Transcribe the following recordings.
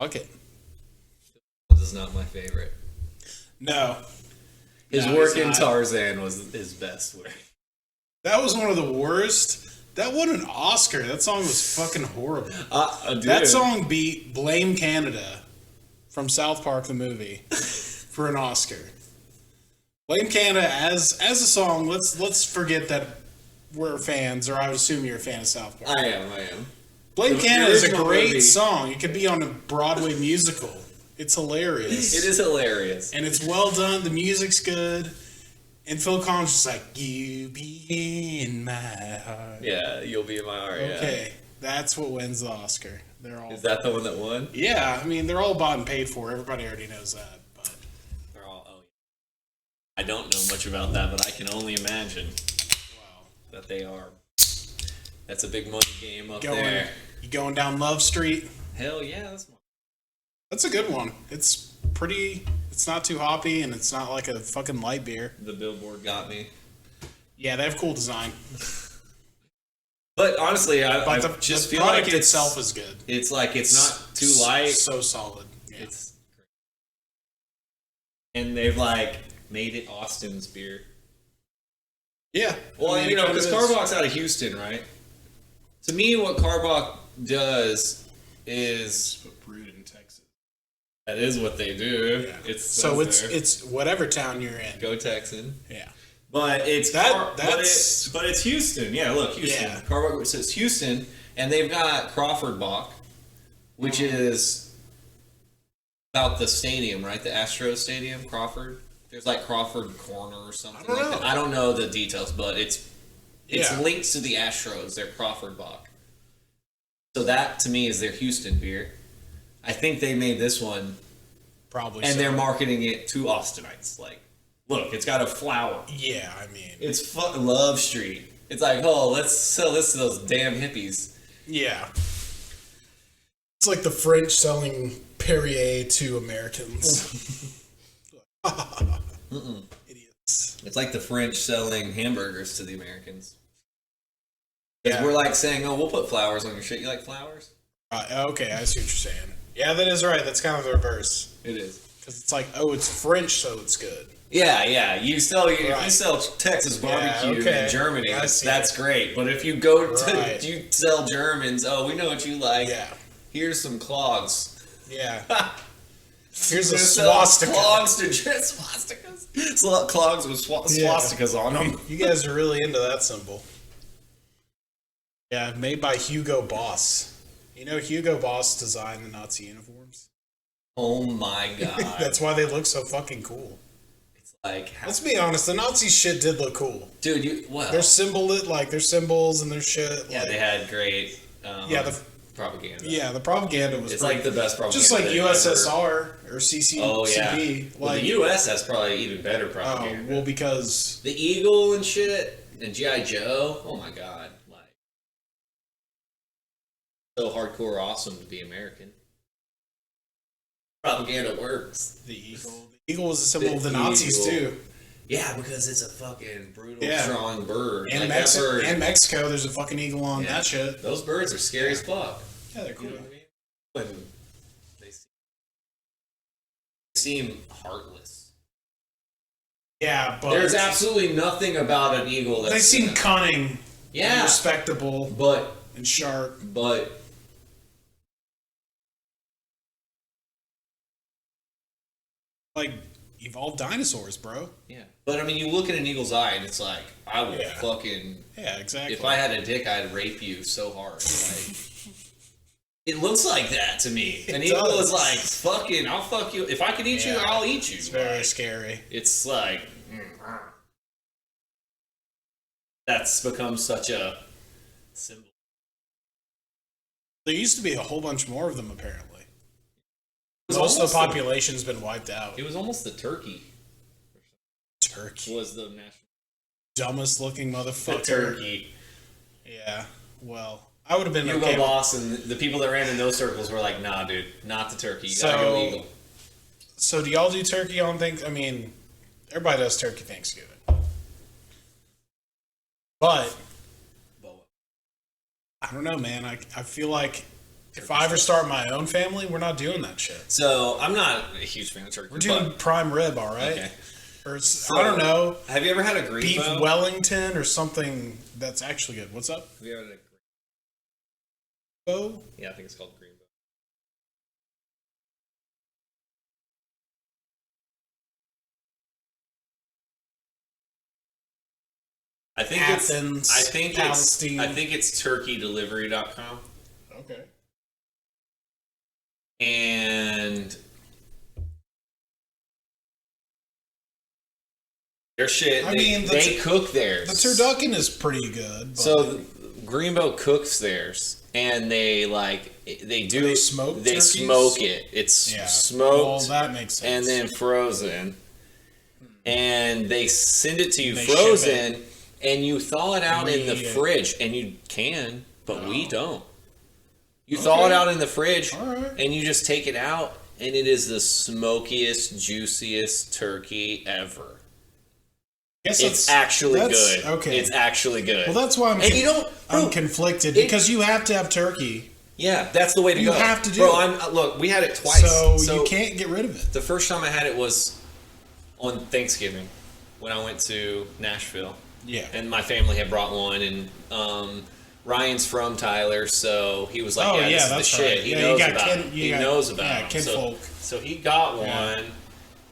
Fuck it. This is not my favorite. No. His No, work it's in not. Tarzan was his best work. That was one of the worst. That won an Oscar. That song was fucking horrible. Dude. That song beat Blame Canada from South Park the movie for an Oscar. Blame Canada as a song. Let's forget that we're fans, or I would assume you're a fan of South Park. I am. Blame The Canada is a original great movie. song. It could be on a Broadway musical. It's hilarious. It is hilarious. And it's well done. The music's good. And Phil Collins is like, "You be in my heart." Yeah, you'll be in my heart. Okay, that's what wins the Oscar. They're all. Yeah. Is that the one that won? Yeah, I mean they're all bought and paid for. Everybody already knows that. But They're all. Oh, yeah. I don't know much about that, but I can only imagine wow, that they are. That's a big money game up going there. you going down Love Street? Hell yeah, that's. That's a good one. It's pretty. It's not too hoppy, and it's not like a fucking light beer. The billboard got me. Yeah, they have cool design. But honestly, I But just the feel product like itself is good. It's like it's not too light. So solid. Yeah. It's and they've like made it Austin's beer. Yeah. Well, I mean, you know, it because kinda is. Carbach's out of Houston, right? To me, what Carbach does is But brewed in Texas. that is what they do. Yeah. It's So says there. it's whatever town you're in. Go Texan. Yeah. But it's That's- but it's Houston. Yeah, look, Houston. Yeah. Carbach says Houston, and they've got Crawford Bach, which is about the stadium, right? The Astros Stadium, Crawford. There's like Crawford Corner or something. I don't like know. that. I don't know the details, but it's Yeah. linked to the Astros. They're Crawford Bach. So that to me is their Houston beer. I think they made this one, Probably. and so. they're marketing it to Austinites. Like, look, it's got a flower. Yeah, I mean. It's Love Street. It's like, oh, let's sell this to those damn hippies. Yeah. It's like the French selling Perrier to Americans. Idiots. It's like the French selling hamburgers to the Americans. Because Yeah. we're like saying, oh, we'll put flowers on your shit. You like flowers? Okay, I see what you're saying. Yeah, that is right. That's kind of the reverse. It is. Because it's like, oh, it's French, so it's good. Yeah, yeah. You sell if you Right. sell Texas barbecue okay. in Germany, I see that's it. great. But if you go to Right. you sell Germans, oh, we know what you like. Yeah. Here's some clogs. Yeah. Here's a They sell swastika. Clogs to swastikas. Clogs with swastikas on them. You guys are really into that symbol. Yeah, made by Hugo Boss. You know, Hugo Boss designed the Nazi uniforms. Oh my god. That's why they look so fucking cool. It's like, how, Let's be honest, the Nazi shit did look cool. dude, you well, Their their symbols and their shit. yeah, like, they had great Yeah, propaganda. yeah, the propaganda was It's pretty- like the best propaganda. just like they've USSR or CC. Oh yeah. CP, Well, like the U.S. has probably even better oh, propaganda. well, because The Eagle and shit, and GI Joe. Oh my god, like so hardcore, awesome to be American. Propaganda works. the eagle was a symbol of the The Nazis eagle. too. Yeah, because it's a fucking brutal, Yeah. strong bird. And, Like, that bird- and Mexico, there's a fucking eagle on Yeah. that shit. Those birds are scary as fuck. Yeah, they're You cool. know what I mean? When they seem heartless. Yeah, but There's absolutely nothing about an eagle that's they seem cunning, and yeah, respectable, but and sharp. Like evolved dinosaurs, bro. yeah. But I mean, you look at an eagle's eye, and it's like I would Yeah. fucking. Yeah, exactly. If I had a dick, I'd rape you so hard. Like, it looks like that to me. An It eagle does. is like fucking. I'll fuck you. If I can eat you, Yeah. I'll eat you. It's very Like, scary. it's like that's become such a symbol. There used to be a whole bunch more of them, apparently. was Most of almost the population's been wiped out. It was almost the turkey. Turkey. Was the national Dumbest looking motherfucker. the turkey? Yeah. Well, I would have been Hugo okay. Boss and the people that ran in those circles were like, "Nah, dude, not the turkey. You gotta go eagle." So do y'all do turkey on I mean, everybody does turkey Thanksgiving. But I don't know, man. I feel like If I ever start my own family, we're not doing that shit. So I'm not a huge fan of turkey. We're doing prime rib, all right? Okay. Or I don't know. Have you ever had a green beef bow? Wellington or something that's actually good. What's up? Have you ever had a green bow? Yeah, I think it's called green bow. Athens, Palestine. I think it's turkeydelivery.com. Okay. And their shit, they cook theirs. The turducken is pretty good. But So Greenbow cooks theirs, and they smoke They turkeys? smoke it. It's smoked. Well, that makes sense. And then frozen, and they send it to you They frozen, and you thaw it out in the We- fridge, and you can, but we don't. You thaw it out in the fridge, Alright. and you just take it out, and it is the smokiest, juiciest turkey ever. Guess It's actually that's- good. Okay. It's actually good. Well, that's why I'm conflicted because you have to have turkey. Yeah, that's the way to You go. have to do Bro, it. look, we had it twice. So you can't get rid of it. The first time I had it was on Thanksgiving when I went to Nashville. Yeah. And my family had brought one, and Ryan's from Tyler, so he was like, Oh, yeah, this is that's the shit. right. He Yeah, knows you got about kin- it. you He got- knows about yeah, him. kinfolk. So he got one,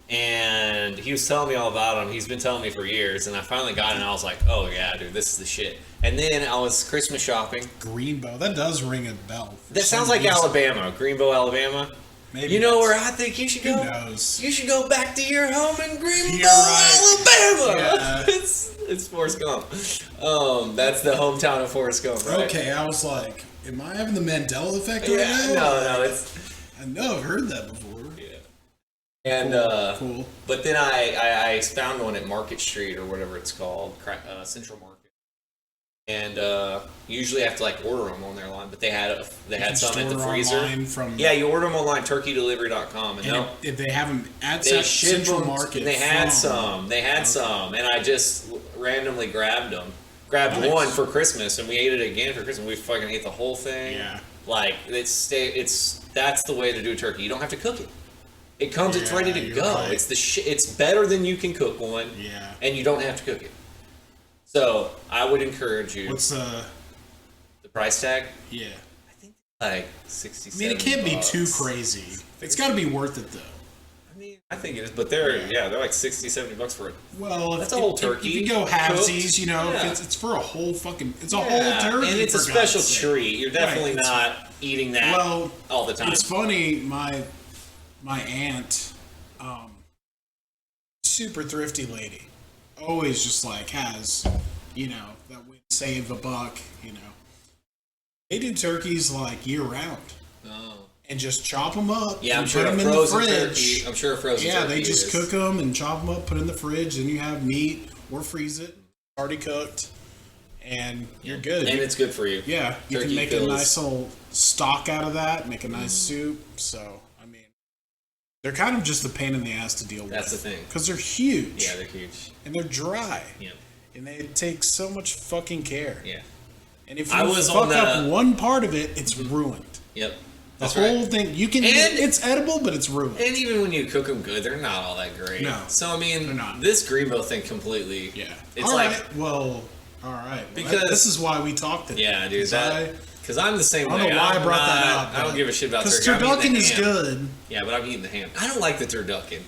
Yeah. and he was telling me all about him. He's been telling me for years, and I finally got it, and I was like, oh, yeah, dude, this is the shit. And then I was Christmas shopping. Greenbow. That does ring a bell. That sounds like Alabama, Greenbow, Alabama. Maybe You know it's- where I think you should Who go? knows? You should go back to your home in Greenbow, You're right. Alabama. Yeah. It's Forrest Gump. That's the hometown of Forrest Gump, right? Okay, I was like, am I having the Mandela effect right Yeah, now? no, it's I know I've heard that before. yeah. And Cool. but then I found one at Market Street or whatever it's called, Central Market. And usually I have to like order them on their line, but they had can some at the order freezer. online from- Yeah, you order them online, turkeydelivery.com, and And if they have them at they ship Central them. Market, They had from- some. They had some, and I just randomly grabbed them. Grabbed Nice. one for Christmas, and we ate it again for Christmas. We fucking ate the whole thing. Yeah. Like that's the way to do a turkey. You don't have to cook it. It comes. It's Yeah, ready to you're go. right. It's It's better than you can cook one. Yeah. And you don't have to cook it. So I would encourage you. What's the price tag? yeah? I think like 60. I mean, it can't be too crazy. It's got to be worth it though. I mean, I think it is, but they're like 60, 70 bucks for it. Well, That's a whole turkey. If you go halvesies, cooked. you know, Yeah. it's for a whole fucking. It's a Yeah, whole turkey, and it's a for special God's sake. treat. You're definitely Right, not eating that Well, all the time. It's funny. My aunt, super thrifty lady, always just like has, that way to save a buck. They do turkeys like year round. Oh. And just chop them up. Yeah, I'm and sure put a them in the frozen fridge. turkey. I'm sure a frozen Yeah, turkey they just is. cook them and chop them up, put in the fridge. Then you have meat or freeze it, already cooked, and you're good. And it's good for you. Yeah, you Turkey can make fills- a nice little stock out of that, make a nice soup. So, I mean, they're kind of just a pain in the ass to deal with. That's the thing. Because they're huge. Yeah, they're huge. And they're dry. Yeah. And they take so much fucking care. Yeah. And if I you was fuck on up the- one part of it, it's ruined. Yep. The That's whole right. thing, you can. And- It's edible, but it's ruined. And even when you cook them good, they're not all that great. No, So I mean, they're not. this Greenbow thing completely. Yeah. It's All like right, well, all right. Because- this is why we talked today. yeah, dude. Because I'm the same I way. don't know why I I'm brought that not- up. I don't give a shit about Because turkey. I'm eating turducken the is ham. good. Yeah, but I'm eating the ham. I don't like the turducken.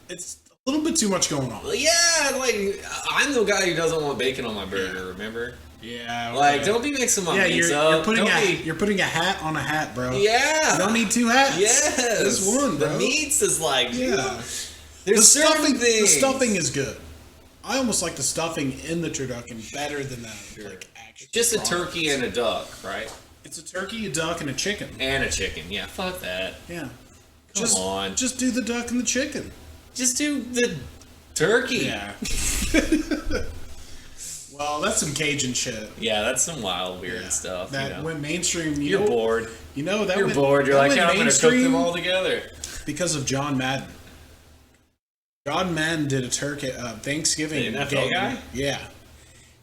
It's a little bit too much going on. Well, yeah, like I'm the guy who doesn't want bacon on my burger. Remember? Yeah. Okay. Like, don't be mixing my Yeah, meats you're up. putting Don't be- you're putting a hat on a hat, bro. Yeah. You don't need two hats. Yes. Just one, bro. The meats is like. Yeah. There's The certain stuffing. The things. stuffing is good. I almost like the stuffing in the turducken better than that. Like actual Just a product. turkey and a duck, right? It's a turkey, a duck, and a chicken. And a chicken. Yeah, fuck that. Yeah. Come on. Just do the duck and the chicken. Just do the turkey. Yeah. Well, that's some Cajun shit. Yeah, that's some wild, weird Yeah. stuff. That you know? went mainstream. You're bored. You know that You're went, bored. You're that like, went yeah, I'm going to cook them mainstream all together. because of John Madden. John Madden did a Thanksgiving The NFL game. guy? Yeah.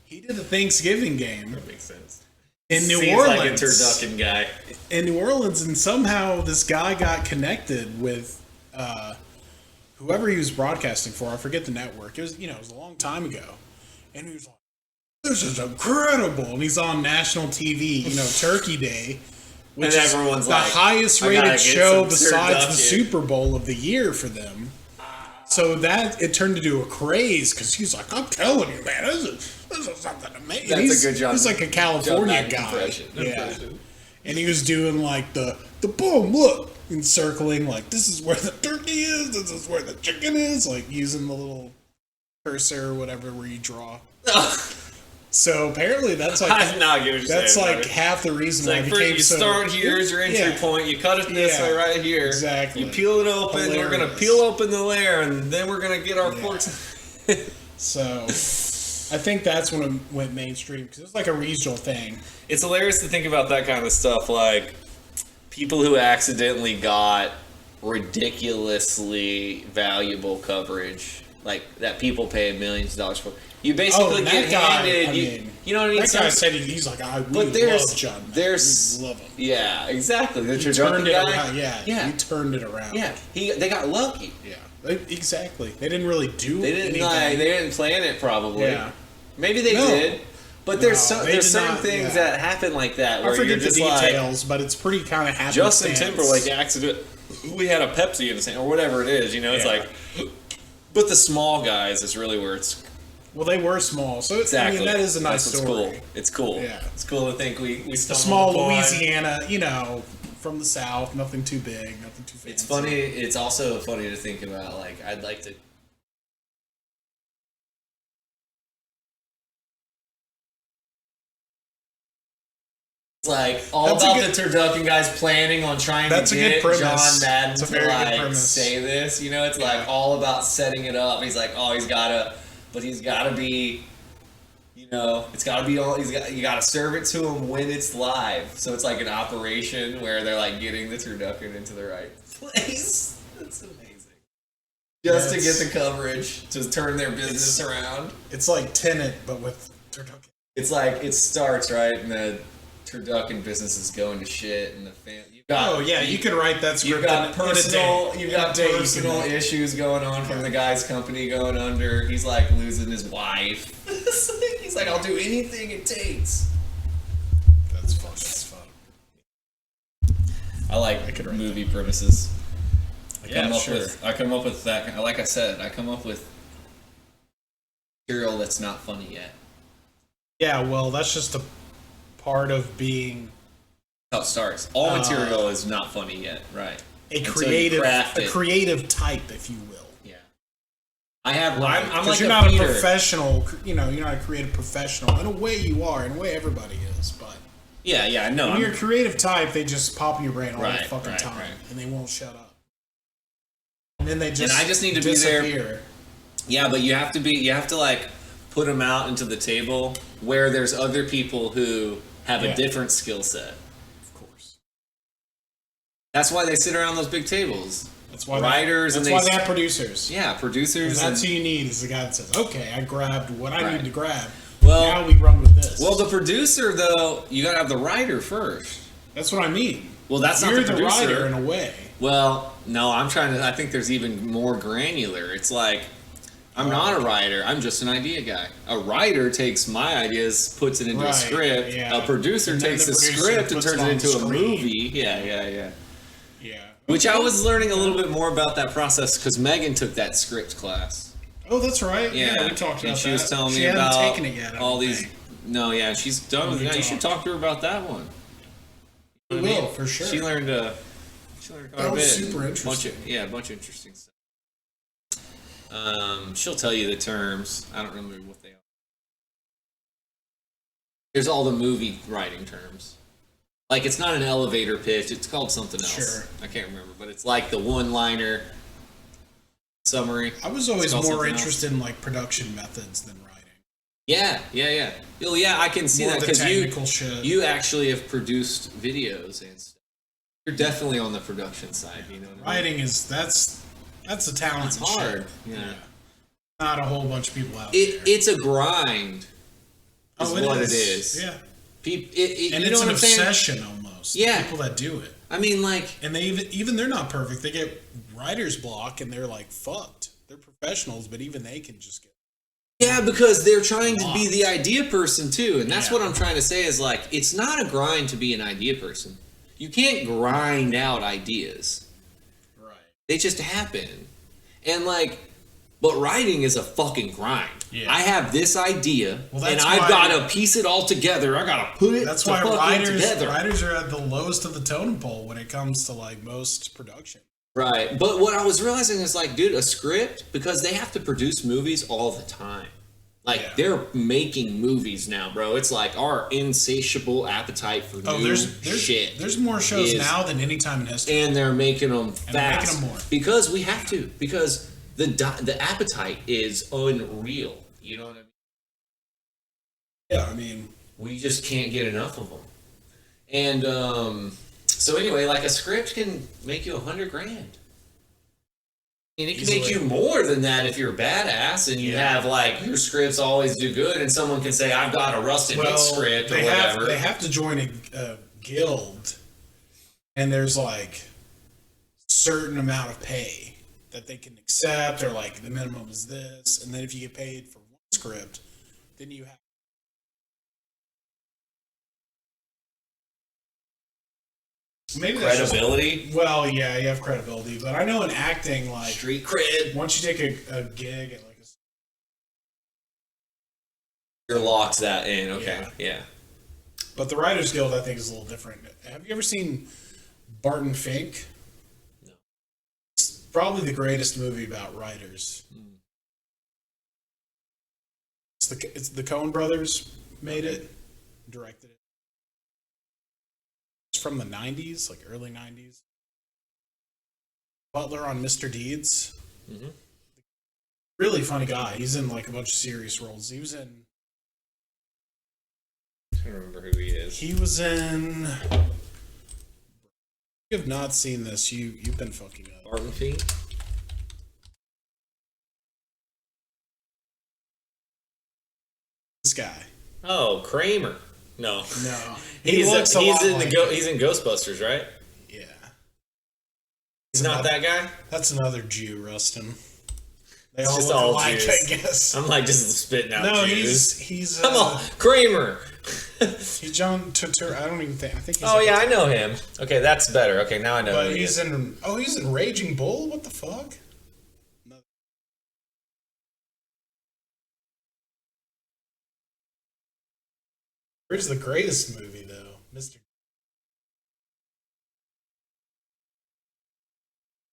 He did a Thanksgiving game, That makes sense. in New Seems Orleans. like a turducken guy. In New Orleans, and somehow this guy got connected with whoever he was broadcasting for. I forget the network. It was it was a long time ago, and he was like, "This is incredible!" And he's on national TV, Turkey Day, which And is everyone's the like, highest "I gotta rated get show some besides the turducken." Super Bowl of the year for them. So that it turned into a craze because he's like, "I'm telling you, man, this is something amazing." That's a good John. He's like a John California Madden guy, impression. yeah. And he was doing like the boom, look, encircling like this is where the turkey is, this is where the chicken is, like using the little cursor or whatever where you draw. So apparently that's like that's like half the reason why it became you so. start here as your entry point. You cut it this way right here. Exactly. You peel it open. Hilarious. We're gonna peel open the layer, and then we're gonna get our forks. So I think that's when it went mainstream because it's like a regional thing. It's hilarious to think about that kind of stuff, like people who accidentally got ridiculously valuable coverage, like that people pay millions of dollars for. You basically get handed. You know what I mean? That guy said he's like, I love John. There's we love him. Yeah, exactly. The He turned it around. Yeah, he turned it around. Yeah, they got lucky. Yeah, exactly. They didn't really do. They didn't anything. they didn't plan it probably. Yeah, maybe they did. But there's certain things yeah. that happen like that where I forget you're just the details, but it's pretty kind of happenstance. Justin Timberlake accident. We had a Pepsi in the same or whatever it is. It's like, but the small guys is really where it's. Well, they were small, so exactly. I mean that is a nice story. Cool. It's cool. Yeah, it's cool to think we small Louisiana, from the South, nothing too big, nothing too fancy. It's funny. It's also funny to think about. Like, I'd like to. It's like all about the turducken guys planning on trying to get John Madden to say this. It's like all about setting it up. He's like, oh, he's gotta be. It's gotta be all. You gotta serve it to him when it's live. So it's like an operation where they're like getting the turducken into the right place. That's amazing. Just to get the coverage to turn their business around. It's like Tenet, but with turducken. It's like it starts right, and the turducken business is going to shit, and the family. You can write that script. You've got personal issues going on from the guy's company going under. He's like losing his wife. He's like, I'll do anything it takes. That's fun. That's fun. I like movie premises. I come up with that. Like I said, I come up with material that's not funny yet. Yeah, well, that's just a part of being. How it starts. All material is not funny yet, right? A creative type, if you will. Yeah. I'm like you're not a professional. You're not a creative professional. In a way, you are. In a way, everybody is. But yeah, no. When you're a creative type, they just pop in your brain all the fucking time, and they won't shut up. And then they just. And I just need to disappear. be there. Yeah, but you have to like put them out into the table where there's other people who have a different skill set. That's why they sit around those big tables. That's why writers that's why they have producers. Yeah, producers. That's who you need is the guy that says, "Okay, I grabbed what I need to grab. Well, now we run with this." Well, the producer though, you gotta have the writer first. That's what I mean. Well, that's You're not the producer. writer in a way. Well, no, I think there's even more granular. It's like I'm not a writer. I'm just an idea guy. A writer takes my ideas, puts it into a script. Yeah. A producer takes the script and turns it into a movie. Yeah. Which I was learning a little bit more about that process because Megan took that script class. Oh, that's right. Yeah, we talked about that. And she was telling me about taken it yet, all these. No, yeah, she's done with it. You should talk to her about that one. We will, for sure. She learned quite a bit. That was super interesting. A bunch of interesting stuff. She'll tell you the terms. I don't remember what they are. There's all the movie writing terms. Like, it's not an elevator pitch. It's called something else. Sure. I can't remember. But it's like the one-liner summary. I was always more interested in, like, production methods than writing. Yeah. Well, yeah, I can see more that because you actually have produced videos and stuff. You're definitely on the production side. You know what writing I mean? That's a talent. It's hard. Yeah. Not a whole bunch of people out there. It's a grind. Is what it is. Yeah. And it's an obsession almost. Yeah. People that do it. I mean, like... And they even they're not perfect. They get writer's block, and they're, like, fucked. They're professionals, but even they can just get... Yeah, because they're trying to be the idea person, too. And that's what I'm trying to say is, like, it's not a grind to be an idea person. You can't grind out ideas. Right. They just happen. And, like... But writing is a fucking grind. Yeah. I have this idea, and I've got to piece it all together. I got to put it That's why writers are at the lowest of the totem pole when it comes to, like, most production. Right. But what I was realizing is, like, dude, a script, because they have to produce movies all the time. Like, they're making movies now, bro. It's like our insatiable appetite for new shit. There's more shows now than any time in history. And they're making them fast. They're making them more. Because we have to. Because... The appetite is unreal. You know what I mean? Yeah, I mean... We just can't get enough of them. And, so anyway, like, a script can make you $100,000. And it can make you more than that if you're a badass and you have, like, your scripts always do good and someone can say, I've got a Ruston script or whatever. They have to join a guild, and there's, like, certain amount of pay that they can accept, or like the minimum is this, and then if you get paid for one script, then you have maybe credibility. Well, yeah, you have credibility, but I know in acting, like street cred. Once you take a gig at like your locks that in, okay, yeah. But the Writers Guild, I think, is a little different. Have you ever seen Barton Fink? Probably the greatest movie about writers. It's the Coen brothers made it, directed it. It's from the 90s, like early 90s. Butler on Mr. Deeds. Mm-hmm. Really funny guy. He's in like a bunch of serious roles. He was in... I don't remember who he is. He was in... If you have not seen this, you've been fucking up. Barton Fink? This guy. Oh, Kramer. No. He's in Ghostbusters, right? Yeah. He's not that guy? That's another Jew, Ruston. They all look alike, I guess. I'm like just spitting out Jews. he's come on, Kramer. He's John Turturro. I think he's... Oh, yeah, I know him. Okay, that's better. Okay, now I know who he is. He's in Raging Bull? What the fuck? No. Where's the greatest movie, though? Mr.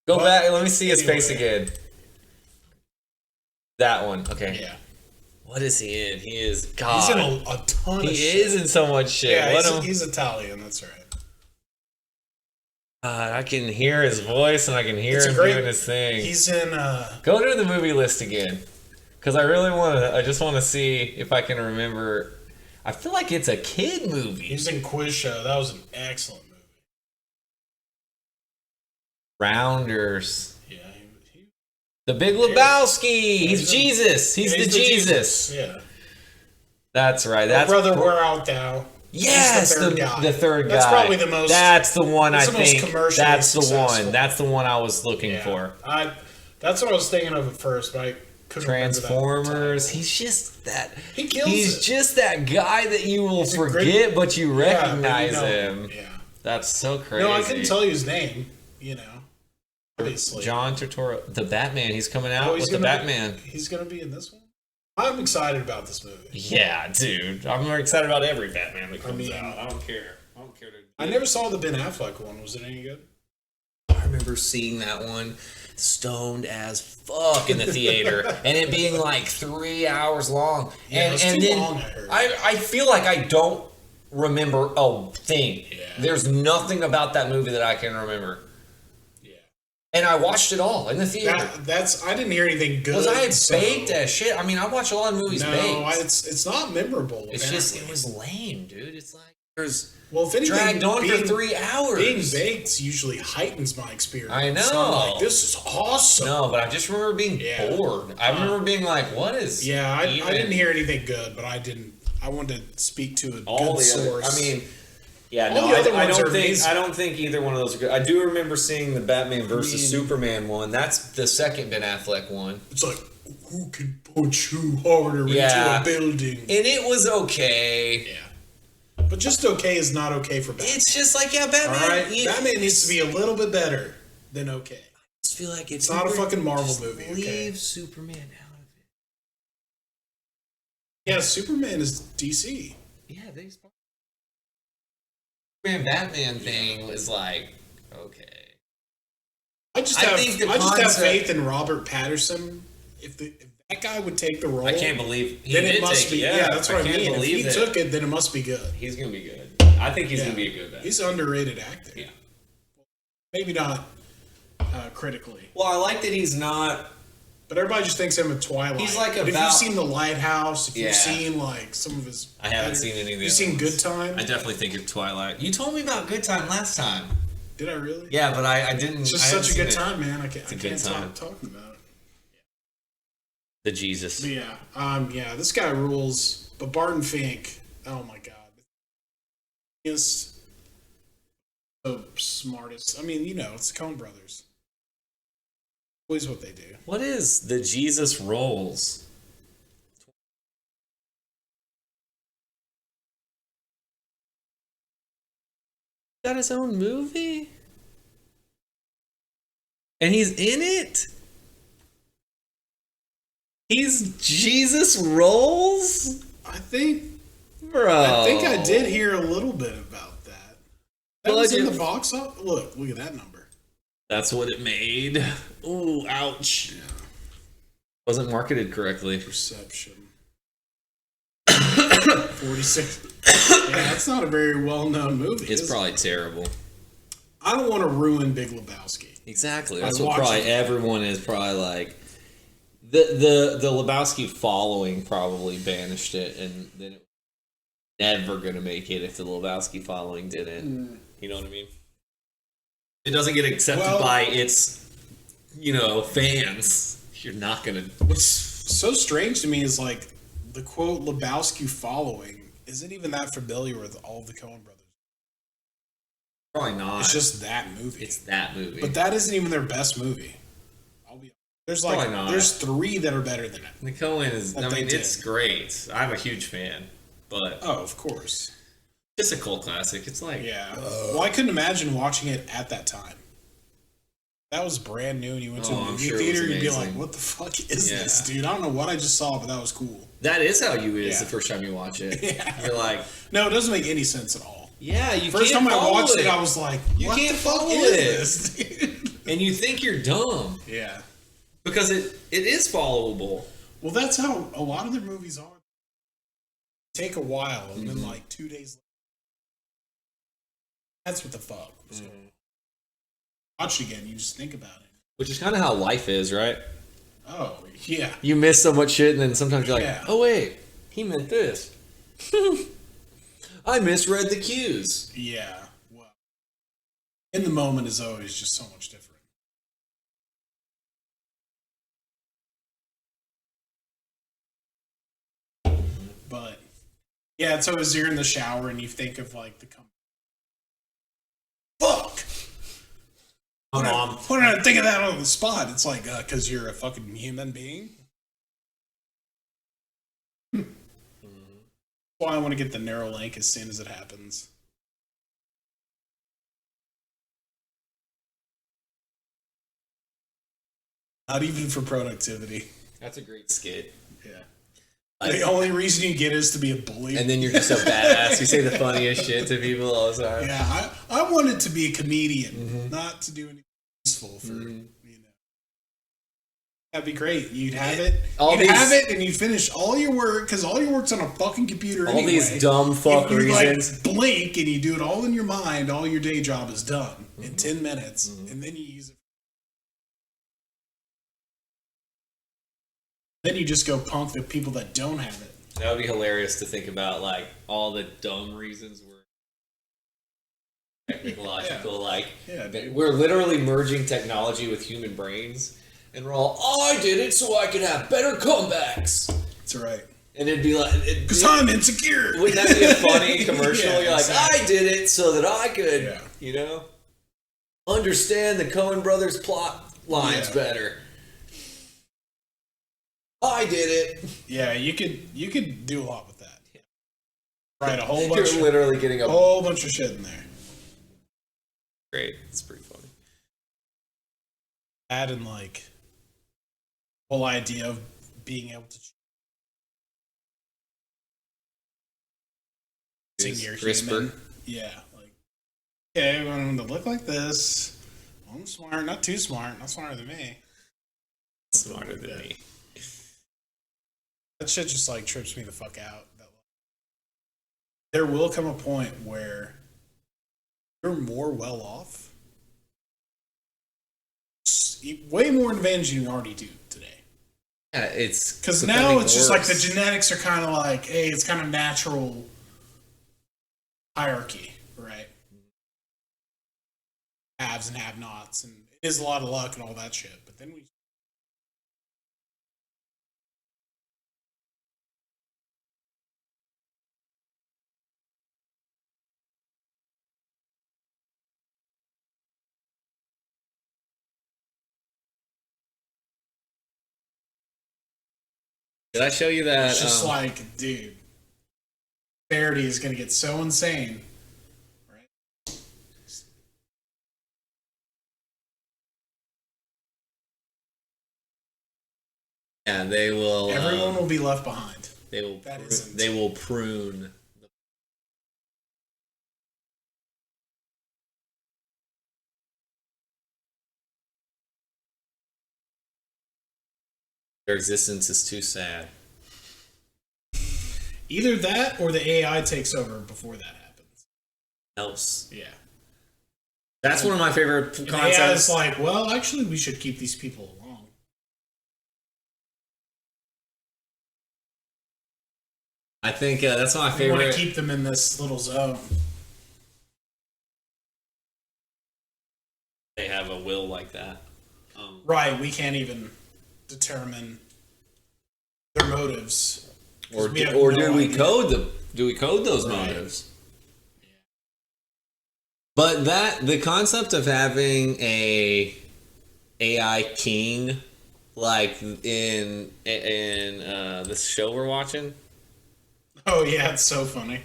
Go back. Let me see his face again. That one. Okay. Yeah. What is he in? He is... God. He's in a ton of shit. He is in so much shit. Yeah, he's Italian. That's right. I can hear his voice and I can hear him doing his thing. He's in... Go to the movie list again. Because I just want to see if I can remember... I feel like it's a kid movie. He's in Quiz Show. That was an excellent movie. Rounders. Yeah. The Big Lebowski. He's Jesus. He's the Jesus. Yeah. That's right. That's Brother, Where Art Thou? Yes, the third guy. That's probably the most... That's the one I think. That's the successful. one. That's the one I was looking for. That's what I was thinking of at first, but I couldn't Transformers. He's just that... He kills He's just that guy that you will forget, but you recognize him. Yeah. That's so crazy. No, I couldn't tell you his name, obviously. John Turturro. The Batman. He's coming out with the Batman. He's going to be in this one? I'm excited about this movie. Yeah, dude. I'm more excited about every Batman that comes out. I don't care. I never saw the Ben Affleck one. Was it any good? I remember seeing that one stoned as fuck in the theater and it being like 3 hours long. Yeah, and then long, I feel like I don't remember a thing. Yeah. There's nothing about that movie that I can remember. And I watched it all in the theater. I didn't hear anything good. Was I baked as shit? I mean, I watch a lot of movies baked. No, it's not memorable. It's just, it was lame, dude. It's like, if anything, dragged on for 3 hours. Being baked usually heightens my experience. I know. So I'm like, this is awesome. No, but I just remember being bored. I remember being like, what is... Yeah, I didn't hear anything good, but I didn't I wanted to speak to a all good the source. other, I mean, yeah, all no, I don't think either one of those are good. I do remember seeing the Batman versus Superman one. That's the second Ben Affleck one. It's like, who can punch who harder into a building? And it was okay. Yeah. But just okay is not okay for Batman. It's just like, Batman. All right? Batman needs to be a little bit better than okay. I just feel like it's not a fucking Marvel movie. Leave Superman out of it. Yeah, Superman is DC. Yeah, they. Superman Batman thing was like, okay. I just have faith in Robert Pattinson. If that guy would take the role, I can't believe then it must be. Yeah, that's what I mean. If he took it, then it must be good. He's gonna be good. I think he's gonna be a good Batman. He's an underrated actor. Yeah, maybe not critically. Well, I like that he's not. But everybody just thinks him a Twilight. He's like if you've seen The Lighthouse, if you've seen like some of his, I haven't seen any of the. You've seen Good Time. I definitely think of Twilight. You told me about Good Time last time. Did I really? Yeah, but I didn't. It's just such a good time, man. I can't stop talking about it. The Jesus. But yeah, this guy rules. But Barton Fink, oh my god, he's the smartest. I mean, it's the Coen Brothers. Always what they do. What is the Jesus Rolls? Got his own movie? And he's in it? He's Jesus Rolls? I think Bro. I did hear a little bit about that. That was in the box office. Look at that number. That's what it made. Ooh, ouch. Yeah. Wasn't marketed correctly. Perception. 46. Yeah, that's not a very well-known movie. It's probably terrible. I don't want to ruin Big Lebowski. Exactly. That's what probably everyone is probably like. The Lebowski following probably banished it, and then it was never going to make it if the Lebowski following didn't. You know what I mean? It doesn't get accepted by its, fans. You're not going to... What's so strange to me is, like, the quote Lebowski following isn't even that familiar with all of the Coen brothers. Probably not. It's just that movie. It's that movie. But that isn't even their best movie. I'll be honest. There's 3 that are better than it. The Coen is... it's great. I'm a huge fan. But... Oh, of course. It's a cult classic. It's like... Yeah. Well, I couldn't imagine watching it at that time. That was brand new, and you went to a movie theater, and you'd be like, what the fuck is this, dude? I don't know what I just saw, but that was cool. That is how you is the first time you watch it. Yeah. You're like... No, it doesn't make any sense at all. Yeah, you First can't time I watched it, I was like, you what can't the fuck follow is this, dude? And you think you're dumb. Yeah. Because it is followable. Well, that's how a lot of their movies are. Take a while, and then like 2 days later. That's what the fuck was going on. Watch it again, you just think about it. Which is kind of how life is, right? Oh, yeah. You miss so much shit, and then sometimes you're like, oh, wait, he meant this. I misread the cues. Yeah. Well, in the moment is always just so much different. But, yeah, it's always you're in the shower, and you think of, like, the fuck! Why did I think of that on the spot? It's like, because you're a fucking human being. Well, I want to get the narrow link as soon as it happens. Not even for productivity. That's a great skit. Yeah. The only reason you get is to be a bully. And then you're just so badass. You say the funniest shit to people all the time. Yeah, I wanted to be a comedian, not to do anything useful for, That'd be great. You'd have it. Have it, and you'd finish all your work, because all your work's on a fucking computer anyway. All these dumb fuck reasons. Like, blink, and you do it all in your mind, all your day job is done in 10 minutes, and then you use it. Then you just go punk the people that don't have it. That would be hilarious to think about, like, all the dumb reasons we're technological. We're literally merging technology with human brains. And we're all, I did it so I could have better comebacks. That's right. And it'd be like... Because I'm insecure. Wouldn't that be a funny commercial? Yeah, You're like, exactly. I did it so that I could, understand the Coen brothers plot lines better. I did it. Yeah, you could do a lot with that. Yeah. Write a whole bunch. You're literally getting a whole bunch of shit in there. Great, it's pretty funny. That and like whole idea of being able to sing your human. Yeah, like okay, I want him to look like this. I'm smart, not too smart, not smarter than me. Smarter than me. That shit just like trips me the fuck out. There will come a point where you're more well off, way more advantage than you already do today. Yeah, it's because now it's just like the genetics are kind of like, hey, it's kind of natural hierarchy, right? Haves and have-nots, and it is a lot of luck and all that shit. But then we. Did I show you that? It's just like, dude, disparity is going to get so insane, right? Yeah, they will. Everyone will be left behind. They will. They will prune. Their existence is too sad. Either that or the AI takes over before that happens. Else. Yeah. That's one of my favorite concepts. AI is like, well, actually, we should keep these people along. I think that's my favorite. We want to keep them in this little zone. They have a will like that. Right, we can't even determine their motives, or do we code them? Do we code those motives? Yeah. But the concept of having a AI king, like in this show we're watching. Oh yeah, it's so funny,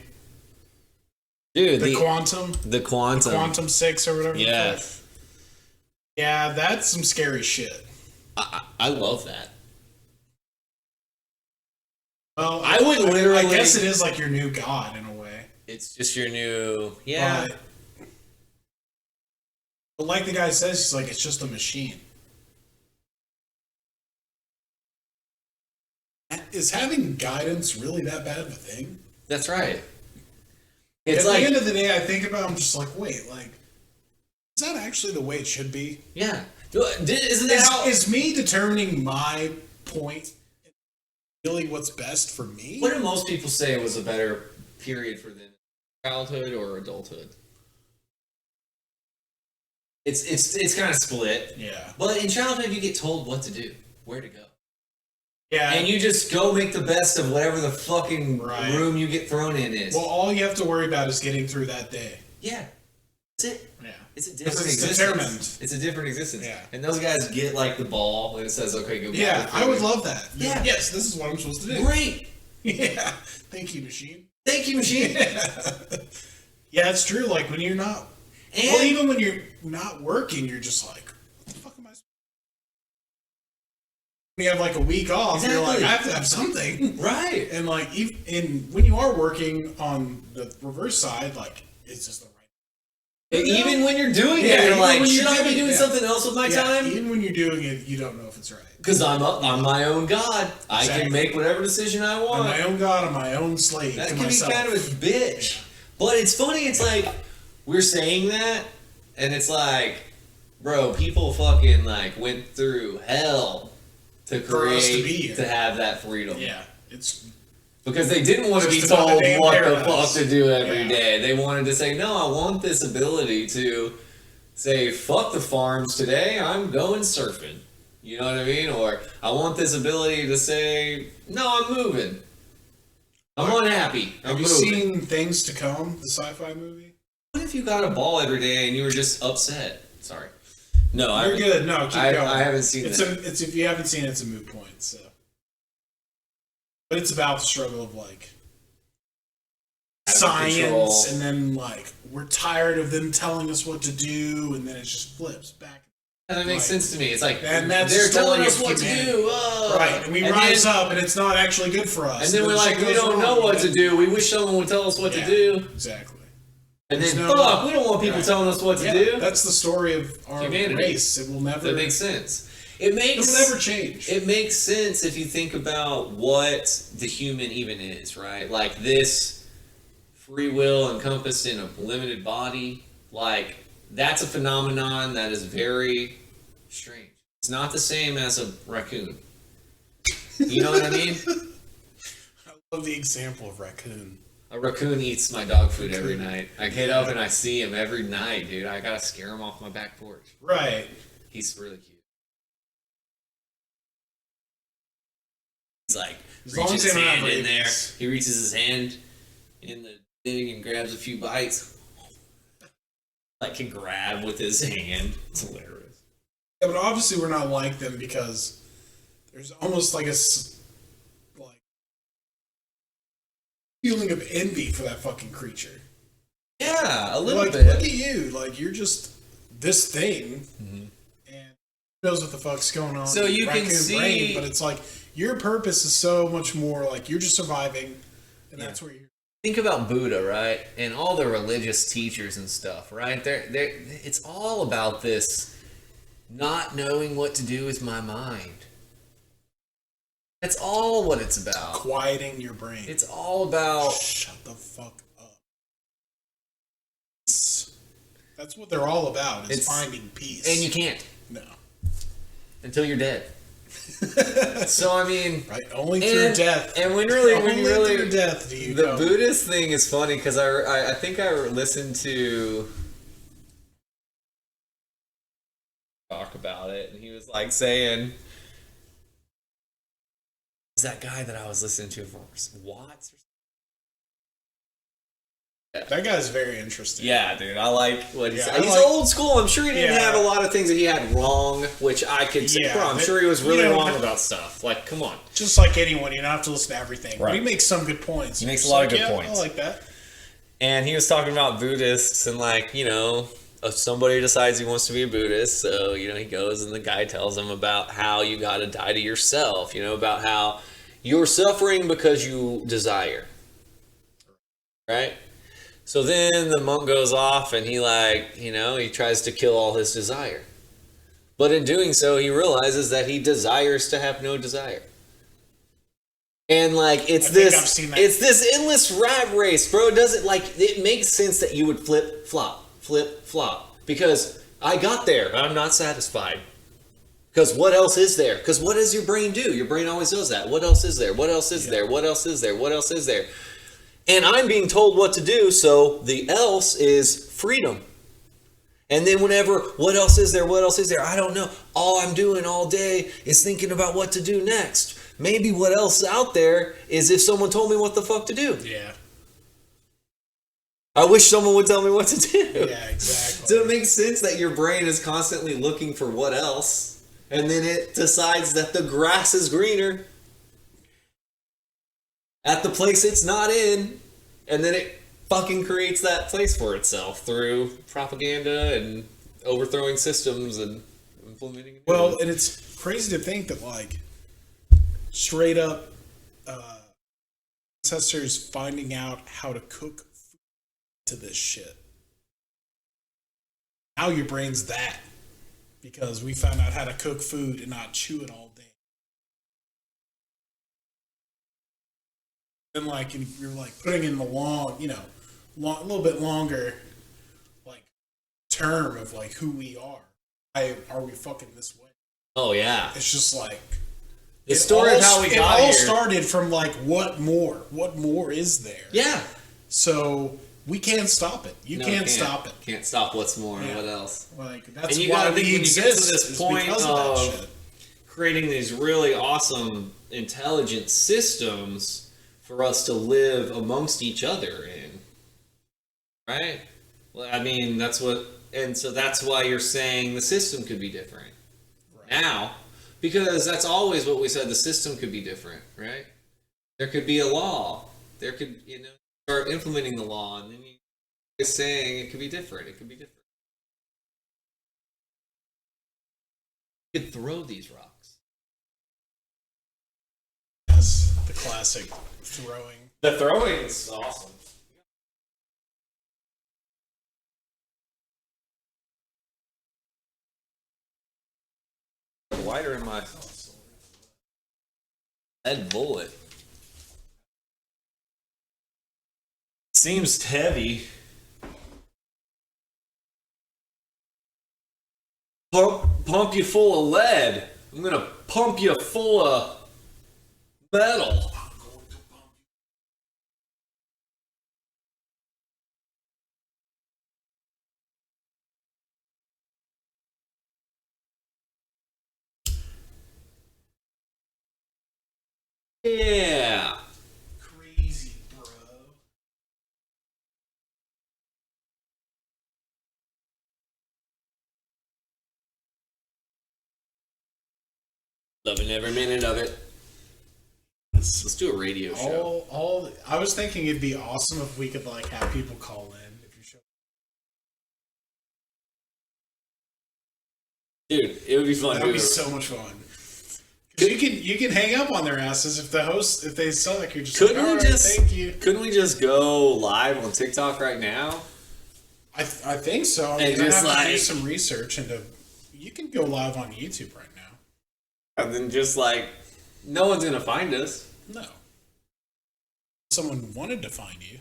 dude. The Quantum 6 or whatever. Yeah. Yeah, that's some scary shit. I love that. Well, I would literally. I guess it is like your new god in a way. It's just your new. Yeah. But like the guy says, he's like, it's just a machine. Is having guidance really that bad of a thing? That's right. It's at the end of the day, I think about it, I'm just like, wait, like, is that actually the way it should be? Yeah. Isn't that is me determining my point really what's best for me? What do most people say was a better period for them? Childhood or adulthood? It's kind of split. Yeah. But in childhood, you get told what to do, where to go. Yeah. And you just go make the best of whatever the fucking room you get thrown in is. Well, all you have to worry about is getting through that day. Yeah. That's it. Yeah. It's a different existence. Determined. It's a different existence. Yeah. And those guys get like the ball and it says, okay, go. Yeah, I would love that. Yeah. Yes, this is what I'm supposed to do. Great. Yeah. Thank you, machine. Thank you, machine. Yeah, it's true. Like when you're not, well, even when you're not working, you're just like, what the fuck am I? When you have like a week off, you're like, I have to have something, right? And like, when you are working on the reverse side, like it's just the right. Even when you're doing it, you're like, should I be doing something else with my time? Even when you're doing it, you don't know if it's right. Because I'm my own god. Exactly. I can make whatever decision I want. I'm my own god. I'm my own slave. That can be kind of a bitch. Yeah. But it's funny. It's like we're saying that, and it's like, bro, people fucking like went through hell to create to have that freedom. Yeah, it's. Because they didn't want to be told what the fuck to do every day. They wanted to say, no, I want this ability to say, fuck the farms today, I'm going surfing. You know what I mean? Or I want this ability to say, no, I'm moving. I'm unhappy. Have you seen Things to Come, the sci-fi movie? What if you got a ball every day and you were just upset? Sorry. No, you're good. No, keep going. I haven't seen that. It's if you haven't seen it, it's a moot point. So, but it's about the struggle of like science, and then like we're tired of them telling us what to do, and then it just flips back. And that makes sense to me. It's like and that's they're telling us what to do, right? And we rise up, and it's not actually good for us. And then we're like, we don't know what to do. We wish someone would tell us what to do. Exactly. And then, we don't want people telling us what to do. That's the story of our race. It will never. That makes sense. It will never change. It makes sense if you think about what the human even is, right? Like this free will encompassed in a limited body. Like that's a phenomenon that is very strange. It's not the same as a raccoon. You know what I mean? I love the example of raccoon. A raccoon eats my dog food every night. I get up and I see him every night, dude. I gotta scare him off my back porch. Right. He's really cute. He's like, reaches his hand in there. He reaches his hand in the thing and grabs a few bites. Like, can grab with his hand. It's hilarious. Yeah, but obviously we're not like them because there's almost like a feeling of envy for that fucking creature. Yeah, a little bit. Look at you, like you're just this thing, and who knows what the fuck's going on? So you can see, brain, but it's like your purpose is so much more like you're just surviving, and that's where you're. Think about Buddha, right, and all the religious teachers and stuff, right? It's all about this not knowing what to do with my mind. That's all what it's about. Quieting your brain. It's all about... Shut the fuck up. That's what they're all about, is finding peace. And you can't. No. Until you're dead. So, I mean... Right, only through death. And when really through death do you The Buddhist thing is funny, because I think I listened to... talk about it, and he was like saying... that guy that I was listening to from Watts or something? That guy's very interesting. Yeah, dude. I like what he said. He's old school. I'm sure he didn't have a lot of things that he had wrong, which I could say. I'm sure he was really wrong about stuff. Like, come on. Just like anyone, you don't have to listen to everything. Right. But he makes some good points. He makes a lot of good points. I like that. And he was talking about Buddhists and like, you know, if somebody decides he wants to be a Buddhist, so, you know, he goes and the guy tells him about how you got to die to yourself, you know, about how you're suffering because you desire. Right? So then the monk goes off and he like, you know, he tries to kill all his desire. But in doing so, he realizes that he desires to have no desire. And like, it's this endless rat race, bro. It makes sense that you would flip, flop. Because I got there, I'm not satisfied. Because what else is there? Because what does your brain do? Your brain always does that. What else is there? What else is there? What else is there? What else is there? And I'm being told what to do, so the else is freedom. And then whenever, what else is there? What else is there? I don't know. All I'm doing all day is thinking about what to do next. Maybe what else out there is if someone told me what the fuck to do. Yeah. I wish someone would tell me what to do. Yeah, exactly. So it makes sense that your brain is constantly looking for what else, and then it decides that the grass is greener at the place it's not in, and then it fucking creates that place for itself through propaganda and overthrowing systems and implementing. Well, and it's crazy to think that, like, straight up ancestors finding out how to cook food to this shit. Now your brain's that, because we found out how to cook food and not chew it all day. And like, you're like putting in the long, you know, a little bit longer, like, term of like who we are. Why are we fucking this way? Oh yeah. It's just like the story of how we got here. It all started from like, what more? What more is there? Yeah. So we can't stop it. You can't stop it. Can't stop what's more. Yeah. What else? Like, that's why we exist. When you get to this point of creating these really awesome, intelligent systems for us to live amongst each other in. Right? Well, I mean, that's why you're saying the system could be different. Right. Now, because that's always what we said, the system could be different, right? There could be a law. There could, start implementing the law, and then you're saying it could be different. It could be different. You could throw these rocks. Yes, the classic throwing. The throwing is awesome. Lighter in my lead bullet. Seems heavy. Pump you full of lead. I'm gonna pump you full of metal. Yeah. Crazy, bro. Loving every minute of it. Let's do a radio show. I was thinking it'd be awesome if we could have people call in if you show. Dude, it would be fun. That would be so much fun. You can hang up on their asses if they suck. You're just thank you. Couldn't we just go live on TikTok right now? I think so. I mean, I have to do some research into. You can go live on YouTube right now. And then just no one's gonna find us. No. Someone wanted to find you.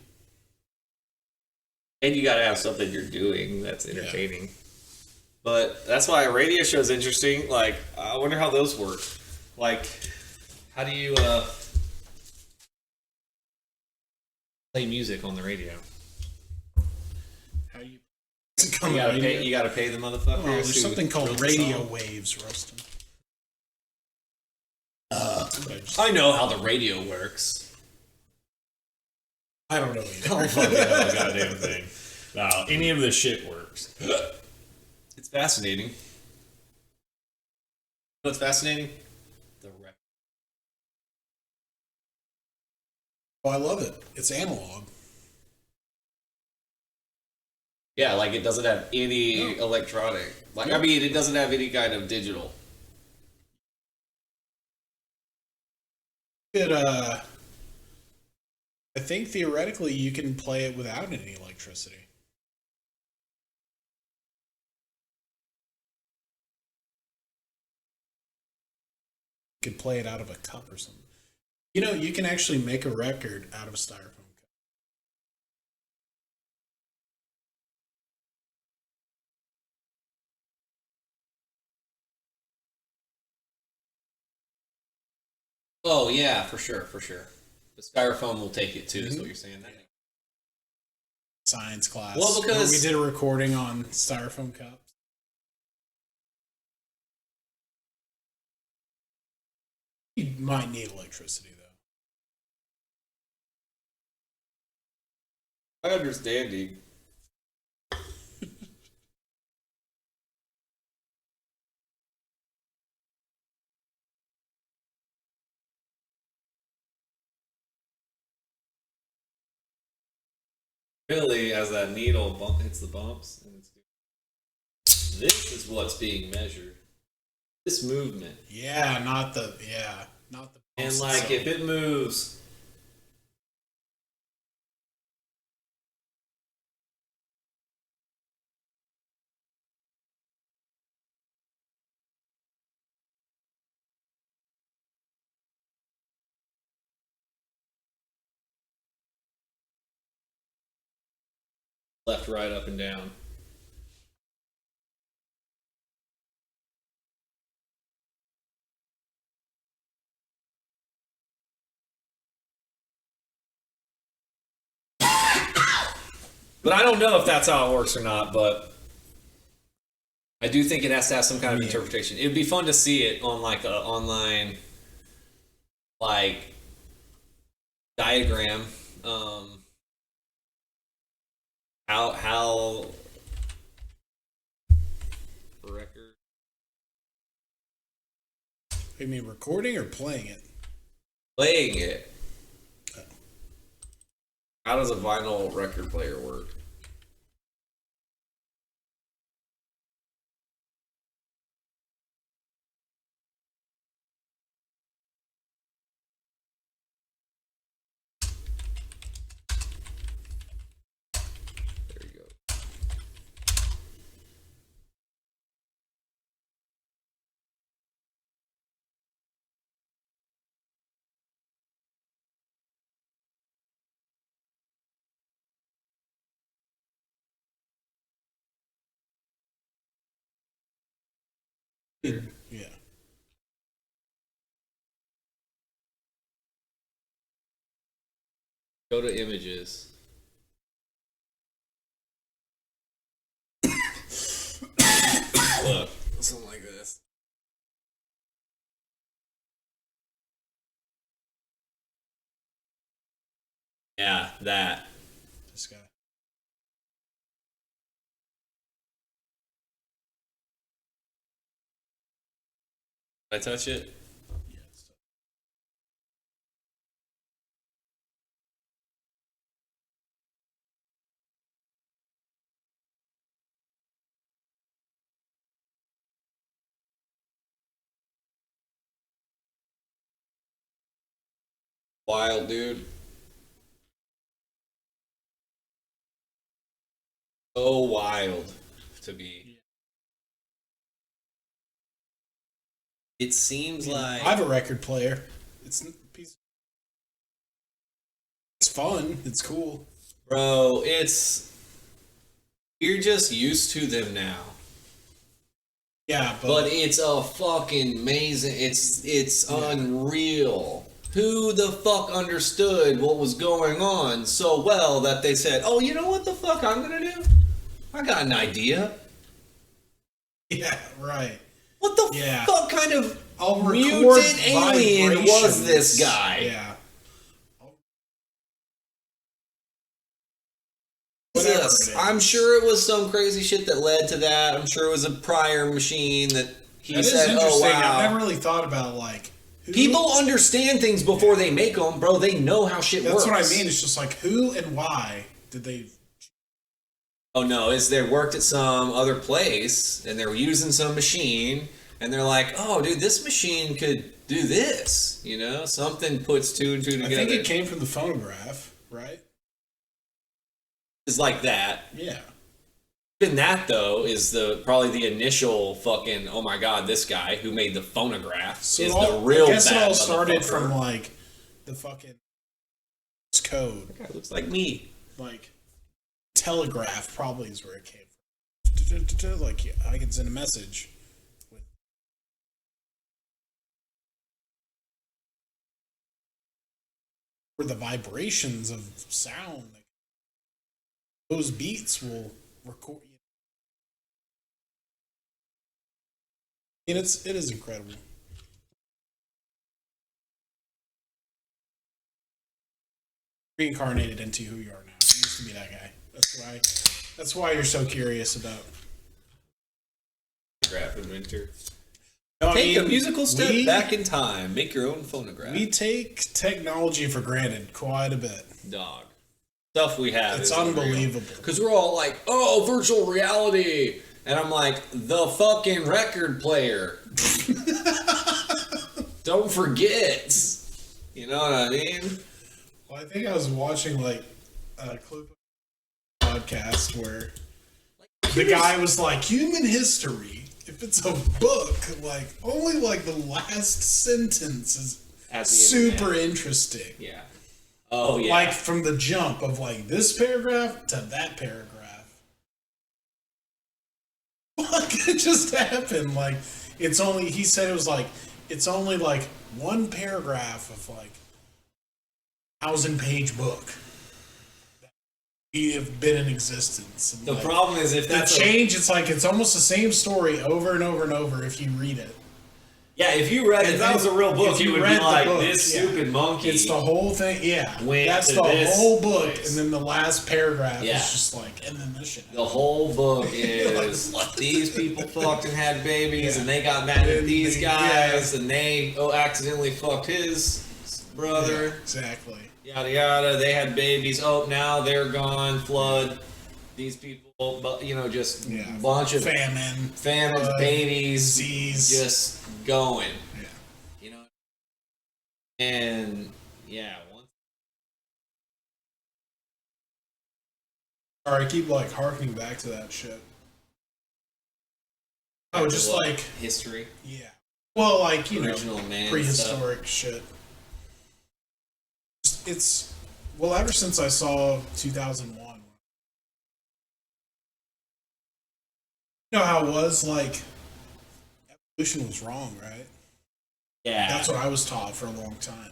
And you gotta have something you're doing that's entertaining. Yeah. But that's why a radio show is interesting. I wonder how those work. How do you play music on the radio? How you gotta pay the motherfuckers. Oh, there's something called radio waves, Ruston. I know how the radio works. I don't know either. Don't fucking know the goddamn thing. No, any of this shit works. It's fascinating. What's fascinating? The record. Oh, I love it. It's analog. Yeah, it doesn't have any electronic. I mean, it doesn't have any kind of digital. I think theoretically you can play it without any electricity. You could play it out of a cup or something. You can actually make a record out of a styrofoam cup. Oh yeah, for sure. The styrofoam will take it too. Mm-hmm. Is what you're saying? That science class. Well, because we did a recording on styrofoam cups. You might need electricity though. My understanding. Really, as that needle hits the bumps, and this is what's being measured. This movement. Yeah, not the. And if it moves. Left, right, up, and down. But I don't know if that's how it works or not, but I do think it has to have some kind of interpretation. It would be fun to see it on an online diagram. How record. You mean recording or playing it? Playing it. Oh. How does a vinyl record player work? Yeah. Go to images. Look, something like this. Yeah, that. This guy. Did I touch it? Yeah. Wild, dude. So wild to be. It seems like I have a record player. It's fun. It's cool. Bro, you're just used to them now. Yeah, but it's a fucking amazing. It's unreal. Who the fuck understood what was going on so well that they said, "Oh, you know what the fuck I'm gonna do? I got an idea." Yeah, right. What the fuck kind of mutant alien was this guy? Yeah. I'm sure it was some crazy shit that led to that. I'm sure it was a prior machine that he said, "Oh wow." I've never really thought about like people understand things before they make them, bro. They know how shit works. That's what I mean. It's just like who and why did they? Oh no! They worked at some other place and they were using some machine and they're like, "Oh, dude, this machine could do this." You know, something puts two and two together. I think it came from the phonograph, right? It's like that. Yeah. Even that though is probably the initial fucking oh my god, this guy who made the phonograph is the real. I guess it all started from like the fucking code. That guy looks like me. Like telegraph probably is where it came from. Like I can send a message. Where the vibrations of sound, those beats will record. And it is incredible. Reincarnated into who you are now. You used to be that guy. That's why you're so curious about Graph Inventor. No, take a musical step back in time. Make your own phonograph. We take technology for granted quite a bit. Dog. Stuff we have. It's unbelievable. Because we're all like, oh, virtual reality. And I'm like, the fucking record player. Don't forget. You know what I mean? Well, I think I was watching like a clip of a podcast where the guy was like, human history, if it's a book, like only like the last sentence is super interesting. Yeah. Oh yeah. Like from the jump of like this paragraph to that paragraph. What just happened? Like it's only he said it was like it's only like one paragraph of like 1,000-page book that we have been in existence. And the like, problem is if that's the change, it's like it's almost the same story over and over and over if you read it. Yeah, if you read it, that was a real book, you would be like, this stupid monkey. It's the whole thing, that's the whole book, and then the last paragraph is just like, and then this shit. The whole book is, these people fucked and had babies, and they got mad at these guys, and they accidentally fucked his brother. Yeah, exactly. Yada yada, they had babies, now they're gone, flood. These people, but just a bunch of famine, babies, disease, just going. Yeah, and Sorry, I keep harkening back to that shit. Oh, just history. Yeah. Well, original man prehistoric shit. It's ever since I saw 2001. You know how it was, evolution was wrong, right? Yeah. That's what I was taught for a long time.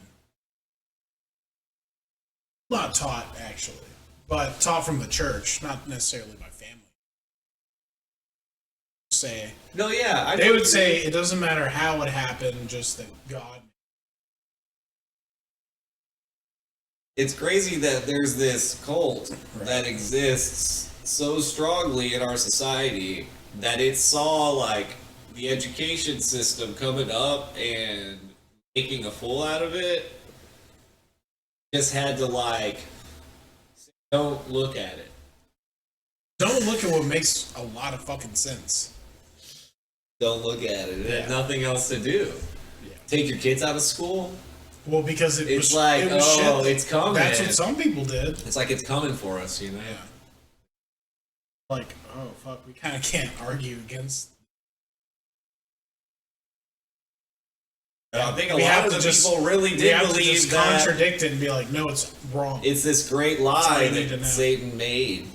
Not taught, actually, but taught from the church, not necessarily by family. They would say it doesn't matter how it happened, just that God. It's crazy that there's this cult that exists so strongly in our society that it saw the education system coming up and making a fool out of it. Just had to don't look at it. Don't look at what makes a lot of fucking sense. Don't look at it. It had nothing else to do. Yeah. Take your kids out of school. Well, because it was shit. It's coming. That's what some people did. It's it's coming for us, Yeah. Oh fuck, we kind of can't argue against. I think a lot of the people really did believe that. Contradict it and be like, no, it's wrong. It's this great lie that Satan made.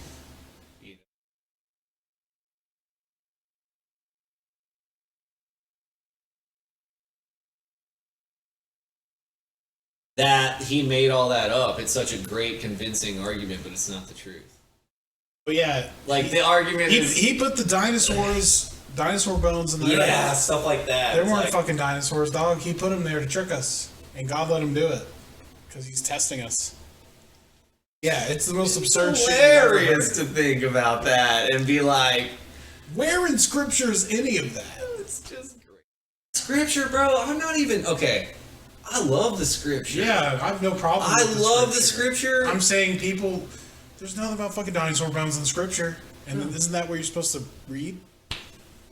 That he made all that up. It's such a great, convincing argument, but it's not the truth. But yeah, the argument is he put the dinosaur bones in there. Yeah, stuff like that. They weren't fucking dinosaurs, dog. He put them there to trick us, and God let him do it because he's testing us. Yeah, it's the most absurd shit. Hilarious to think about that and be like, where in Scripture is any of that? It's just great. Scripture, bro. I'm not even okay. I love the Scripture. Yeah, I have no problem. I love the Scripture. I'm saying people. There's nothing about fucking dinosaur bones in Scripture, and isn't that where you're supposed to read?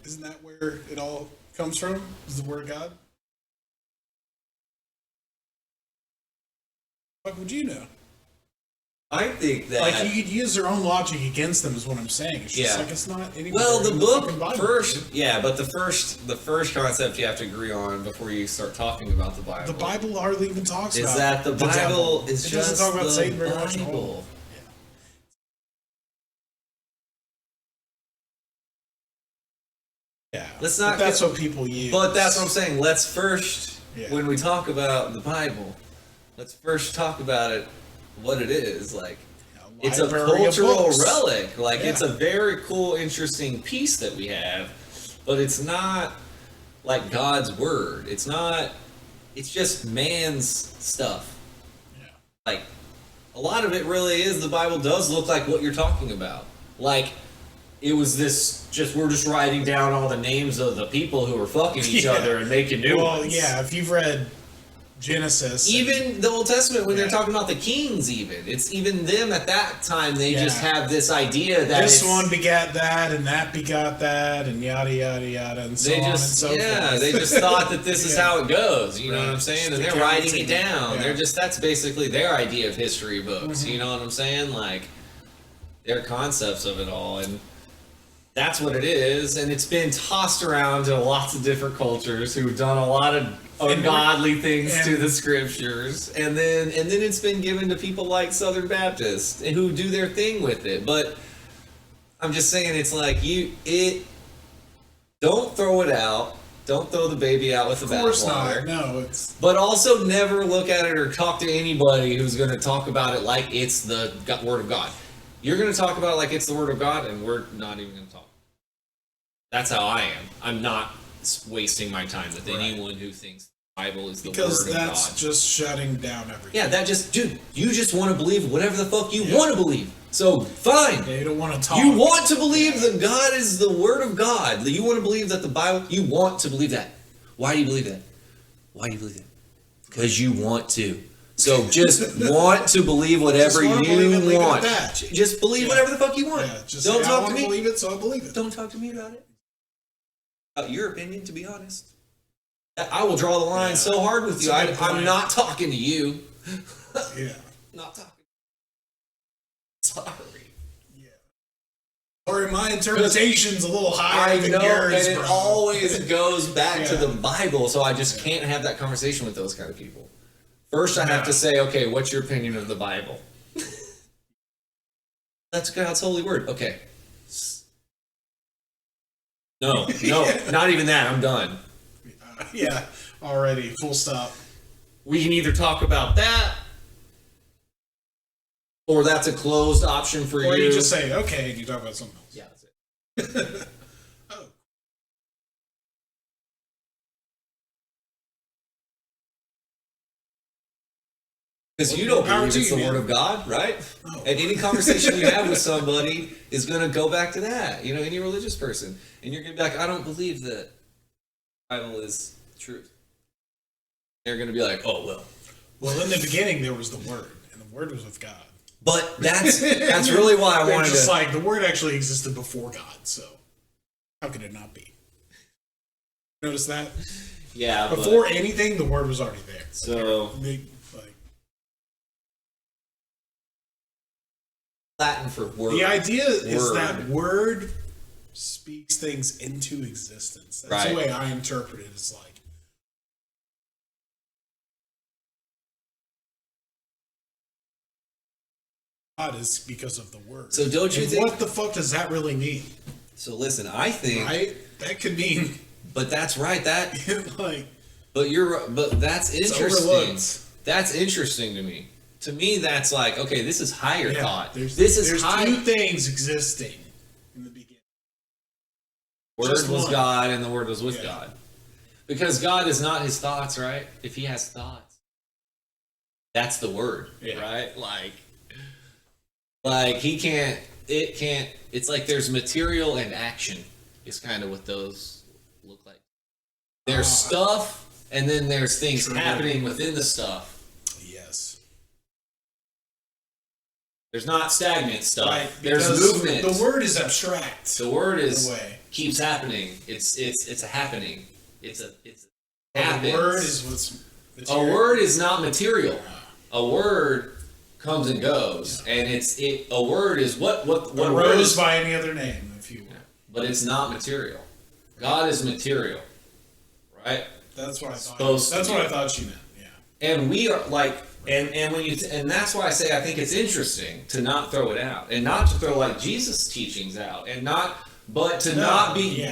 Isn't that where it all comes from? Is the Word of God? What would you know? I think that you could use their own logic against them is what I'm saying. It's just it's not anywhere. Well, the book Bible, first, but the first concept you have to agree on before you start talking about the Bible. The Bible hardly even talks about is that the Bible is it just doesn't talk about the Satan very much. Bible. Yeah, that's what people use. But that's what I'm saying. Let's first, when we talk about the Bible, let's first talk about it, what it is. It's a cultural relic. It's a very cool, interesting piece that we have, but it's not God's word. It's not. It's just man's stuff. Yeah. A lot of it really is. The Bible does look like what you're talking about. It was we're just writing down all the names of the people who were fucking each other and making new ones. Well, yeah, if you've read Genesis. Even the Old Testament, when they're talking about the kings, it's even them at that time, they just have this idea that this one begat that, and that begot that, and yada, yada, yada, and so on and so forth. They just thought that this is how it goes, you know what I'm saying? And they're writing it down. They're that's basically their idea of history books, you know what I'm saying? Their concepts of it all, and that's what it is, and it's been tossed around to lots of different cultures who've done a lot of ungodly things to the Scriptures, and then it's been given to people like Southern Baptists who do their thing with it. But I'm just saying, it's don't throw it out. Don't throw the baby out with the bathwater. Of course not. No, it's. But also never look at it or talk to anybody who's going to talk about it like it's the Word of God. You're going to talk about it like it's the Word of God, and we're not even going to talk. That's how I am. I'm not wasting my time with anyone who thinks the Bible is the word of God. Because that's just shutting down everything. Yeah, dude, you just want to believe whatever the fuck you want to believe. So, fine. They don't want to talk. You want to believe that God is the word of God. You want to believe that the Bible, you want to believe that. Why do you believe that? Why do you believe that? Because you want to. So just want to believe whatever you want. Just believe whatever the fuck you want. Don't talk to me. Believe it, so I believe it. Don't talk to me about it. Your opinion, to be honest. I will draw the line so hard with you. I'm not talking to you. Yeah. Not talking. Sorry. Yeah. Or my interpretation's a little higher than yours, and it bro. always goes back to the Bible, so I just can't have that conversation with those kind of people. First, I have to say, okay, what's your opinion of the Bible? That's God's holy word. Okay. No, not even that. I'm done. Yeah, already. Full stop. We can either talk about that, or that's a closed option for you. Or you just say, okay, and you talk about something else. Yeah, that's it. Oh. Because you don't believe it's the word of God, right? Oh. And any conversation you have with somebody is going to go back to that. You know, any religious person. And you're going to be like, I don't believe that the Bible is truth. They're going to be like, oh, well. Well, in the beginning, there was the Word, and the Word was with God. But that's really why I wanted just like, the Word actually existed before God, so how could it not be? Notice that? Yeah, before anything, the Word was already there. So... Latin for word. The idea is that word speaks things into existence. That's the way I interpret it. It's like God is because of the word. So don't you think? What the fuck does that really mean? So listen, I think that could mean. But that's right. That like. But that's interesting. That's interesting to me. To me, that's like, okay, this is higher thought. There's two things existing in the beginning. Word was God, and the Word was with God. Because God is not his thoughts, right? If he has thoughts, that's the Word, right? Like he can't. It can't. It's like there's material and action. Is kind of what those look like. There's stuff, and then there's things happening within the stuff. There's not stagnant stuff. Right, there's movement. The word is abstract. The word keeps happening. It's a happening. It's happens. A word is what's material. A word is not material. A word comes and goes, and a word is what a word is by any other name, if you will. But it's not material. God is material, right? That's what I thought. That's what I thought you meant. Yeah. And we are like. And when and that's why I say I think it's interesting to not throw it out, and not to throw like Jesus' teachings out, and not let them be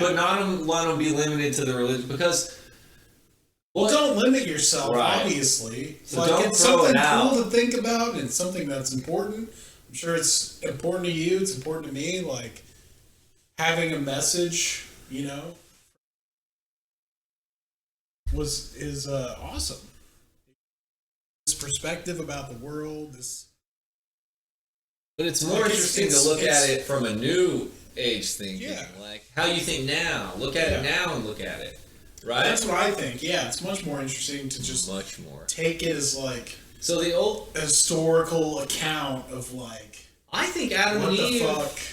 limited to the religion, because don't limit yourself. Obviously, so don't it's throw something it out. cool to think about, and something that's important. I'm sure it's important to you. It's important to me. Like having a message, is awesome. Perspective about the world. But it's more interesting to look at it from a new age thinking. Yeah. Like how you think now. Look at it now and look at it. Right? That's what I think. Yeah, it's much more interesting to just take it as like the old historical account of like I think Adam and Eve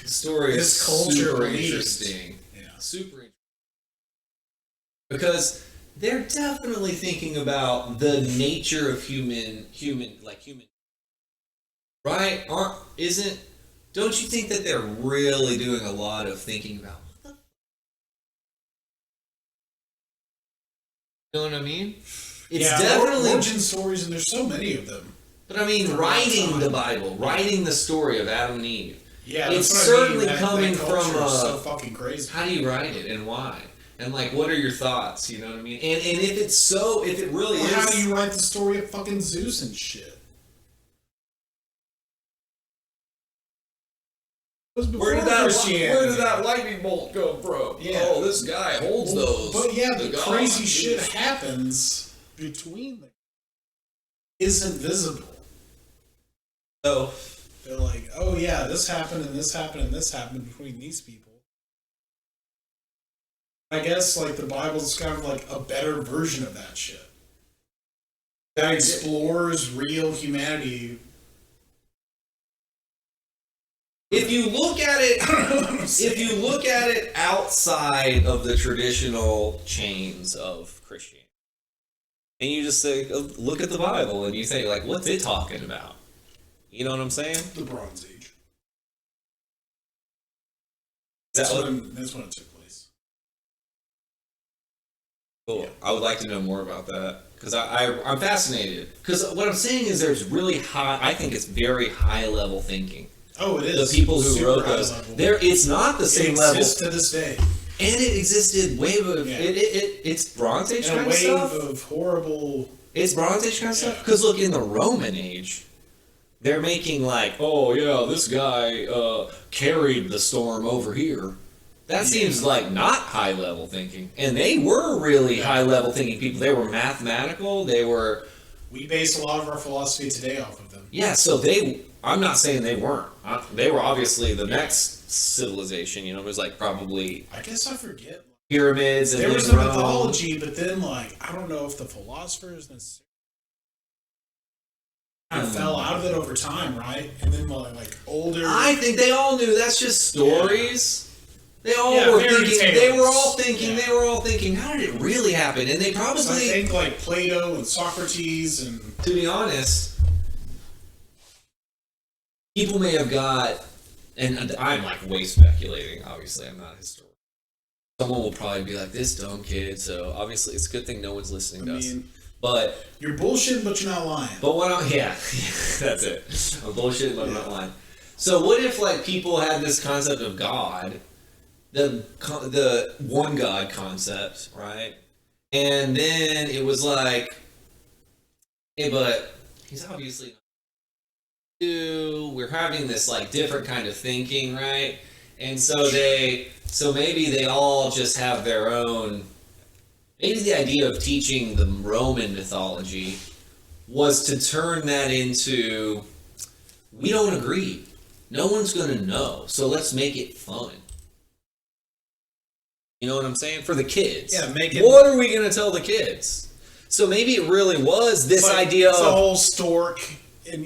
story is super interesting. Yeah. Super interesting. Because they're definitely thinking about the nature of human, right? Don't you think that they're really doing a lot of thinking about what the? You know what I mean? It's definitely origin stories, and there's so many of them. But I mean, writing the Bible, writing the story of Adam and Eve. Yeah, it's certainly coming from so fucking crazy. How do you write it and why? And like, what are your thoughts? You know what I mean? And if it really is, how do you write the story of fucking Zeus and shit? Where did that lightning bolt come from? Yeah. Oh, this guy holds those. But yeah, the crazy shit happens between them. Isn't visible. So they're like, oh yeah, this happened and this happened and this happened between these people. I guess like the Bible's kind of like a better version of that shit. That explores real humanity. If you look at it, outside of the traditional chains of Christianity, and you just say, look at the Bible, and you think, like, what's it talking about? You know what I'm saying? The Bronze Age. That's when it took place. Cool. Yeah. I would like to know more about that because I'm fascinated. Because what I'm saying is, there's really high. I think it's very high level thinking. Oh, it is. The people who wrote those, it's not the same level. It exists to this day, and it existed way before. Yeah. It's Bronze Age kind of stuff. A wave of horrible. It's Bronze Age kind of stuff. Because look, in the Roman age, they're making like, oh yeah, this guy carried the storm over here. That seems like not high level thinking, and they were really high level thinking people. They were mathematical. They were. We base a lot of our philosophy today off of them. Yeah, so I'm not saying they weren't. They were obviously the next civilization. You know, it was like probably. I guess I forget. Pyramids and there was a mythology, but then like I don't know if the philosophers necessarily kind of fell out of it over time, right? And then like older. I think they all knew that's just stories. Yeah. They all were thinking. Tales. They were all thinking. Yeah. They were all thinking. How did it really happen? And they probably. So I think like Plato and Socrates and. To be honest. People may have got, and I'm like way speculating, obviously, I'm not a historian. Someone will probably be like, this dumb kid, so obviously it's a good thing no one's listening to us. But you're bullshitting, but you're not lying. But that's it. I'm bullshitting, but I'm not lying. So what if like people had this concept of God, the one God concept, right? And then it was like, hey, but he's obviously we're having this like different kind of thinking, right? And so maybe they all just have their own. Maybe the idea of teaching the Roman mythology was to turn that into, we don't agree. No one's going to know, so let's make it fun. You know what I'm saying? For the kids. Yeah, make it. What are we going to tell the kids? So maybe it really was this idea of the whole stork. And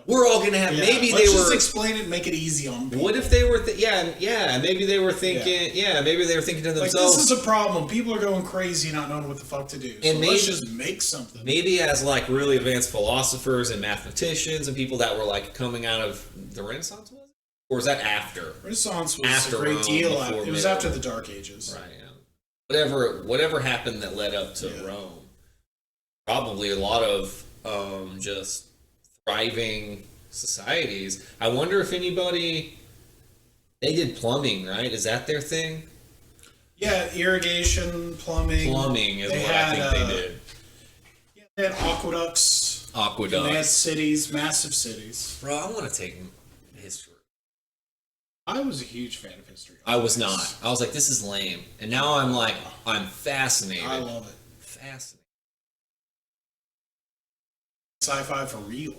we're all gonna have. Maybe let's just explain it, and make it easy on people. What if they were? Maybe they were thinking. Yeah. Maybe they were thinking to themselves. Like, this is a problem. People are going crazy, not knowing what the fuck to do. So and let's just make something. Maybe as like really advanced philosophers and mathematicians and people that were like coming out of the Renaissance, was it? Or was that after? Renaissance was after a great deal. It was after the Dark Ages, right? Yeah. Whatever happened that led up to Rome. Probably a lot of just. Thriving societies. I wonder if anybody. They did plumbing, right? Is that their thing? Yeah, irrigation, plumbing. Plumbing is what I think they did. Yeah, they had aqueducts. They had cities, massive cities. Bro, I want to take history. I was a huge fan of history. I was not. I was like, this is lame. And now I'm like, I'm fascinated. I love it. Fascinating. Sci-fi for real.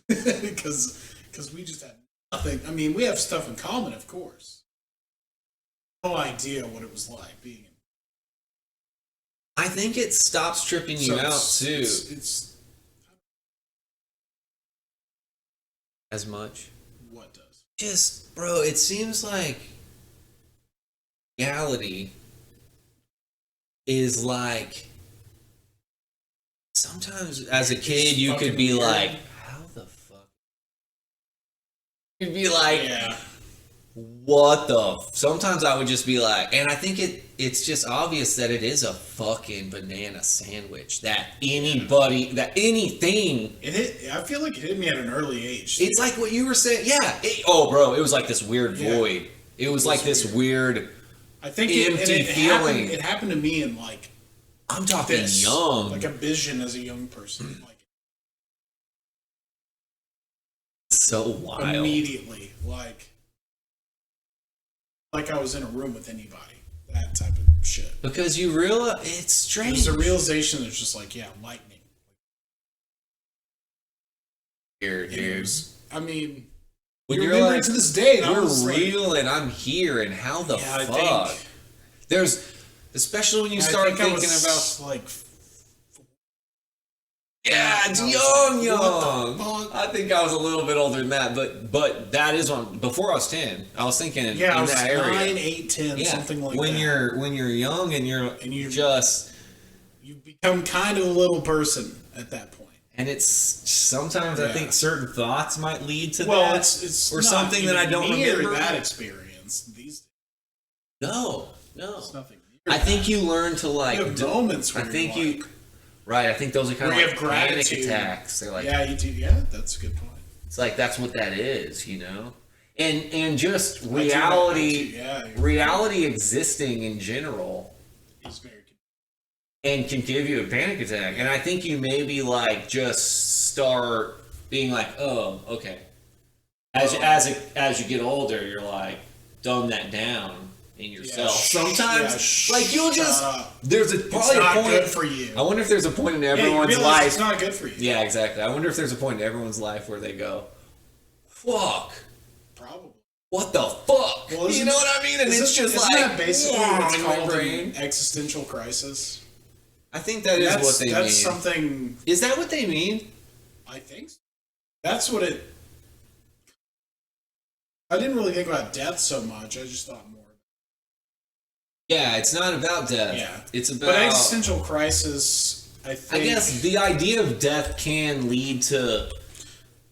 Because we just had nothing. I mean, we have stuff in common, of course. No idea what it was like being in. I think it stops tripping you out too. It's as much. What does? Just, bro, it seems like reality is like. Sometimes as a kid, you could be like, how the fuck? You'd be like, what the? Sometimes I would just be like, and I think it's just obvious that it is a fucking banana sandwich. That anything. I feel like it hit me at an early age. It's like what you were saying. Yeah. Bro, it was like this weird void. It was like this weird, I think empty feeling. It happened to me in like. I'm talking young. Like a vision as a young person. Like so wild. Immediately. Like like I was in a room with anybody. That type of shit. Because you realize it's strange. There's a realization that's just like, yeah, lightning. Here, dude. I mean, when you're like, to this day, and we're real, and I'm here, and how the fuck? There's, especially when you start thinking about like. Yeah, it's young. I think I was a little bit older than that, but that is on before I was 10. I was thinking in I was that area. 9, 8, 10, something like when that. When you're young and you're just you become kind of a little person at that point. And it's sometimes I think certain thoughts might lead to that. Well, it's or something that I don't remember that experience these days. No. It's nothing. I think you learn to like you have moments where right, I think those are kind of like panic attacks. They're like, yeah, you do. Yeah, that's a good point. It's like that's what that is, you know, and just reality, reality existing in general is very and can give you a panic attack. And I think you maybe like just start being like, oh, okay. As you get older, you're like dumb that down in yourself. Sometimes, like you'll just there's probably a point good for you. I wonder if there's a point in everyone's life. It's not good for you. Yeah, exactly. I wonder if there's a point in everyone's life where they go, "Fuck." Probably. What the fuck? Well, you know what I mean? And it's just like that basically what's called an existential crisis. I think that's what they mean. That's something. Is that what they mean? I think so. That's what it. I didn't really think about death so much. I just thought more. Yeah, it's not about death. Yeah, it's about. But existential crisis. I guess the idea of death can lead to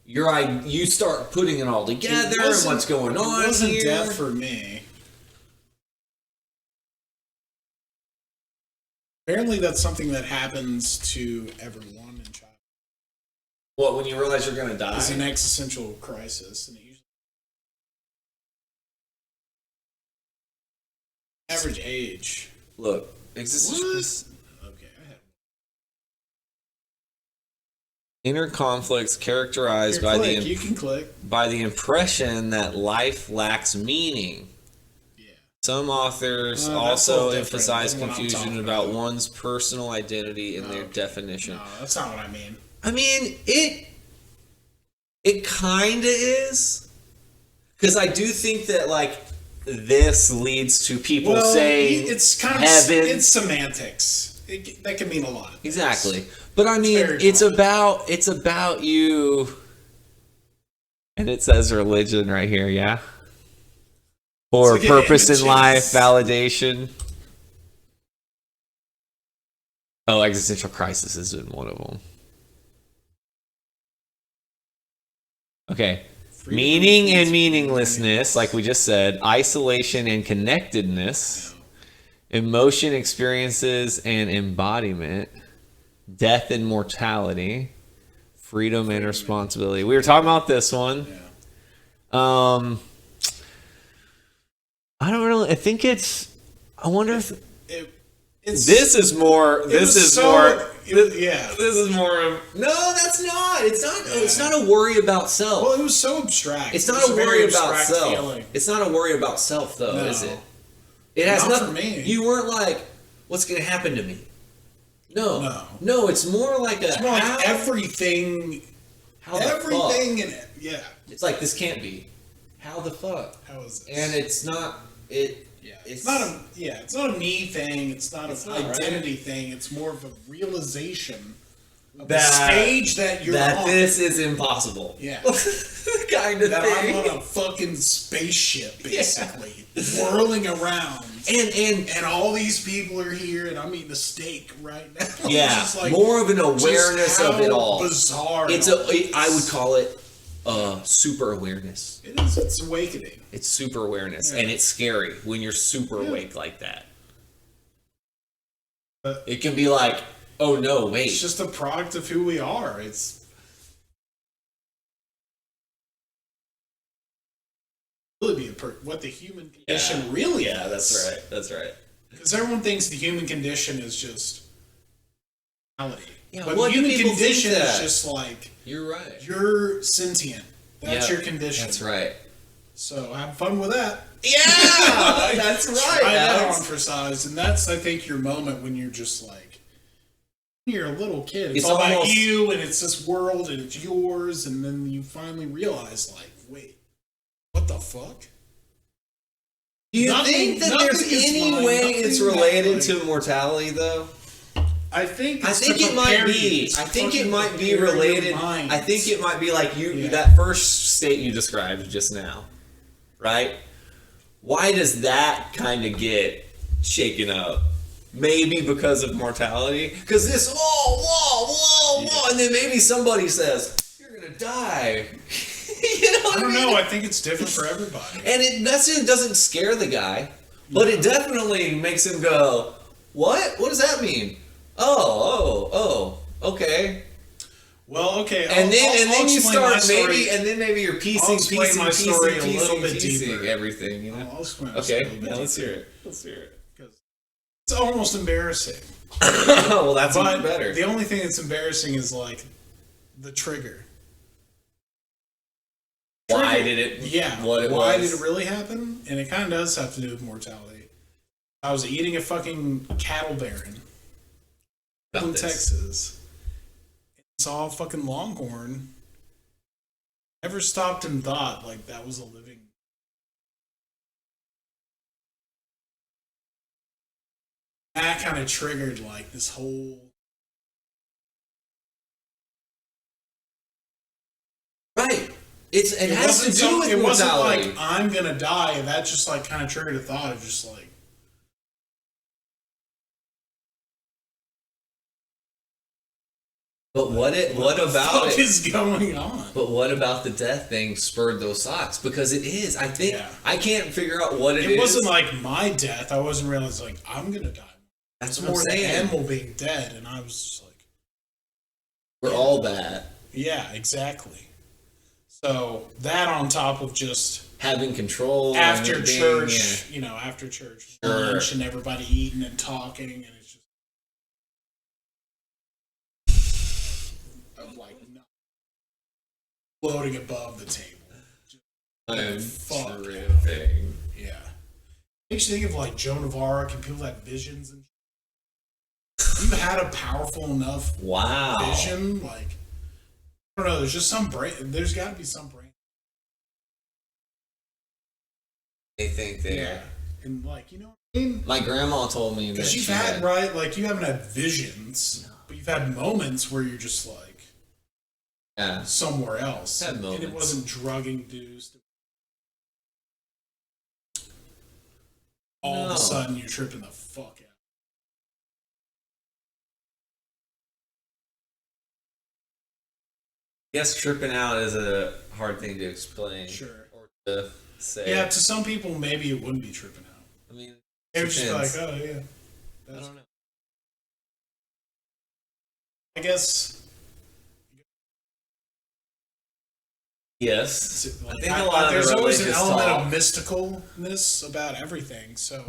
you start putting it all together and what's going on. It wasn't here. Death for me. Apparently, that's something that happens to everyone in childhood. What, when you realize you're going to die? It's an existential crisis. And it usually average age. Look, existential. Okay, I have inner conflicts characterized you can click by the impression that life lacks meaning. Some authors also emphasize confusion about one's personal identity and their definition. No, that's not what I mean. I mean, it kind of is. Because I do think that, like, this leads to people saying it's kind of heaven. It's semantics. That can mean a lot. Exactly. But I mean, it's about you. And it says religion right here, yeah? Or purpose in life, validation. Oh, existential crisis is in one of them. Okay. Meaning and meaninglessness, like we just said. Isolation and connectedness. Emotion, experiences, and embodiment. Death and mortality. Freedom and responsibility. We were talking about this one. I don't really. I think it's. I wonder if this is more. This is more. This is more of. No, that's not. It's not. Yeah. It's not a worry about self. Well, it was so abstract. It's not a worry about self. Feeling. It's not a worry about self, though, is it? It has nothing. For me. You weren't like, what's going to happen to me? No. It's more like It's more like everything. Everything in it. Yeah. It's like this can't be. How the fuck? How is this? And it's not. It's not a me thing. It's not an identity thing. It's more of a realization of the stage that you're on. That this is impossible. Yeah. kind of that thing. I'm on a fucking spaceship, basically, whirling around. And all these people are here, and I'm eating a steak right now. Yeah. Just like, more of an awareness of it all. Bizarre. I would call it super awareness. It is. It's awakening. It's super awareness, and it's scary when you're super awake like that. It can be like, oh no, wait. It's just a product of who we are. It's really be what the human condition really is. Yeah, that's right. That's right. Because everyone thinks the human condition is just reality. Yeah, but the human condition is just like, you're right. You're sentient. That's your condition. That's right. So have fun with that. Yeah, that's right. I know emphasized, and that's I think your moment when you're just like you're a little kid. It's all about you, and it's this world, and it's yours, and then you finally realize, like, wait, what the fuck? Do you think that there's any way it's related to immortality, though? I think it might be. I think it might be related. I think it might be like that first state you described just now, right? Why does that kind of get shaken up? Maybe because of mortality? Because this, whoa, and then maybe somebody says, you're going to die. You know what I don't know. I think it's different for everybody. And it doesn't scare the guy, but it definitely makes him go, what? What does that mean? Oh, okay. Well, okay. And then you start maybe you're piecing everything. You know? I'll explain let's hear it. Because it's almost embarrassing. Well, that's even better. The only thing that's embarrassing is like the trigger. Why did it? Yeah. Why did it really happen? And it kind of does have to do with mortality. I was eating a fucking cattle baron in Texas. Saw a fucking longhorn. Never stopped and thought like that was a living. That kind of triggered like this whole. Right. It has to do with mortality. It wasn't like I'm gonna die. That just like kind of triggered a thought of just like. But what about it is going on? But what about the death thing spurred those thoughts? Because it is. I think I can't figure out what it is. It wasn't like my death. I wasn't realizing like I'm gonna die. That's what I'm saying. An animal being dead, and I was just like, we're all bad. Yeah, exactly. So that on top of just having control after church, after church lunch and everybody eating and talking, and it's just like floating above the table. Tripping. Yeah, makes you think of like Joan of Arc and people that visions and. You had a powerful enough vision, like. I don't know. There's just some brain. There's got to be some brain. They think they're. Yeah. And like, you know what I mean? My grandma told me that because you've had right, like you haven't had visions, but you've had moments where you're just like, somewhere else, and it wasn't drug induced. All of a sudden, you're tripping the fuck out. Yes, tripping out is a hard thing to explain. Sure. Or to say. Yeah, to some people, maybe it wouldn't be tripping out. I mean, it would just be like, oh, yeah. I don't know. I guess. Yes. I think a lot of there's always an element of mysticalness about everything, so.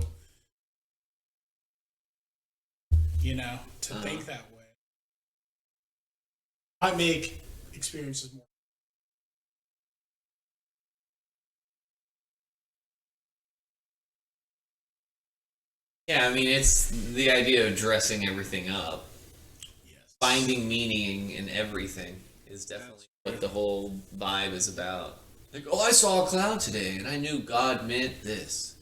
To think that way. I make experiences more. Yeah, I mean, it's the idea of dressing everything up. Yes. Finding meaning in everything is definitely what the whole vibe is about. Like, I saw a cloud today, and I knew God meant this.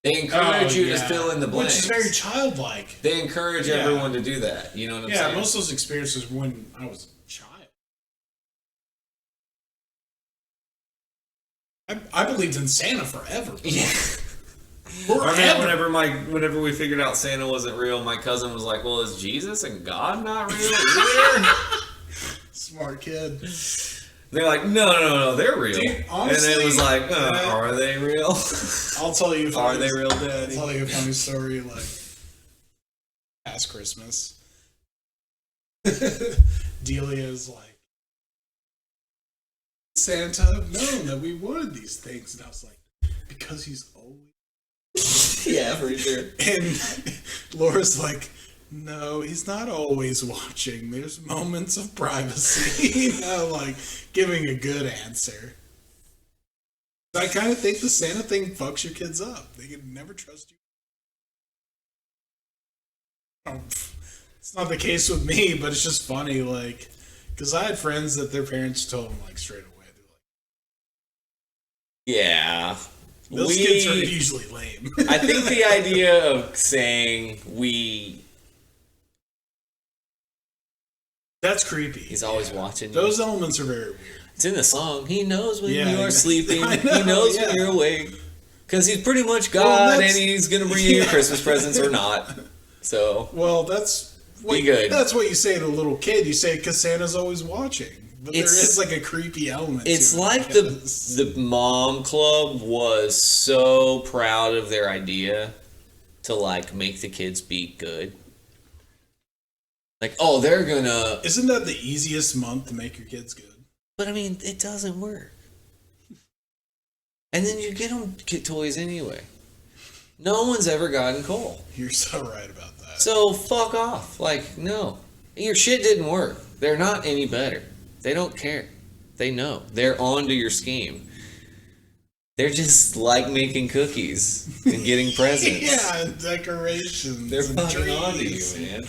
They encourage you to fill in the blanks. Which is very childlike. They encourage everyone to do that. You know what I'm saying? Yeah, most of those experiences when I was a child. I believed in Santa forever. Yeah. Whenever we figured out Santa wasn't real, my cousin was like, well, is Jesus and God not real either? Smart kid. They're like, no, they're real. Dude, honestly, and it was like, are they real? I'll tell you. Are they real, Daddy? I'll tell you a funny story. Like past Christmas, Delia's like, Santa have known that we wanted these things, and I was like, because he's always. Yeah, for sure. And Laura's like, no, he's not always watching. There's moments of privacy. Like giving a good answer. I kind of think the Santa thing fucks your kids up. They can never trust you. It's not the case with me, but it's just funny, like, because I had friends that their parents told them, like, straight away. They're like, yeah. Those kids are usually lame. I think the idea of saying that's creepy. He's always watching you. Those elements are very weird. It's in the song. He knows when you are sleeping. He knows when you're awake. Because he's pretty much God, and he's going to bring you your Christmas presents or not. So, well, that's what you say to a little kid. You say because Santa's always watching. But there is like a creepy element. It's like the mom club was so proud of their idea to like make the kids be good. Like, oh, they're gonna. Isn't that the easiest month to make your kids good? But I mean, it doesn't work. And then you get them toys anyway. No one's ever gotten coal. You're so right about that. So fuck off. Like, no. Your shit didn't work. They're not any better. They don't care. They know. They're onto your scheme. They're just like making cookies and getting presents. Yeah, and decorations. They're fucking onto you, man.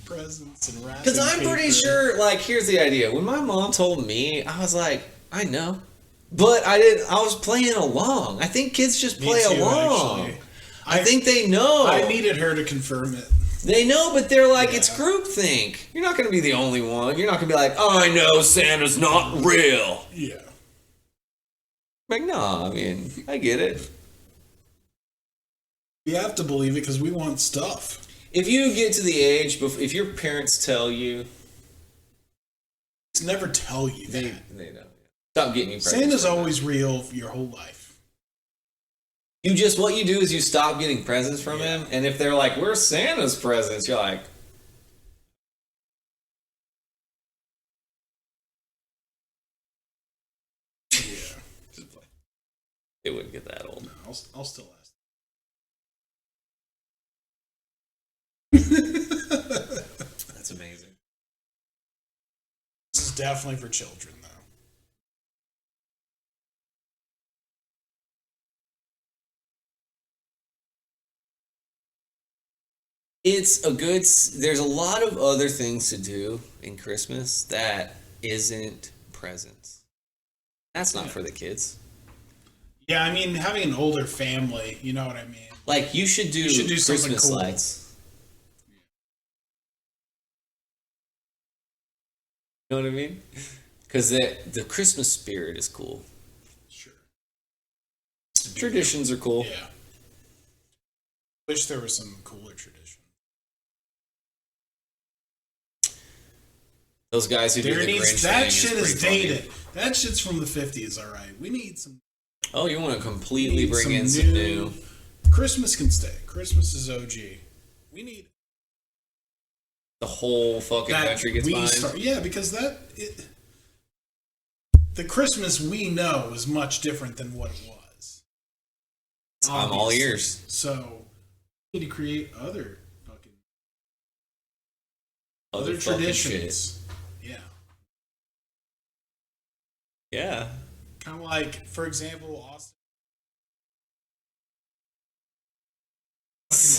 Presents and wrapping. Because I'm pretty sure, like, here's the idea. When my mom told me, I was like, I know. But I was playing along. I think kids just play along. Actually. I think they know. I needed her to confirm it. They know, but they're like, it's groupthink. You're not going to be the only one. You're not going to be like, oh, I know Santa's not real. Yeah. Like, no, I mean, I get it. We have to believe it because we want stuff. If you get to the age, if your parents tell you... It's never tell you that. They don't. Stop getting you presents. Santa's always real your whole life. What you do is you stop getting presents from him, and if they're like, where's Santa's presents? You're like... Yeah. It wouldn't get that old. No, I'll still ask. That's amazing. This is definitely for children, though. It's a good... There's a lot of other things to do in Christmas that isn't presents. That's not for the kids. Yeah, I mean, having an older family, you know what I mean? Like, you should do Christmas cool. Lights. You know what I mean? Because the Christmas spirit is cool. Sure. Traditions are cool. Yeah. Wish there was some cooler traditions. Those guys who do the Grinch that shit is dated. That shit's from the 50s, all right. We need some... Oh, you want to completely bring in some new... Christmas can stay. Christmas is OG. We need... The whole fucking country gets behind? Yeah, because the Christmas we know is much different than what it was. I'm all ears. So, we need to create other traditions. Yeah. Yeah. Kind of like, for example, Austin.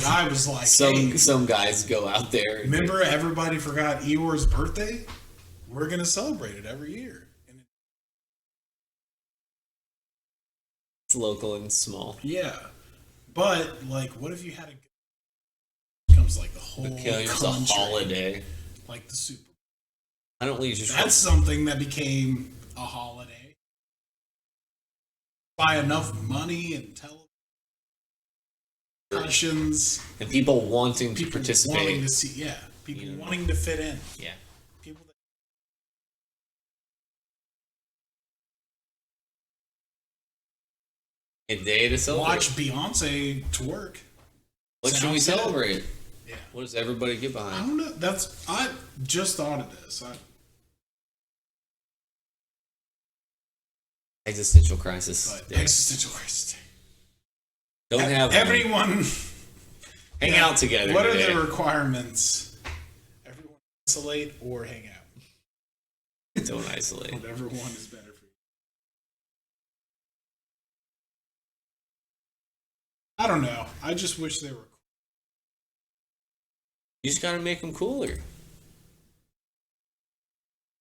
Guy was like, some guys go out there. Remember, everybody forgot Eeyore's birthday? We're gonna celebrate it every year. And it's local and small. Yeah, but like, what if you had a becomes like the whole country, a holiday, like the Super Bowl? I don't leave you. That's something that became a holiday by enough money and television. And people wanting to participate. Wanting to see, people wanting to fit in. Yeah. People a day to celebrate. Watch Beyonce twerk. What should we celebrate? Good. Yeah. What does everybody get behind? I don't know. I just thought of this. Existential crisis. Existential crisis. Don't have everyone hang out together. What are the requirements? Everyone isolate or hang out. Don't isolate. Whatever one is better. I don't know. I just wish they were. You just gotta make them cooler.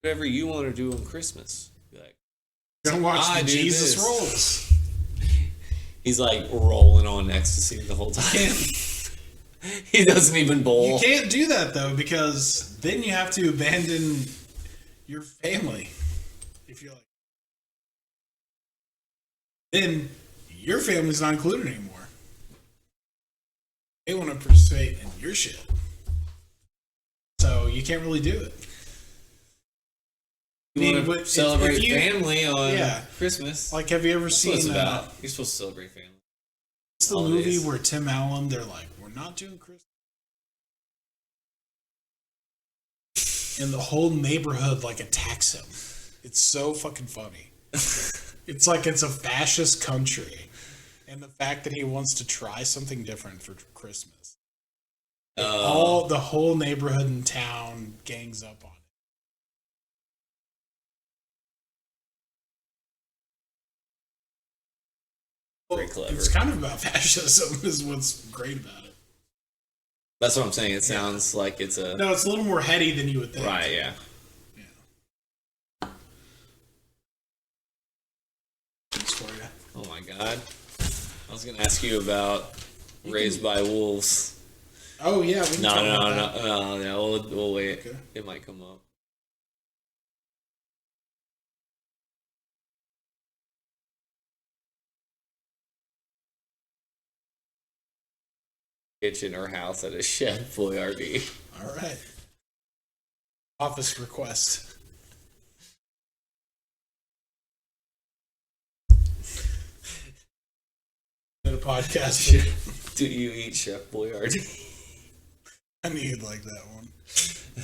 Whatever you want to do on Christmas. Be like, gonna watch the Jesus rolls. He's like rolling on ecstasy the whole time. He doesn't even bowl. You can't do that though, because then you have to abandon your family. If you're like, then your family's not included anymore. They want to participate in your shit, so you can't really do it. You want to celebrate family on Christmas. Like, have you ever seen? You're supposed to celebrate family. What's the movie where Tim Allen? They're like, we're not doing Christmas, and the whole neighborhood like attacks him. It's so fucking funny. It's like it's a fascist country, and the fact that he wants to try something different for Christmas. The whole neighborhood and town gangs up on it. Very clever. It's kind of about fascism, is what's great about it. That's what I'm saying. It sounds like it's a... No, it's a little more heady than you would think. Right, yeah. Oh my god. I was going to ask you about Raised by Wolves. Oh yeah, we can talk about that. No, we'll wait. Okay. It might come up. Kitchen or house at a Chef Boyardee. All right. Office request. A podcast. Do you eat Chef Boyardee? I knew you'd like that one.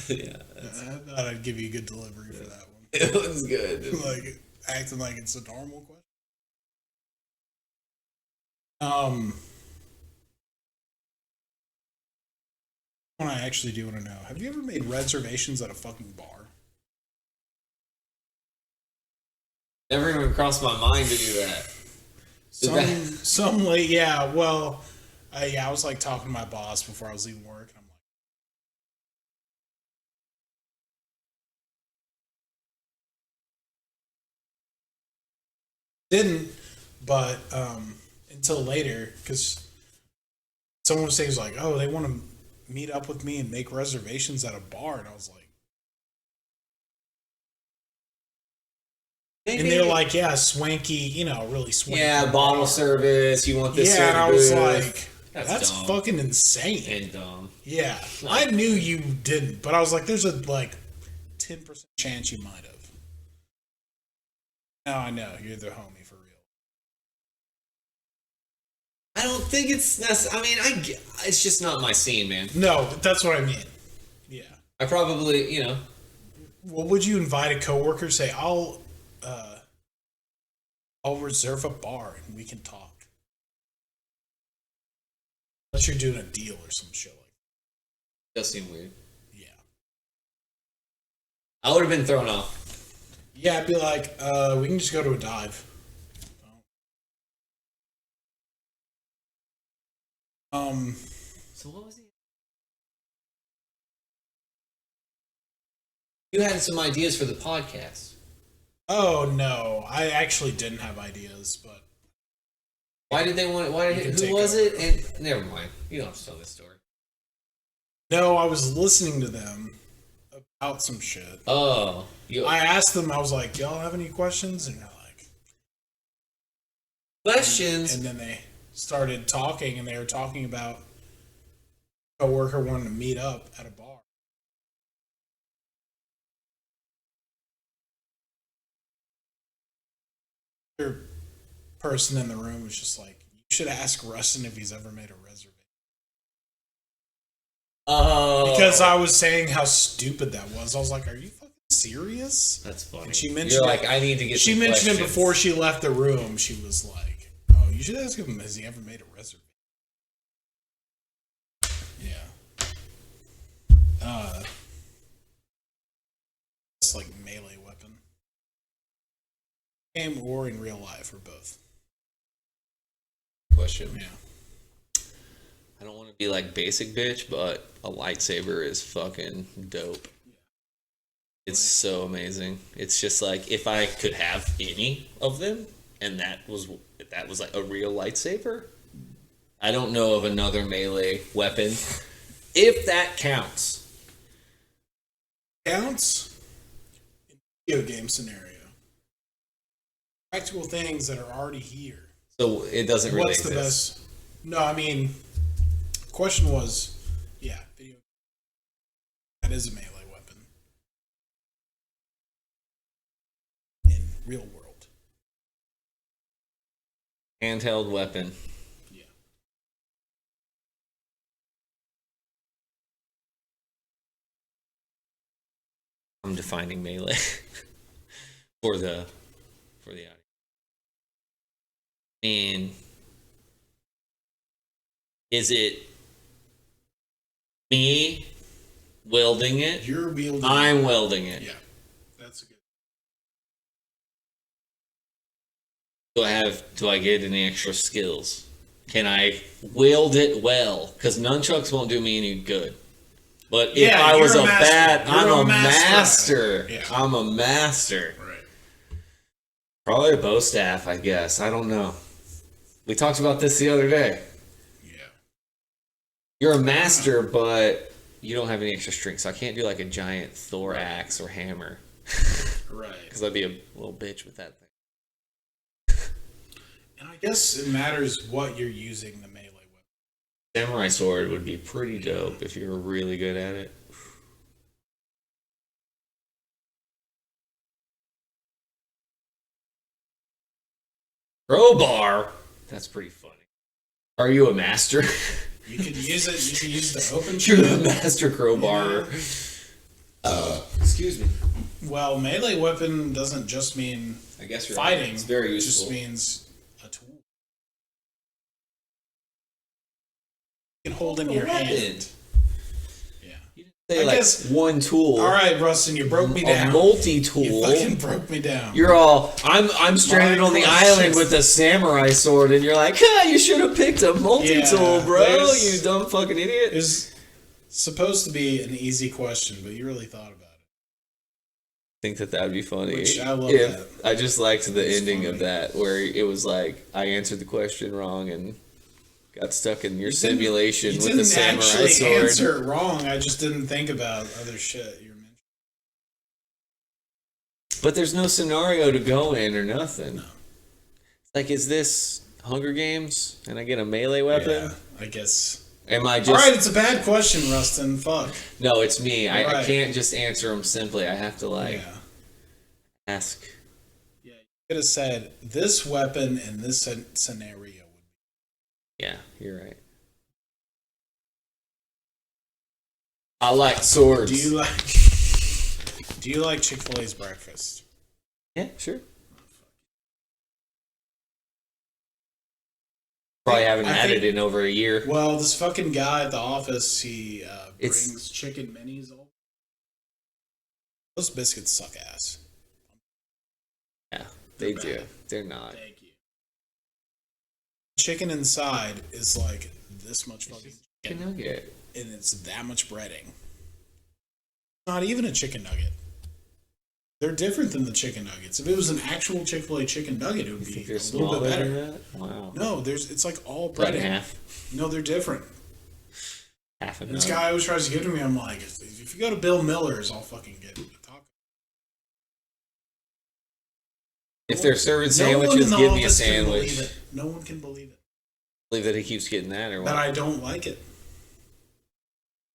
Yeah. I thought I'd give you a good delivery for that one. It was good. Like acting like it's a normal question. What I actually do want to know: have you ever made reservations at a fucking bar? Never even crossed my mind to do that. Some late, yeah. Well, I was like talking to my boss before I was leaving work, and I'm like, didn't, but until later, because someone was saying like, oh, they want to meet up with me and make reservations at a bar, and I was like. Maybe. And they're like, yeah, swanky, really swanky. Yeah, bottle service. You want this? Yeah, and I was like, that's fucking insane and dumb. Yeah, I knew you didn't, but I was like, there's a 10% chance you might have. Now I know you're the homie for real. I don't think it's necessary. I mean, it's just not my scene, man. No, that's what I mean. Yeah, I probably, Well, would you invite a coworker? Say, I'll reserve a bar and we can talk. Unless you're doing a deal or some shit like that. Does seem weird. Yeah. I would have been thrown off. Yeah, I'd be like, we can just go to a dive. So what was he? You had some ideas for the podcast. Oh no, I actually didn't have ideas, but why did they want it? Who was it? And never mind. You don't have to tell this story. No, I was listening to them about some shit. Oh, I asked them. I was like, "Y'all have any questions?" And they're like, "Questions." And then they started talking, and they were talking about a coworker wanting to meet up at a bar. Person in the room was just like, you should ask Ruston if he's ever made a reservation. Oh. Because I was saying how stupid that was. I was like, are you fucking serious? That's funny. And she mentioned You're like, I need to get She mentioned questions. it before she left the room. She was like, oh, you should ask him, has he ever made a reservation? Yeah. It's like melee weapon. Game or in real life or both. Question. Yeah. I don't want to be like basic bitch, but a lightsaber is fucking dope. It's so amazing. It's just like if I could have any of them, and that was like a real lightsaber. I don't know of another melee weapon, if that counts. Counts in video game scenario. Practical things that are already here. So it doesn't really exist. What's the best? No, I mean, the question was, yeah, video. That is a melee weapon in real world. Handheld weapon. Yeah. I'm defining melee for the audience. And is it me welding it? You're wielding I'm welding it. Yeah. That's a good. Do I get any extra skills? Can I weld it well? Because nunchucks won't do me any good. But if I was a bad, I'm a master. Yeah. I'm a master. Right. Probably a bow staff, I guess. I don't know. We talked about this the other day. Yeah. You're a master, but you don't have any extra strength, so I can't do like a giant Thor axe or hammer. Right. Because I'd be a little bitch with that thing. And I guess it matters what you're using the melee weapon. Samurai sword would be pretty dope if you were really good at it. Crowbar? That's pretty funny. Are you a master? You could use it. You could use the open. You're a master crowbar. Excuse me. Well, melee weapon doesn't just mean I guess you're fighting. Right. It's very useful. It just means a tool. You can hold in your hand. Yeah. You didn't say I guess one tool. All right, Ruston, you broke me down. A multi-tool. You fucking broke me down. You're all. I'm stranded on the island with a samurai sword, and you're like, you should have picked a multi-tool, bro. You dumb fucking idiot. It's supposed to be an easy question, but you really thought about it. I think that would be funny. Which I love that. I just liked the ending of that, where it was like, I answered the question wrong and got stuck in your simulation with a samurai sword. You didn't answer it wrong. I just didn't think about other shit you mentioned. But there's no scenario to go in or nothing. No. Like, is this Hunger Games and I get a melee weapon? Yeah, I guess. Am I just... All right, it's a bad question, Ruston. Fuck. No, it's me. I can't just answer them simply. I have to, ask. Yeah, you could have said, this weapon in this scenario would be. Yeah, you're right. I like swords. Do you like Chick-fil-A's breakfast? Yeah, sure. Probably haven't had it in over a year. Well, this fucking guy at the office, he brings chicken minis. Those biscuits suck ass. Yeah, they do. They're not. Thank you. Chicken inside is like this much fucking chicken nugget. And it's that much breading. Not even a chicken nugget. They're different than the chicken nuggets. If it was an actual Chick-fil-A chicken nugget, it would be a little bit better. Wow. No, it's like all breading. Half. No, they're different. Half a This guy always tries to give to me. I'm like, if you go to Bill Miller's, I'll fucking get a taco. If they're serving sandwiches, give me a sandwich. No one can believe it. Believe that he keeps getting that, or what? That I don't like it.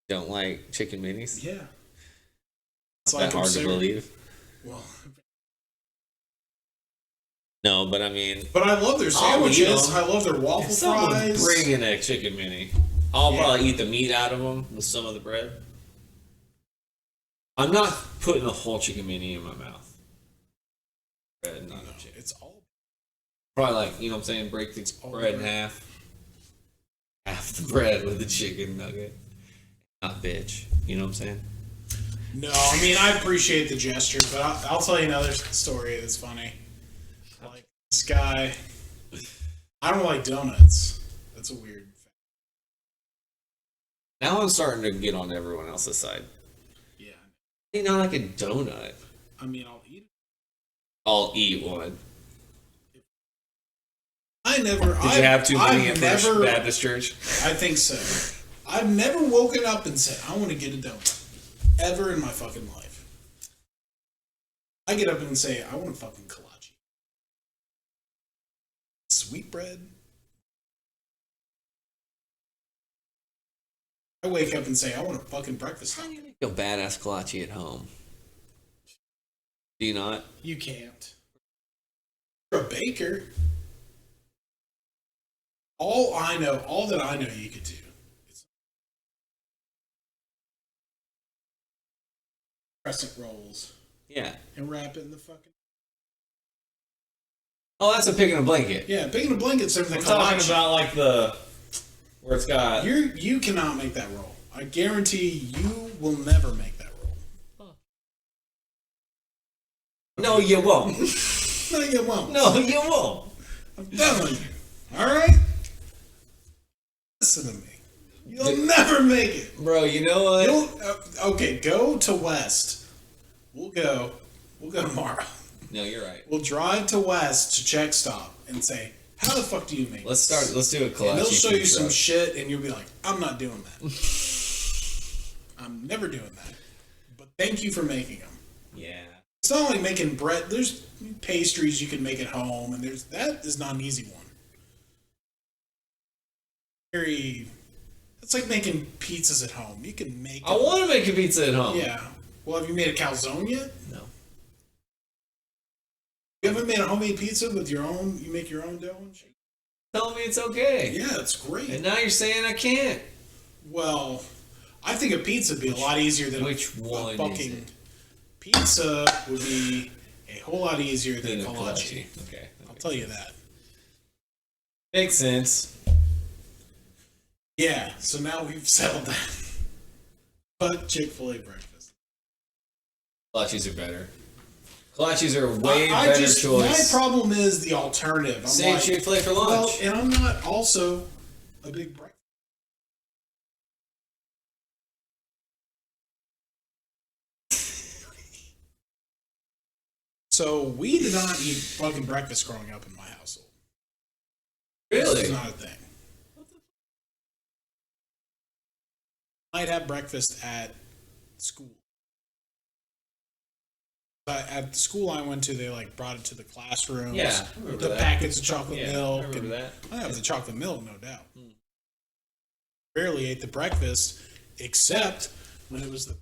Don't like chicken minis? Yeah. It's like hard to believe. Well, no, but I mean... But I love their sandwiches. I love their waffle fries. Bring in a chicken mini. I'll probably eat the meat out of them with some of the bread. I'm not putting a whole chicken mini in my mouth. Bread, not chicken. It's all... Probably like, you know what I'm saying, break the bread in half. Half the bread with the chicken nugget. Not bitch. You know what I'm saying? No, I mean, I appreciate the gesture, but I'll tell you another story that's funny. Like, this guy... I don't like donuts. That's a weird... Now I'm starting to get on everyone else's side. Yeah. Maybe not like a donut. I mean, I'll eat it. I'll eat one. I never. Did you have too many at First Baptist Church? I think so. I've never woken up and said, I want to get a donut. Ever in my fucking life. I get up and say, I want a fucking kolache. Sweetbread. I wake up and say, I want a fucking breakfast. How do you make a badass kolache at home? Do you not? You can't. You're a baker. All that I know you could do is crescent rolls. Yeah. And wrap it in the fucking... Oh, that's a pig in a blanket. Yeah, pig in a blanket serves the I'm talking about like where it's got... You cannot make that roll. I guarantee you will never make that roll. No, you won't. No, you won't. No, you won't. I'm telling you. Alright? Listen to me. You'll never make it. Bro, you know what? Okay, go to West. We'll go tomorrow. No, you're right. We'll drive to West to Check Stop and say, how the fuck do you make Let's this? Let's do a kolache. And they'll show you some shit and you'll be like, I'm not doing that. I'm never doing that. But thank you for making them. Yeah. It's not like making bread. There's pastries you can make at home, and that is not an easy one. It's like making pizzas at home. You can make... I want to make a pizza at home. Yeah. Well, have you made a calzone yet? No. You haven't made a homemade pizza with your own... You make your own dough and shit? Tell me it's okay. Yeah, it's great. And now you're saying I can't. Well, I think a pizza would be a lot easier than which one fucking... is it? Pizza would be a whole lot easier than kolache. Okay. I'll tell you that. Makes sense. Yeah, so now we've settled that. But Chick-fil-A breakfast. Kolaches are better. Kolaches are way better choice. My problem is the alternative. I'm Save like, Chick-fil-A for lunch. Well, and I'm not also a big breakfast. So we did not eat fucking breakfast growing up in my household. Really? It's not a thing. I'd have breakfast at school. At the school I went to, they like brought it to the classrooms. Yeah, the packets of chocolate milk. I remember that. I have the chocolate milk, no doubt. Barely ate the breakfast, except when it was the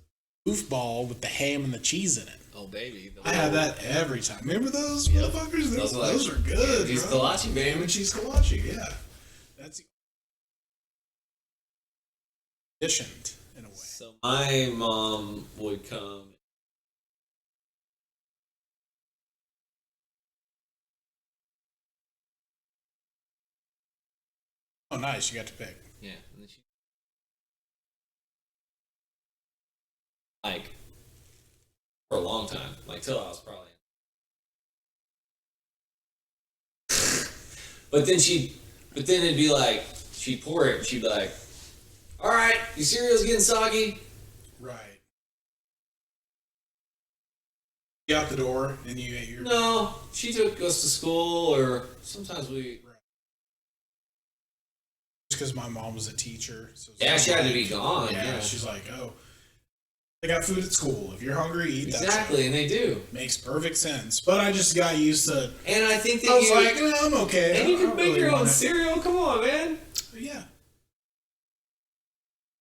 goofball with the ham and the cheese in it. Oh baby, I had that every time. Remember those motherfuckers? Those are good. These kolache, baby. Ham and cheese kolache, yeah. That's efficient in a way. So my mom would come. Oh, nice! You got to pick. Yeah, and then she like for a long time, like till I was probably. But then it'd be like she'd pour it. And she'd be like, "All right, your cereal's getting soggy." Right. You out the door and you ate your. No, she took us to school, or sometimes we. Just because my mom was a teacher. So Yeah, she had to be gone. Yeah, she's like, oh, they got food at school. If you're hungry, eat that. Exactly, and they do. Makes perfect sense. But I just got used to. And I think that I was like, no, I'm okay. And you can make your own cereal. Come on, man. Yeah.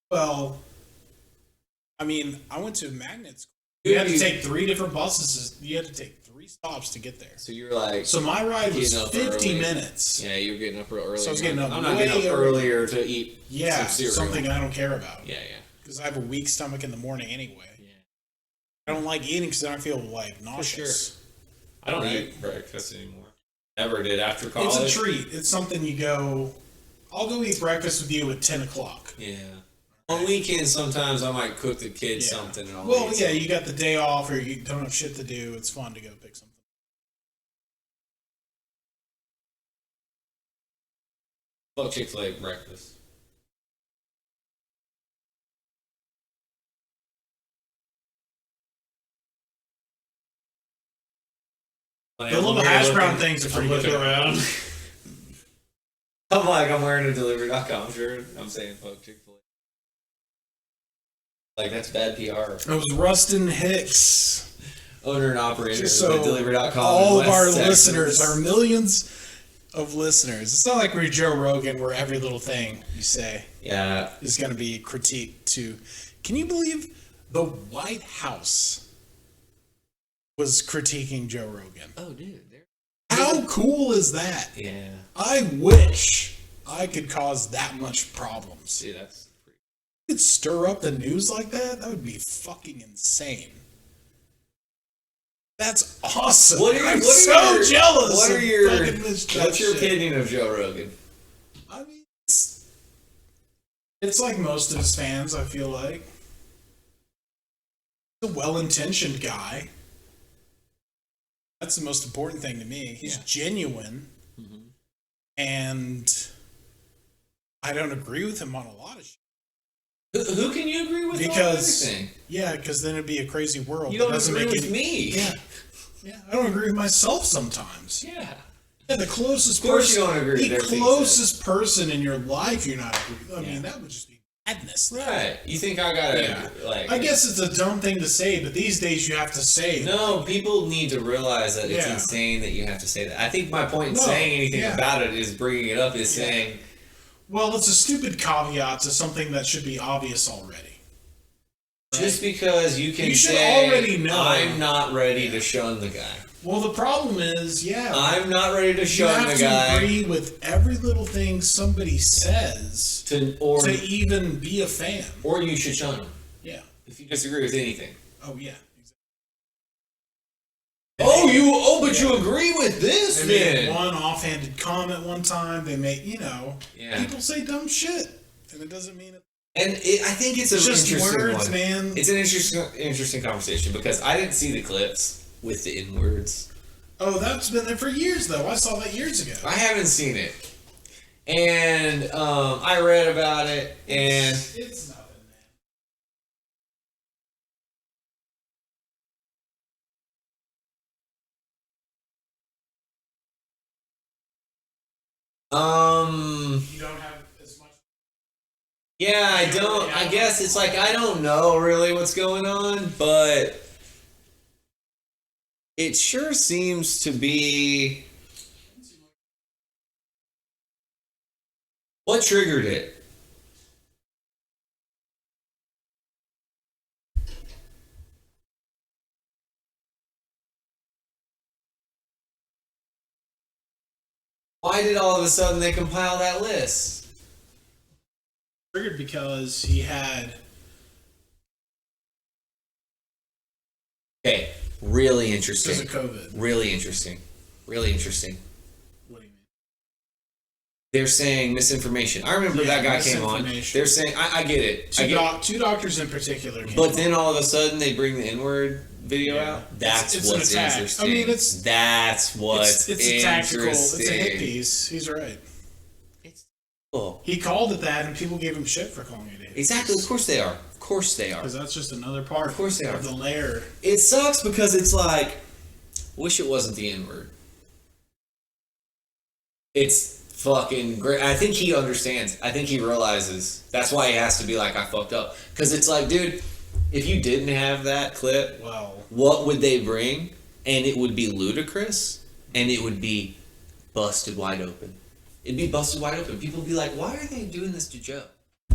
Well, I mean, I went to magnet school. You had to take 3 different buses. You had to take 3 stops to get there. So you're like. So my ride was 50 minutes. Yeah, you were getting up real early. So I was getting up. I'm not getting up earlier to eat. Yeah, some cereal. something I don't care about. Yeah. Because I have a weak stomach in the morning anyway. Yeah. I don't like eating because then I feel like nauseous. For sure. I don't eat breakfast anymore. Never did after college. It's a treat. It's something you go. I'll go eat breakfast with you at 10 o'clock. Yeah. On weekends, sometimes I might cook the kids something. And well, yeah, you got the day off or you don't have shit to do. It's fun to go pick something. Fuck Chick-fil-A breakfast. The little hash brown things are pretty good. Around. I'm wearing a delivery.com shirt. I'm saying fuck Chick-fil-A. Like, that's bad PR. It was Ruston Hicks. Owner and operator so of delivery.com. All of our listeners, our millions of listeners. It's not like we're Joe Rogan where every little thing you say is going to be critiqued to. Can you believe the White House was critiquing Joe Rogan? Oh, dude. How cool is that? Yeah. I wish I could cause that much problems. Dude, that's pretty. You could stir up the news like that? That would be fucking insane. That's awesome. I'm so jealous. What's your opinion of Joe Rogan? I mean, it's like most of his fans, I feel like. He's a well-intentioned guy. That's the most important thing to me. He's genuine. Mm-hmm. And I don't agree with him on a lot of shit. Who can you agree with because, on everything? Yeah, because then it'd be a crazy world. You don't agree with me. Yeah, I don't agree with myself sometimes. Yeah. The closest of course person, you don't agree the closest person in your life you're not agree with. I mean, that would just be madness. Right. You think I gotta, I guess it's a dumb thing to say, but these days you have to say it. No, people need to realize that it's insane that you have to say that. I think my point in saying anything about it is bringing it up is saying... Well, it's a stupid caveat to something that should be obvious already. Right? Just because you can already know. I'm not ready to shun the guy. Well, the problem is, I'm not ready to shun the guy. You have to agree with every little thing somebody says to even be a fan. Or you should shun him. Yeah. If you disagree with anything. Oh, yeah. But you agree with this, man. They made one offhanded comment one time. They make, people say dumb shit, and it doesn't mean it. And I think it's an interesting words, one. Man. It's an interesting conversation because I didn't see the clips with the N-words. Oh, that's been there for years, though. I saw that years ago. I haven't seen it. And I read about it, and... It's nothing, man. You don't have as much... Yeah, I don't... I guess it's like, I don't know really what's going on, but... It sure seems to be... What triggered it? Why did all of a sudden they compile that list? Triggered because he had... Okay, really interesting. Because of COVID. Really interesting. Really interesting. What do you mean? They're saying misinformation. I remember that guy came on. They're saying, I get it. Two doctors in particular came on. Then all of a sudden they bring the N-word video out. That's what's interesting. I mean, that's what's it's tactical. It's a hit piece. He's right. It's cool. He called it that, and people gave him shit for calling it a hit piece. Exactly. Of course they are. Of course they are. Because that's just another part. Of course they are. Of the layer. It sucks because it's like, wish it wasn't the N-word. It's fucking great. I think he understands. I think he realizes. That's why he has to be like, I fucked up. Because it's like, dude, if you didn't have that clip, what would they bring? And it would be ludicrous, and it would be busted wide open. It'd be busted wide open. People would be like, why are they doing this to Joe?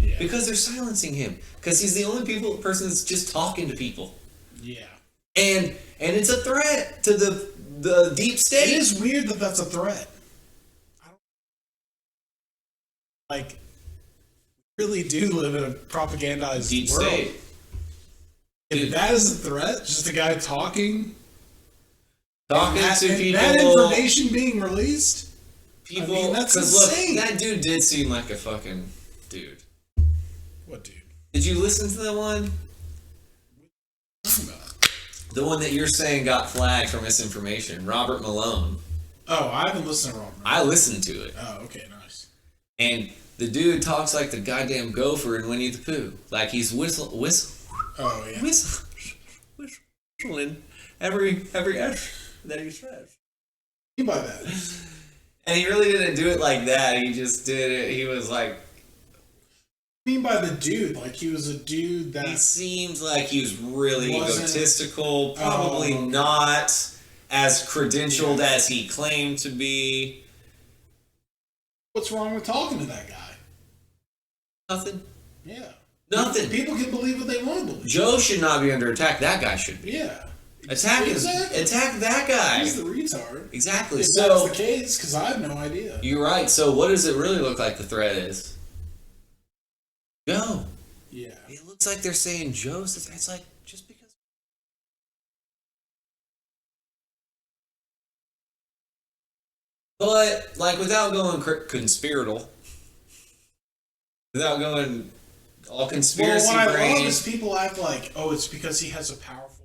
Yeah. Because they're silencing him. Because he's the only person that's just talking to people. Yeah. And it's a threat to the deep state. It is weird that that's a threat. Like, really do live in a propagandized deep world. State. If that is a threat, just a guy talking to people, that information being released, people. I mean, that's insane. Look, that dude did seem like a fucking dude. What dude? Did you listen to the one? The one that you're saying got flagged for misinformation, Robert Malone. Oh, I haven't listened to Robert. I listened to it. Oh, okay, nice. And the dude talks like the goddamn gopher in Winnie the Pooh. Like he's whistling every S that he says. By that. And he really didn't do it like that. He just did it. He was like. What do you mean by the dude? Like he was a dude that. He seems like he was really egotistical. Probably not as credentialed as he claimed to be. What's wrong with talking to that guy? Nothing. Yeah. Nothing. People can believe what they want to believe. Joe should not be under attack. That guy should be. Yeah. Attack that guy. He's the retard. Exactly. If that's the case, because I have no idea. You're right. So what does it really look like the threat is? Joe. Yeah. It looks like they're saying Joe's the threat. It's like, just because. But, like, without going conspiratorial, without going all conspiracy brain. Well, what I love brain. is people act like, oh, it's because he has a powerful.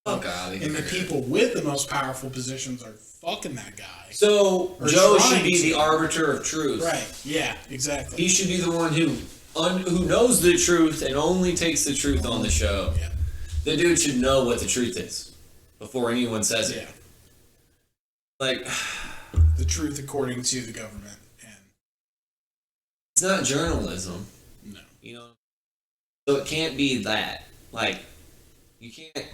Fuck out of here. And the people with the most powerful positions are fucking that guy. So Joe should be the arbiter of truth. Right. Yeah. Exactly. He should be the one who knows the truth and only takes the truth on the show. Yeah. The dude should know what the truth is before anyone says it. Yeah. Like the truth according to the government, and it's not journalism. No. You know. So it can't be that. Like you can't.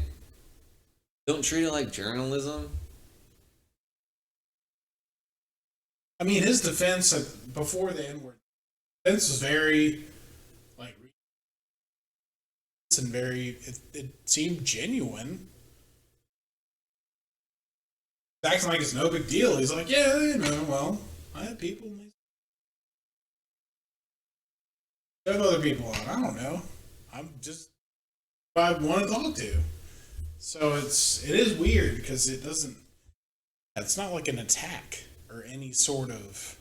Don't treat it like journalism. I mean, his defense before the N-word, defense was very, like, and very. It seemed genuine. Acting like it's no big deal. He's like, yeah, you know, well, I have people. I have other people on. I don't know. I'm just who I want to talk to. So it is weird because it doesn't. It's not like an attack or any sort of.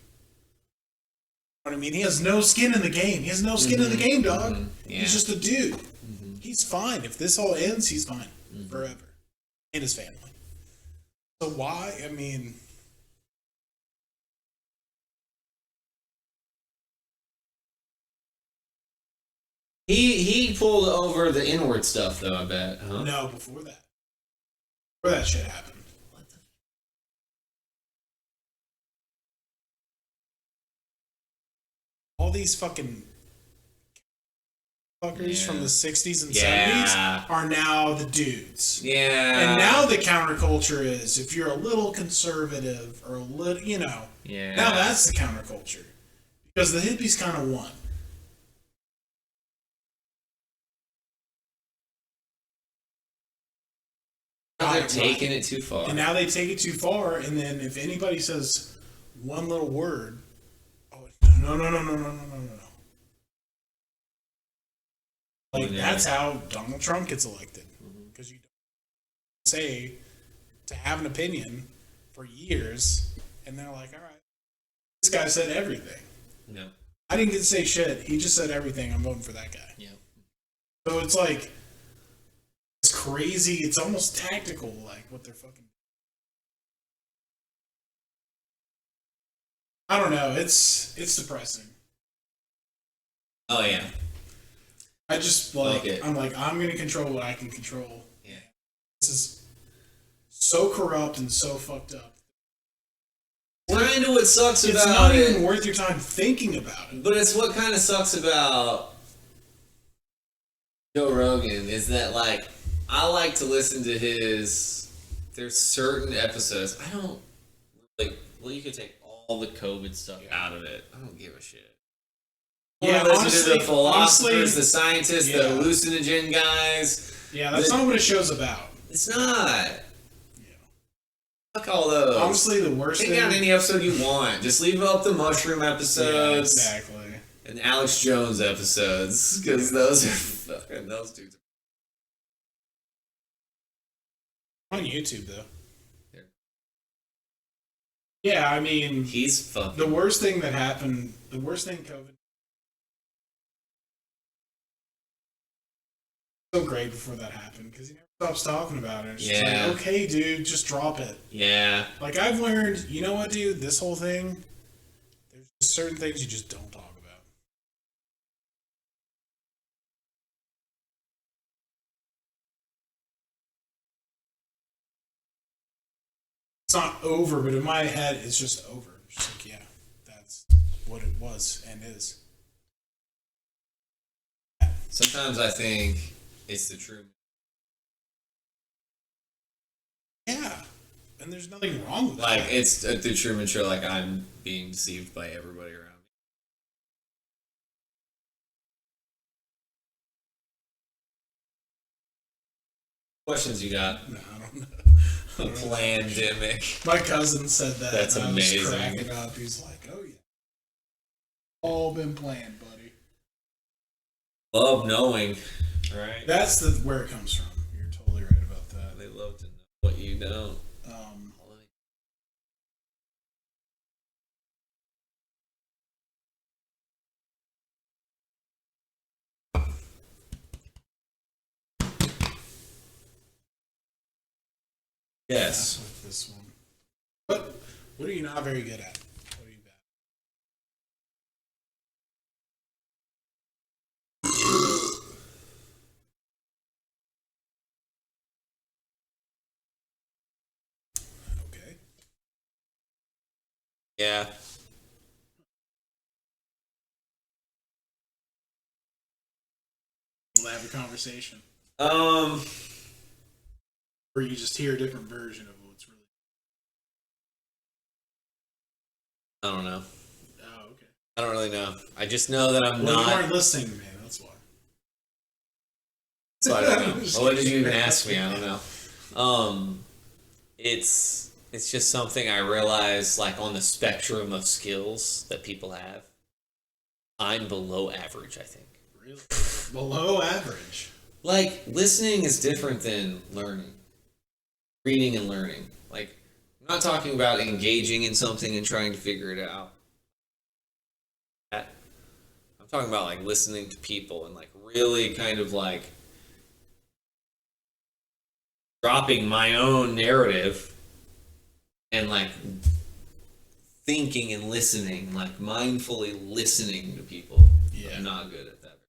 What I mean, he has no skin in the game. He has no skin in the game, dog. Mm-hmm. Yeah. He's just a dude. Mm-hmm. He's fine. If this all ends, he's fine forever, and his family. So why? I mean, he pulled over the inward stuff though. I bet. Huh? No, before that shit happened. What the? All these fucking fuckers from the 60s and 70s are now the dudes. Yeah. And now the counterculture is if you're a little conservative or a little, you know. Yeah. Now that's the counterculture. Because the hippies kind of won. Now they're taking it too far. And now they take it too far, and then if anybody says one little word, oh, no. Like, that's how Donald Trump gets elected. Because you don't say to have an opinion for years, and they're like, all right, this guy said everything. No. I didn't get to say shit. He just said everything. I'm voting for that guy. Yeah. So it's like, it's crazy. It's almost tactical, like what they're fucking. I don't know. It's depressing. Oh yeah. I just I'm going to control what I can control. Yeah. This is so corrupt and so fucked up. Kind of what sucks about it. It's not even worth your time thinking about it. But it's what kind of sucks about Joe Rogan is that, like, I like to listen to there's certain episodes. I don't, like, well, you could take all the COVID stuff out of it. I don't give a shit. Yeah, listen to the philosophers, the scientists, the hallucinogen guys. Yeah, that's not what a show's about. It's not. Fuck all those. Honestly, the worst thing. Take down any episode you want. Just leave up the mushroom episodes. Yeah, exactly. And Alex Jones episodes. Because those are fucking, those dudes are on YouTube, though. Yeah, I mean, he's fucking. The worst thing that happened, the worst thing COVID. So great before that happened because he never stops talking about it. It's just like, okay, dude, just drop it. Yeah. Like, I've learned, you know what, dude? This whole thing, there's certain things you just don't talk not over, but in my head, it's just over. It's just like, yeah, that's what it was and is. Sometimes I think it's the truth. Yeah, and there's nothing wrong with like, that. It's the Truman Show, like, I'm being deceived by everybody around me. Questions you got? No, I don't know. Pandemic. My cousin said that. That's and amazing. I was cracking up. He's like, oh, yeah. All been planned, buddy. Love knowing, right? That's where it comes from. You're totally right about that. They love to know what you don't. Yes. With this one. What are you not very good at? What are you bad at? Okay. Yeah. We'll have a conversation. Or you just hear a different version of what's really. I don't know. Oh, okay. I don't really know. I just know that I'm well, not. You weren't listening to me. That's why. So I don't know. Well, what did you even ask me? I don't know. It's just something I realize, like, on the spectrum of skills that people have, I'm below average, I think. Really? Below average? Like, listening is different than learning. Reading and learning. Like, I'm not talking about engaging in something and trying to figure it out. I'm talking about, like, listening to people and, like, really kind of, like, dropping my own narrative and, like, thinking and listening, like, mindfully listening to people. Yeah. I'm not good at that.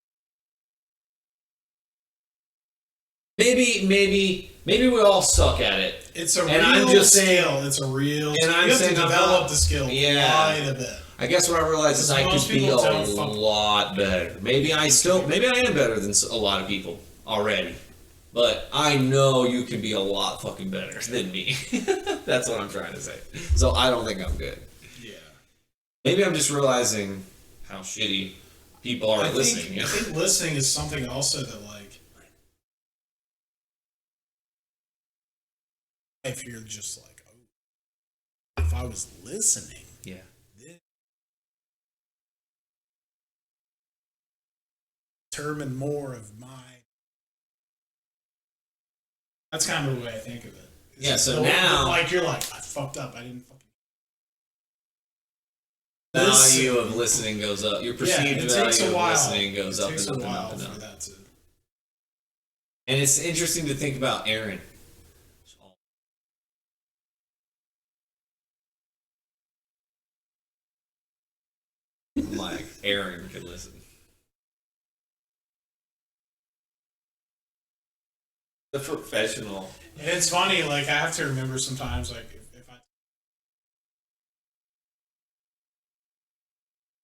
Maybe we all suck at it. It's a real skill. It's a real skill. You have to develop the skill quite a bit. I guess what I realized is I could be a lot better. Maybe I am better than a lot of people already. But I know you can be a lot fucking better than me. That's what I'm trying to say. So I don't think I'm good. Yeah. Maybe I'm just realizing how shitty people are listening. I think listening is something also that, like, if you're just like, oh, if I was listening, yeah, determine more of my. That's kind of the way I think of it. Yeah. So now, like, you're like, I fucked up. I didn't fucking. The value of listening goes up. Your perceived value of listening goes up and up and up and up. And it's interesting to think about Aaron. Like, Aaron could listen. The professional. And it's funny, like, I have to remember sometimes, like, if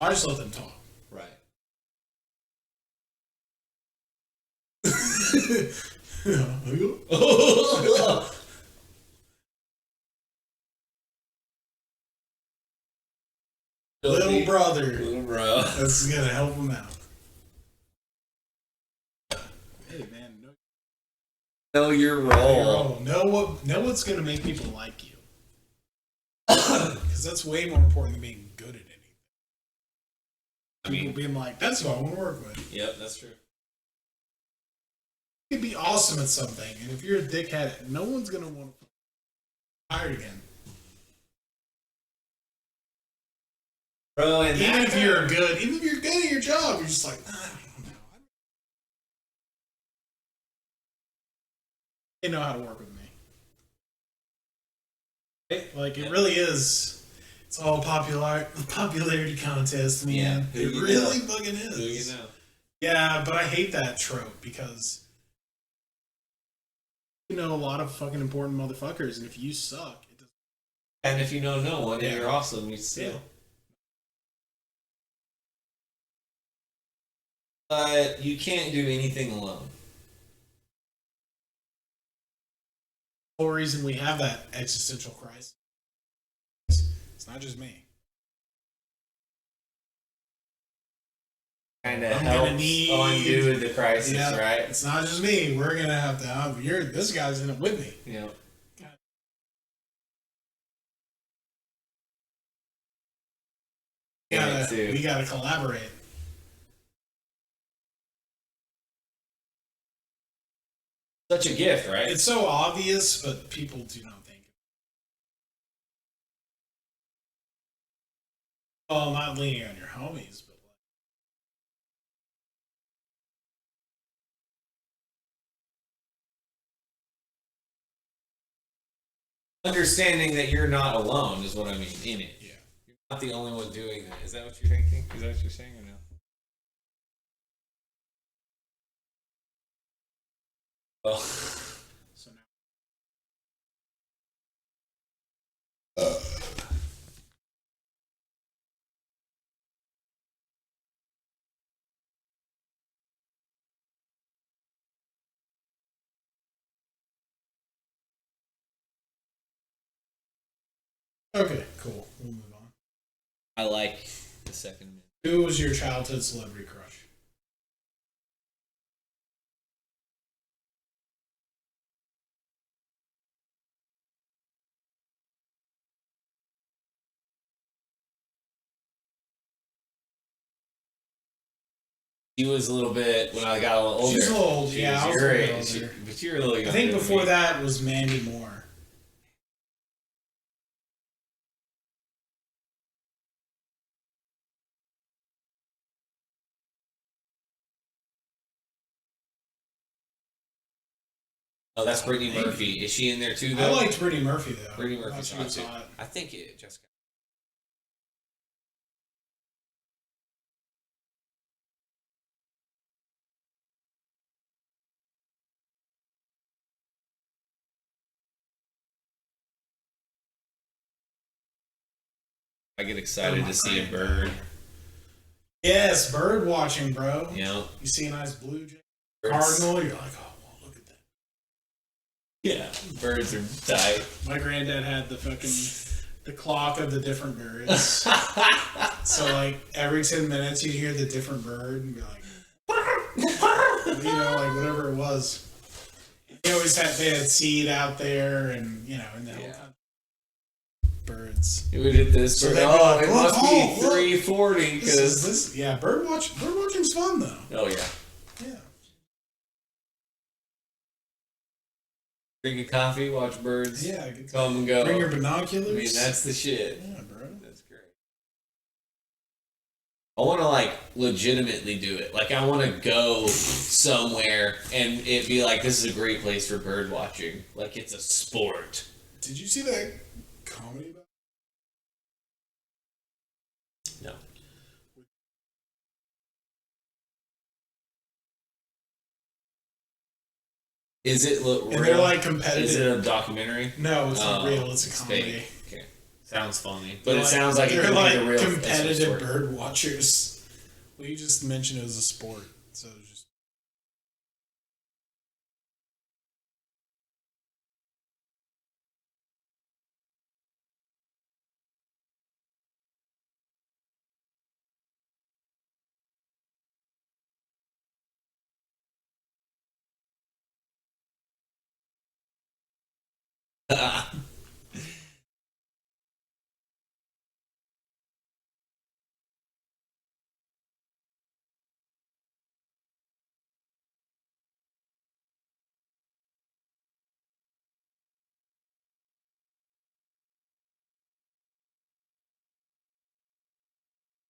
I just let them talk. Right. Little brother. Little bro. That's gonna help him out. Hey man, know your role. Know what's gonna make people like you. Because that's way more important than being good at anything. People being like, that's who I want to work with. Yep, that's true. You could be awesome at something, and if you're a dickhead, no one's gonna want to hire you again. Bro, and even if you're good at your job, you're just like, I don't know. They know how to work with me. Like, it really is. It's all popularity contest, man. Yeah, it really fucking is. Who you know? Yeah, but I hate that trope because you know a lot of fucking important motherfuckers, and if you suck, it doesn't. And if you know no one and you're awesome, you still. Yeah. But you can't do anything alone. The whole reason we have that existential crisis. It's not just me. Kind of helps undo the crisis, right? It's not just me. We're gonna have to. This guy's in it with me. Yeah. We gotta collaborate. Such a gift, right? It's so obvious, but people do not think it. Well, not leaning on your homies, but understanding that you're not alone is what I mean in it. Yeah. You're not the only one doing that. Is that what you're thinking? Is that what you're saying or no? Well, so now. Okay, cool. We'll move on. I like the second minute. Who was your childhood celebrity crush? She was a little bit when I got a little older. She's a little old, yeah. I was a little older. But you're a little younger. I think before that was Mandy Moore. Oh, that's Brittany Murphy. Is she in there too, though? I liked Brittany Murphy, though. Brittany Murphy's hot, too. I think Jessica. I get excited to see a bird. Yes, bird watching, bro. Yeah. You see a nice blue jay, cardinal, you're like, oh, well, look at that. Yeah, birds are tight. My granddad had the clock of the different birds. So, like, every 10 minutes you'd hear the different bird and be like, like whatever it was. They had seed out there and, in the whole country. Birds. We did this. So it must be 3:40 because bird watching's fun though. Oh yeah. Yeah. Drink a coffee, watch birds. Yeah. Come and go. Bring your binoculars. I mean, that's the shit. Yeah, bro. That's great. I want to legitimately do it. I want to go somewhere and it be like, this is a great place for bird watching. Like it's a sport. Did you see that comedy about? No. Is it real? And they're competitive. Is it a documentary? No, it's not real. It's a comedy. Fake. Okay. Sounds funny, but it sounds like they're a real competitive bird watchers. Well, you just mentioned it was a sport, so it was just.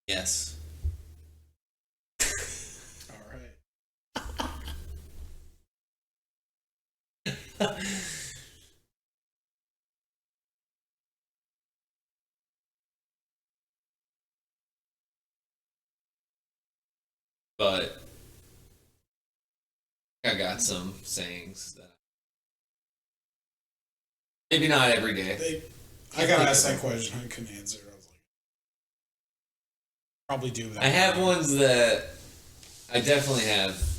Yes. All right. But I got some sayings that maybe not every day. I got asked that question. I couldn't answer. I was like, probably do that. I have ones that I definitely have.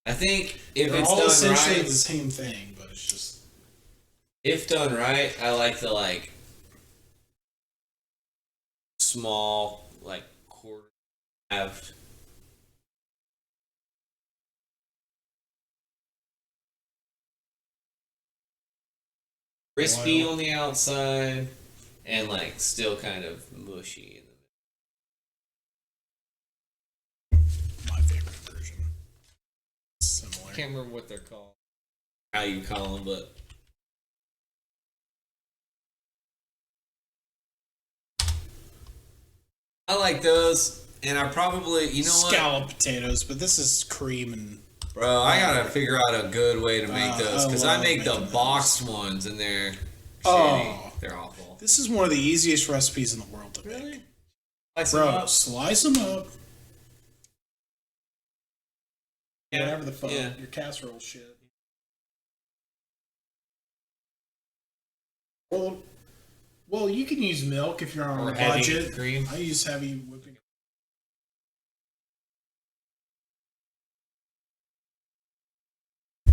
I think if They're it's all done essentially right, the same thing, but it's just if done right, I like the small quarter halved. Crispy on the outside and still kind of mushy in the middle. my favorite version. Similar. I can't remember what they're called. How you call them, but I like those. And I probably, scallop potatoes, but this is cream and. Bro, I gotta figure out a good way to make those because I make the boxed ones and they're shitty. They're awful. This is one of the easiest recipes in the world to make. Slice them up. Yeah, whatever the fuck, your casserole shit. Well, you can use milk if you're on a budget. Cream. I use heavy whipping.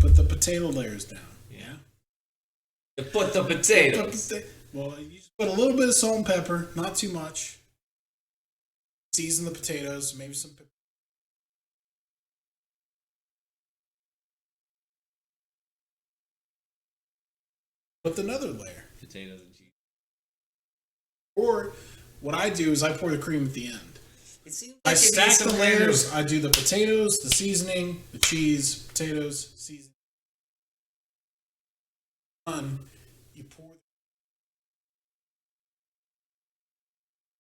Put the potato layers down. Yeah. Put the potatoes. Well, you just put a little bit of salt and pepper, not too much. Season the potatoes, maybe some pepper. Put another layer. Potatoes and cheese. Or what I do is I pour the cream at the end. It seems I stack the layers. I do the potatoes, the seasoning, the cheese, potatoes, seasoning. You pour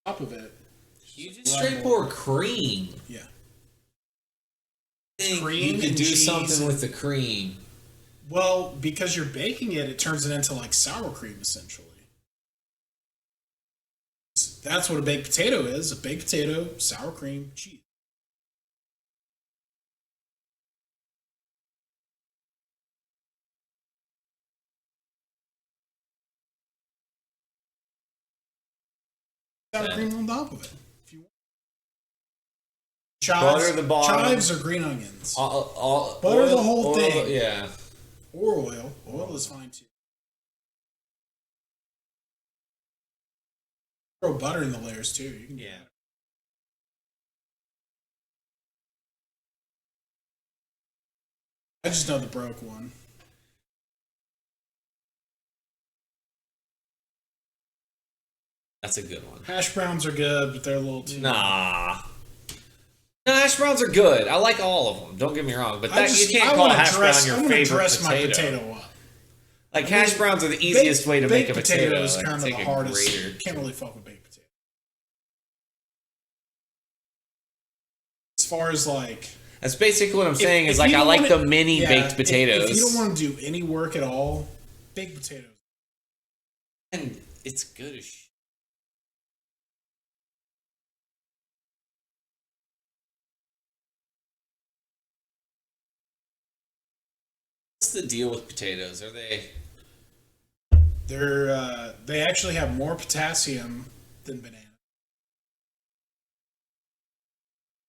the top of it. You just straight pour cream. Yeah. Cream you could do something with the cream. Well, because you're baking it, it turns it into sour cream essentially. That's what a baked potato is. A baked potato, sour cream, cheese. Sour cream on top of it. If you want. Butter the bottom. Chives or green onions. Butter the whole thing. Yeah. Or oil. Oil is fine too. Throw butter in the layers too. You can do that. I just know the broke one. That's a good one. Hash browns are good, but they're a little too. Nah. No, hash browns are good. I like all of them. Don't get me wrong, but you can't call hash brown your favorite potato. My potato up. Hash browns are the easiest way to make a potato. Baked potato is kind of the hardest. Can't really fuck with baked potato. As far as that's basically what I'm saying. Is I like the mini baked potatoes. If you don't want to do any work at all, baked potatoes. And it's good as shit. What's the deal with potatoes? Are they? They actually have more potassium than banana.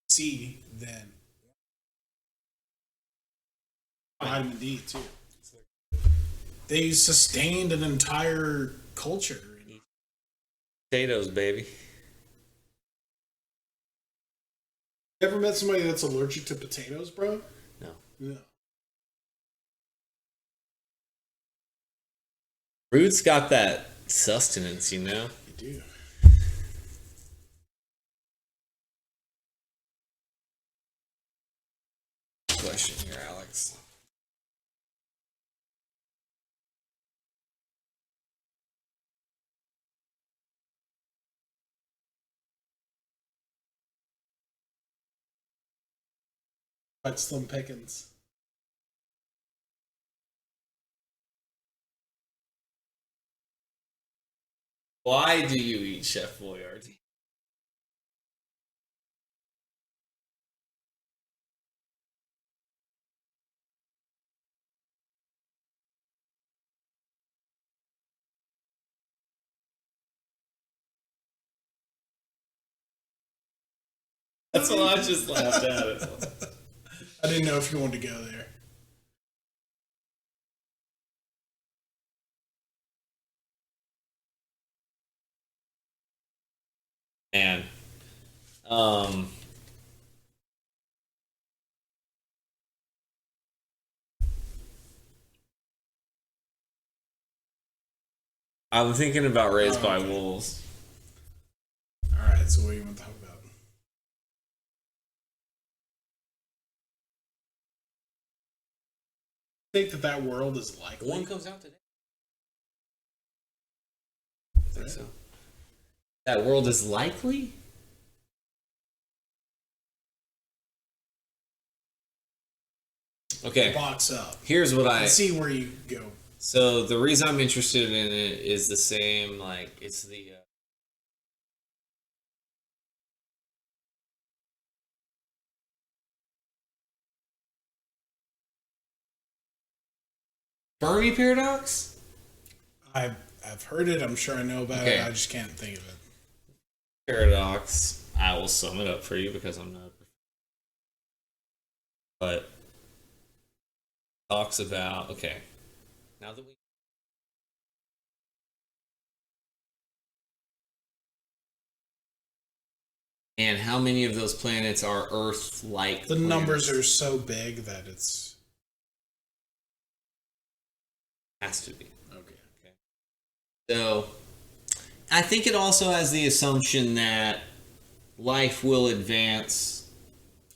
C than vitamin D too. They sustained an entire culture. Potatoes, baby. You ever met somebody that's allergic to potatoes, bro? No. No. Roots got that sustenance, You do. Question here, Alex. But Slim Pickens. Why do you eat Chef Boyardee? That's why I just laughed at it. I didn't know if you wanted to go there. Man. I'm thinking about Raised by Wolves. Alright, so what do you want to talk about? Think that world is likely. One comes out today. I think so. That world is likely? Okay. Box up. Here's what Let's see where you go. So the reason I'm interested in it is the same, like, it's the... Fermi paradox? I've heard it. I'm sure I know about it. I just can't think of it. Paradox. I will sum it up for you because I'm not. But talks about now that we and how many of those planets are Earth-like? The numbers are so big that it's has to be. Okay. So, I think it also has the assumption that life will advance.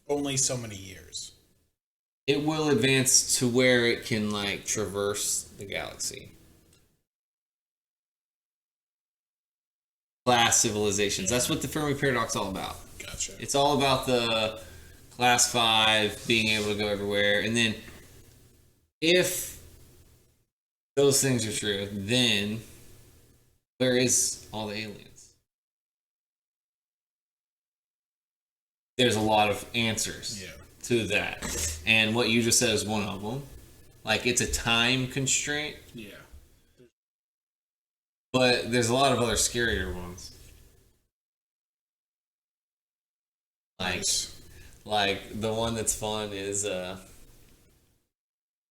Only so many years. It will advance to where it can, like, traverse the galaxy. Class civilizations. That's what the Fermi paradox is all about. Gotcha. It's all about the class 5 being able to go everywhere. And then, if those things are true, then where is all the aliens? There's a lot of answers to that. And what you just said is one of them. Like, it's a time constraint. Yeah. But there's a lot of other scarier ones. Like the one that's fun is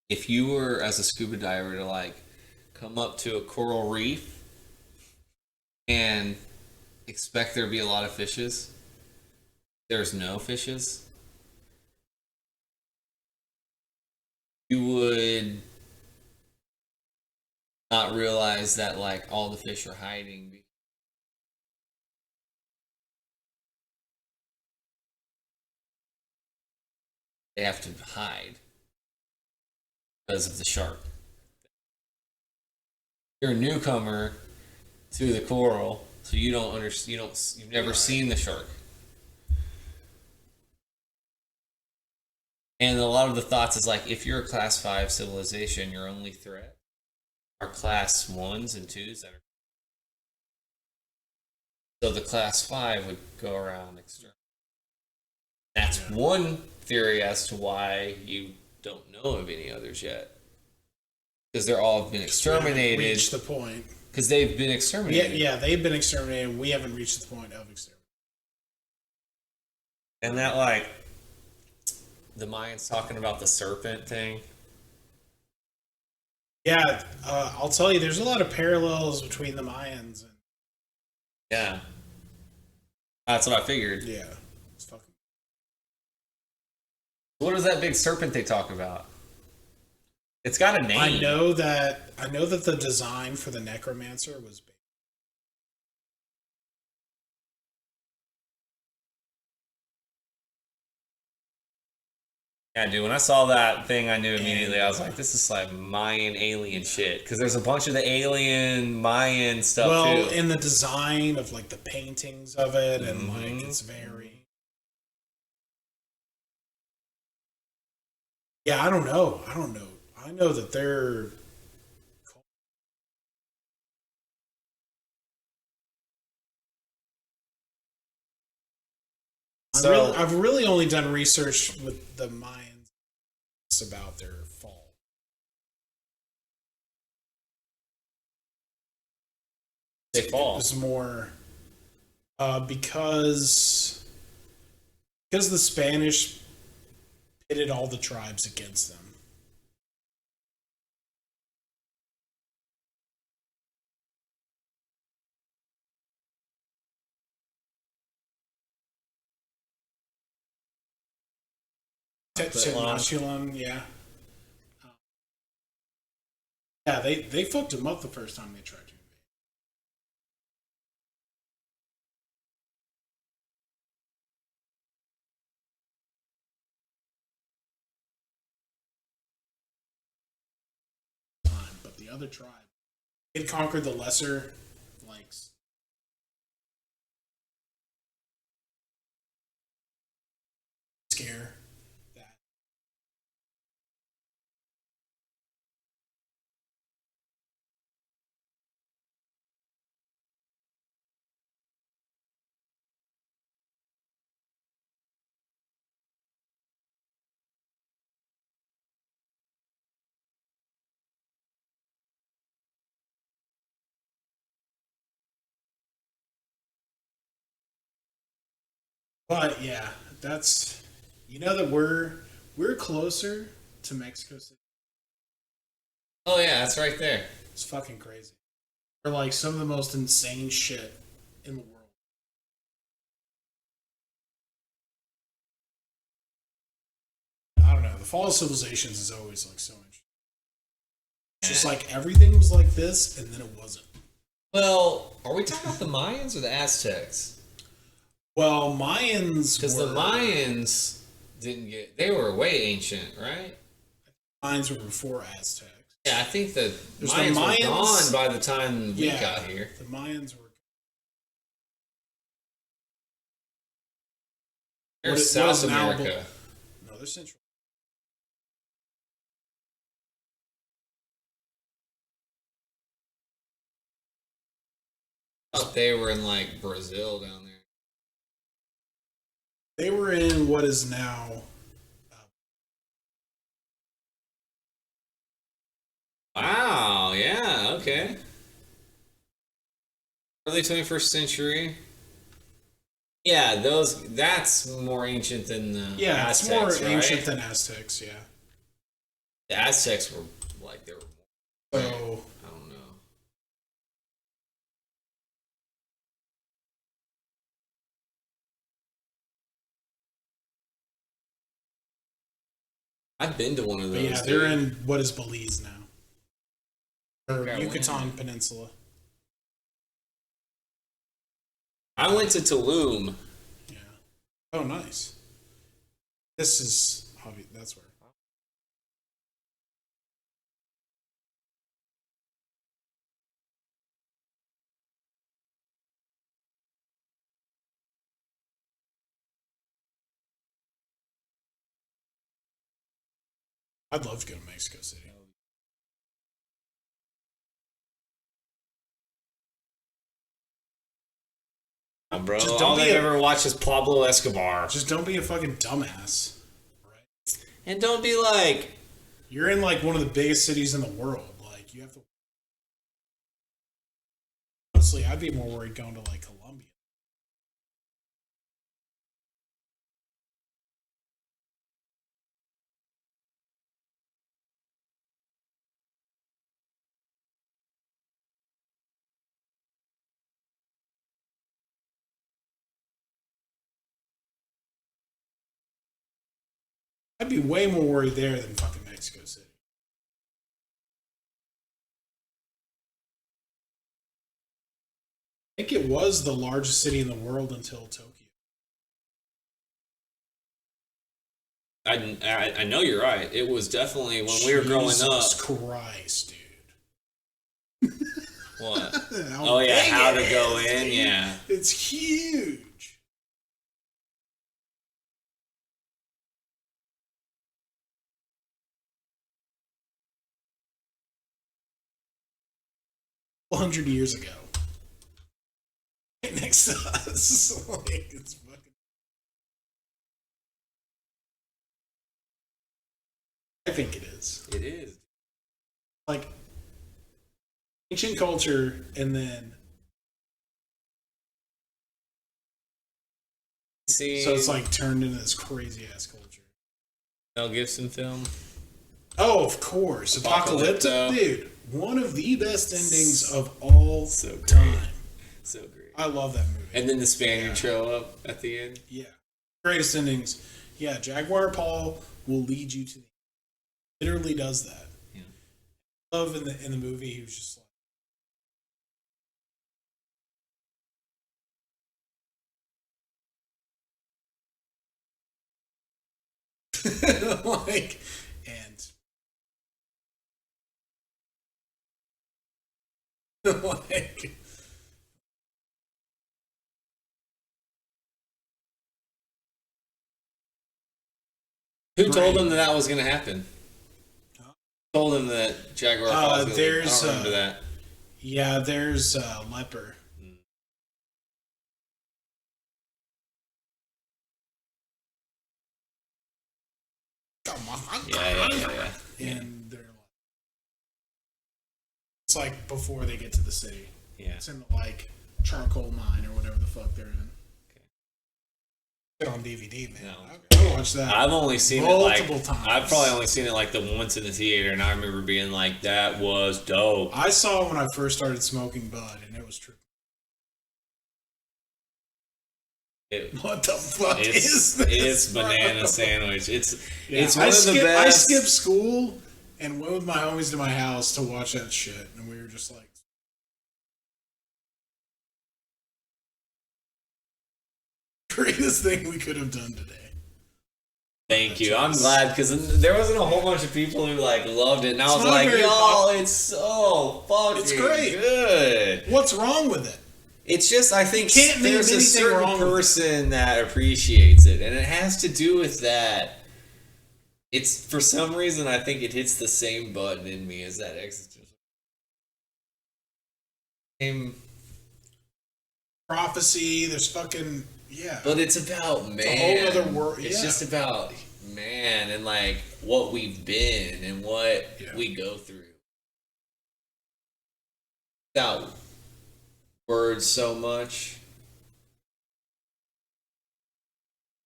if you were, as a scuba diver, to like come up to a coral reef and expect there to be a lot of fishes, there's no fishes, you would not realize that like all the fish are hiding. They have to hide because of the shark. You're a newcomer to the coral, so you don't understand. You've never seen the shark. And a lot of the thoughts is like, if you're a class 5 civilization, your only threat are class 1s and 2s that are. So the class 5 would go around external. That's one theory as to why you don't know of any others yet, because they're all been exterminated. Reached the point because they've been exterminated. Yeah, they've been exterminated. We haven't reached the point of extermination. And that, like, the Mayans talking about the serpent thing. Yeah, I'll tell you, there's a lot of parallels between the Mayans and. Yeah, that's what I figured. Yeah, it's fucking. What is that big serpent they talk about? It's got a name. I know that the design for the necromancer was big. Yeah, dude, when I saw that thing, I knew immediately. I was like, this is like Mayan alien shit. Because there's a bunch of the alien Mayan stuff, too. Well, in the design of, like, the paintings of it, and, like, it's very... Yeah, I don't know. I know that they're So I've really only done research with the Mayans about their fall. They fall. It was more because the Spanish pitted all the tribes against them. Tenochtitlan, yeah. Yeah, they fucked him up the first time they tried to invade. But the other tribe, it conquered the lesser, like, scare. But yeah, that's that we're closer to Mexico City. Oh yeah, that's right there. It's fucking crazy. We're like some of the most insane shit in the world. I don't know. The fall of civilizations is always like so interesting. It's just like everything was like this, and then it wasn't. Well, are we talking about the Mayans or the Aztecs? Well, Mayans, because the Mayans they were way ancient, right? Mayans were before Aztecs. Yeah, I think the Mayans were gone by the time we got here. The Mayans were. They're South America. No, they're Central. They were in like Brazil down there. They were in what is now. Wow, yeah, okay. Early 21st century. Yeah, that's more ancient than the Aztecs, it's more ancient than Aztecs, yeah. The Aztecs were like, they were more. So, I don't know. I've been to one of those. Yeah, they're in what is Belize now. Or Yucatan Peninsula. I went to Tulum. Yeah. Oh, nice. This is that's where. I'd love to go to Mexico City. Bro, all I've ever watched is Pablo Escobar. Just don't be a fucking dumbass, right? And don't be like, you're in like one of the biggest cities in the world. Like you have to. Honestly, I'd be more worried going to like Colombia. I'd be way more worried there than fucking Mexico City. I think it was the largest city in the world until Tokyo. I know you're right. It was definitely when we were growing up. Jesus Christ, dude. What? Oh yeah, how to go in? Dude. Yeah, it's huge. $100 ago, right next to us. Like, it's fucking I think it is. It is. Like, ancient culture, and then... So it's like turned into this crazy-ass culture. Mel Gibson film? Oh, of course. Apocalypto. Dude, one of the best endings of all time. So great. I love that movie. And then the Spaniard show up at the end. Yeah. Greatest endings. Yeah, Jaguar Paul will lead you to the... Literally does that. Yeah. I love in the movie, he was just like... like, and... like... Who told him that was going to happen? Told him that Jaguar Paul was going to leave. I don't remember that. Yeah, there's Leper. Come on. Yeah. And they're like... It's like before they get to the city. Yeah. It's in the, like, charcoal mine or whatever the fuck they're in. It's on DVD, man. No. I watched that. I've only seen multiple it times. I've probably only seen it like the once in the theater, and I remember being like, that was dope. I saw it when I first started smoking bud, and it was true. What the fuck is this? It's banana sandwich. It's one I of the best. I skipped school and went with my homies to my house to watch that shit, and we were just like, greatest thing we could have done today. Thank you. I'm glad, because there wasn't a whole bunch of people who like loved it, and I was like, "Yo, it's so fucking good." What's wrong with it? It's just, I think there's a certain person that appreciates it, and it has to do with that. It's, for some reason, I think it hits the same button in me as that existential. Same prophecy. There's fucking. Yeah. But it's about man. It's a whole other world. It's just about man and like what we've been and what we go through. Without words so much.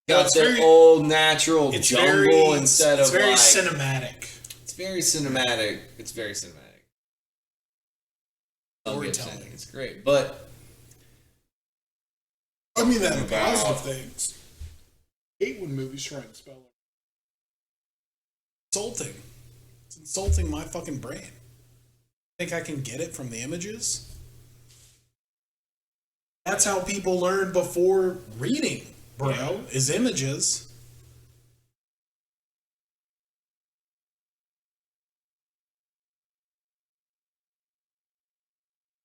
Got the old natural jungle instead of it's very like, cinematic. It's very cinematic. It's very cinematic. Storytelling. It's great. But I mean that in positive things. I hate when movies try to spell it. Insulting. It's insulting my fucking brain. Think I can get it from the images? That's how people learn before reading, bro, is images.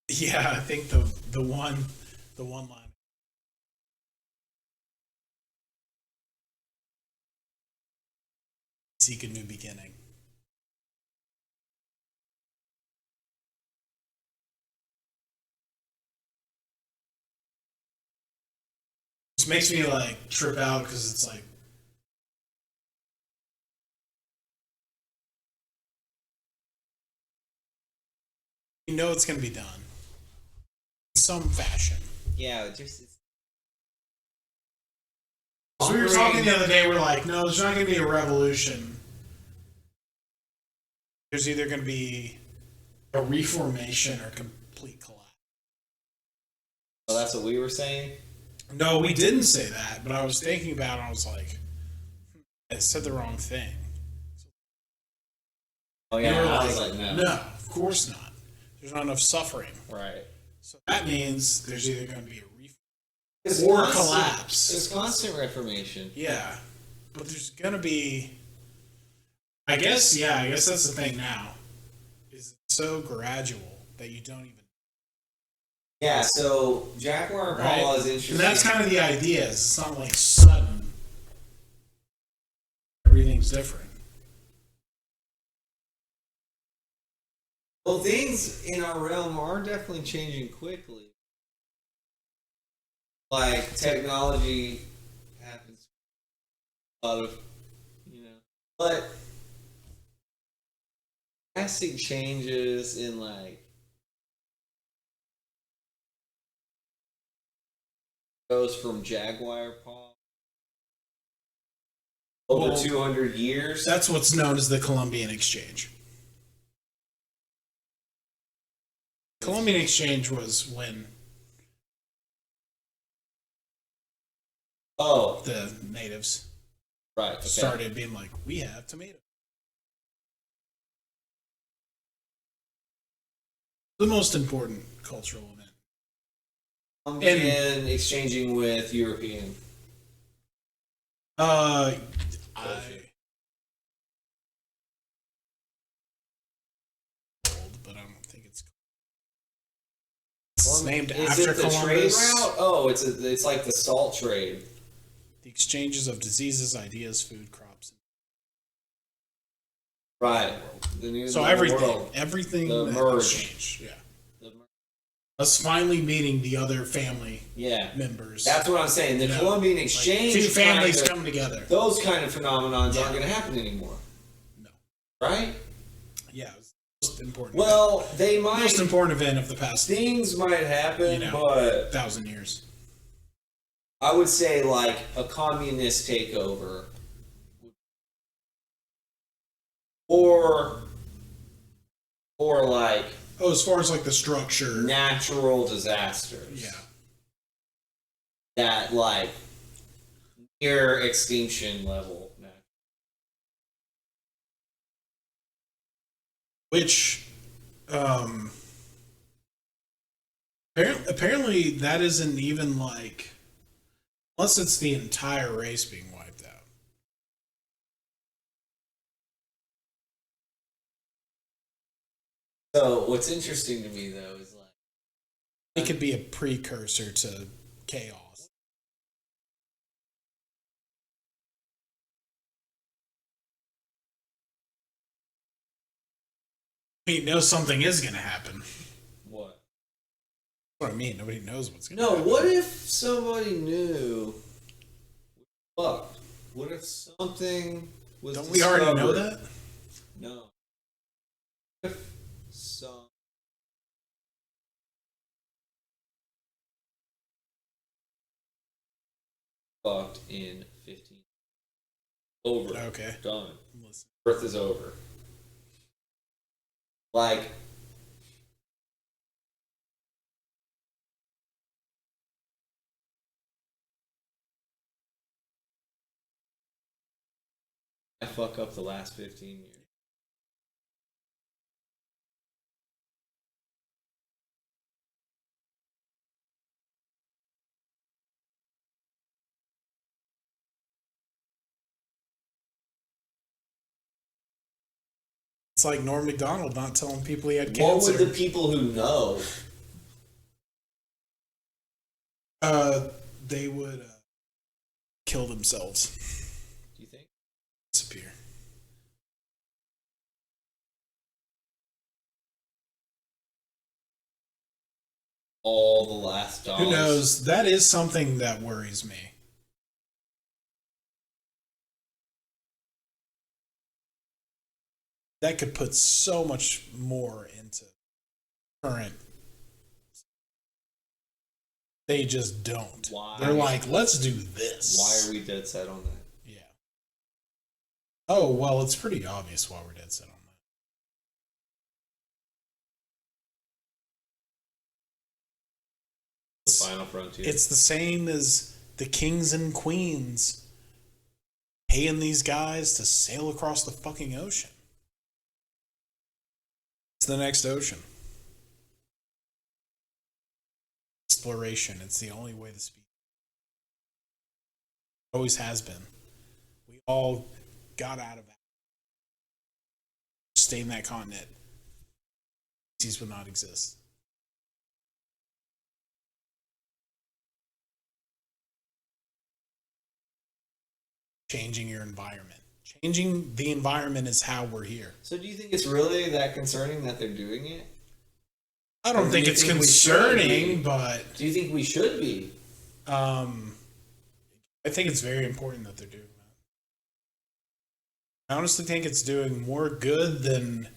Yeah, I think the one line. Seek a new beginning. Just makes me like trip out because it's like you know it's gonna be done in some fashion. Yeah, just. So we were talking the other day, we're like, no, there's not going to be a revolution. There's either going to be a reformation or complete collapse. Oh, that's what we were saying? No, we didn't say that, but I was thinking about it, and I was like, I said the wrong thing. Oh, yeah, I was like, no. No, of course not. There's not enough suffering. Right. So that means there's either going to be a or collapse. There's constant reformation. Yeah. But there's gonna be I guess that's the thing now. Is so gradual that you don't even Yeah, so Jaguar Paul is interesting. And that's kind of the idea, it's not like sudden. Everything's different. Well, things in our realm are definitely changing quickly. Like, technology happens a lot of, but drastic changes in like goes from jaguar paw over 200 years. That's what's known as the Columbian Exchange. Columbian Exchange was when the natives started being like, we have tomatoes. The most important cultural event. And exchanging with European. But I don't think it's named after it the Columbus. Trade route? Oh, it's like the salt trade. The exchanges of diseases, ideas, food, crops. Right. So everything the that merge. Changed. Yeah. Us finally meeting the other family members. That's what I'm saying. The Columbian Exchange. Two families come together. Those kind of phenomenons aren't going to happen anymore. No. Right? Yeah. It was the most important. Well, they might. Most important event of the past. Things might happen, but 1,000 years. I would say like a communist takeover, or like. Oh, as far as like the structure. Natural disasters. Yeah. That like near extinction level. Which, apparently that isn't even like, unless it's the entire race being wiped out. So what's interesting to me though is like it could be a precursor to chaos. You know something is going to happen. What? What I mean, nobody knows what's going to happen. No, what if somebody knew? Fuck. What if something was Don't we already know that? No. What if some fucked in 15. Over. Okay. Done. Listen. Earth is over. Like, I fuck up the last 15 years. It's like Norm Macdonald not telling people he had cancer. What would the people who know? They would kill themselves. Do you think? Disappear. All the last dollars. Who knows? That is something that worries me. That could put so much more into current. They just don't. Why? They're like, let's do this. Why are we dead set on that? Yeah. Oh, well, it's pretty obvious why we're dead set on that. The final frontier. It's the same as the kings and queens paying these guys to sail across the fucking ocean. It's the next ocean. Exploration. It's the only way to speak. Always has been. We all got out of that. Stay in that continent. Species would not exist. Changing your environment. Changing the environment is how we're here. So do you think it's really that concerning that they're doing it? I don't think it's concerning, but... Do you think we should be? I think it's very important that they're doing that. I honestly think it's doing more good than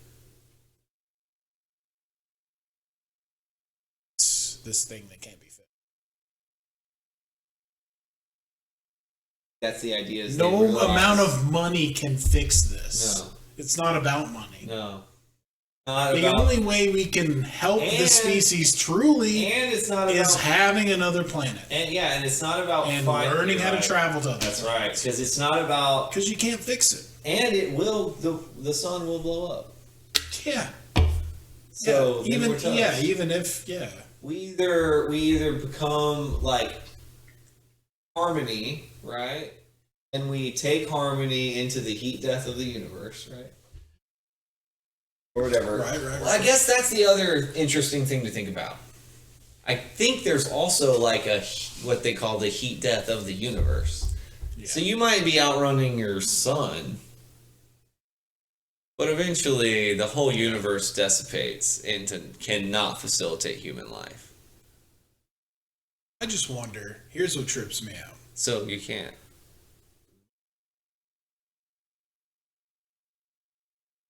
this thing that can't be fixed. That's the idea. Is no amount of money can fix this. No. It's not about money. No. The only way we can help the species truly is having another planet. And it's not about learning how to travel to other planets. That's right. Because it's not about... Because you can't fix it. And it will... The sun will blow up. Yeah. So even if we either become like harmony, right? And we take harmony into the heat death of the universe, right? Or whatever. Right. Well, I guess that's the other interesting thing to think about. I think there's also like what they call the heat death of the universe. Yeah. So you might be outrunning your sun, but eventually the whole universe dissipates and cannot facilitate human life. I just wonder, here's what trips me out. So you can't.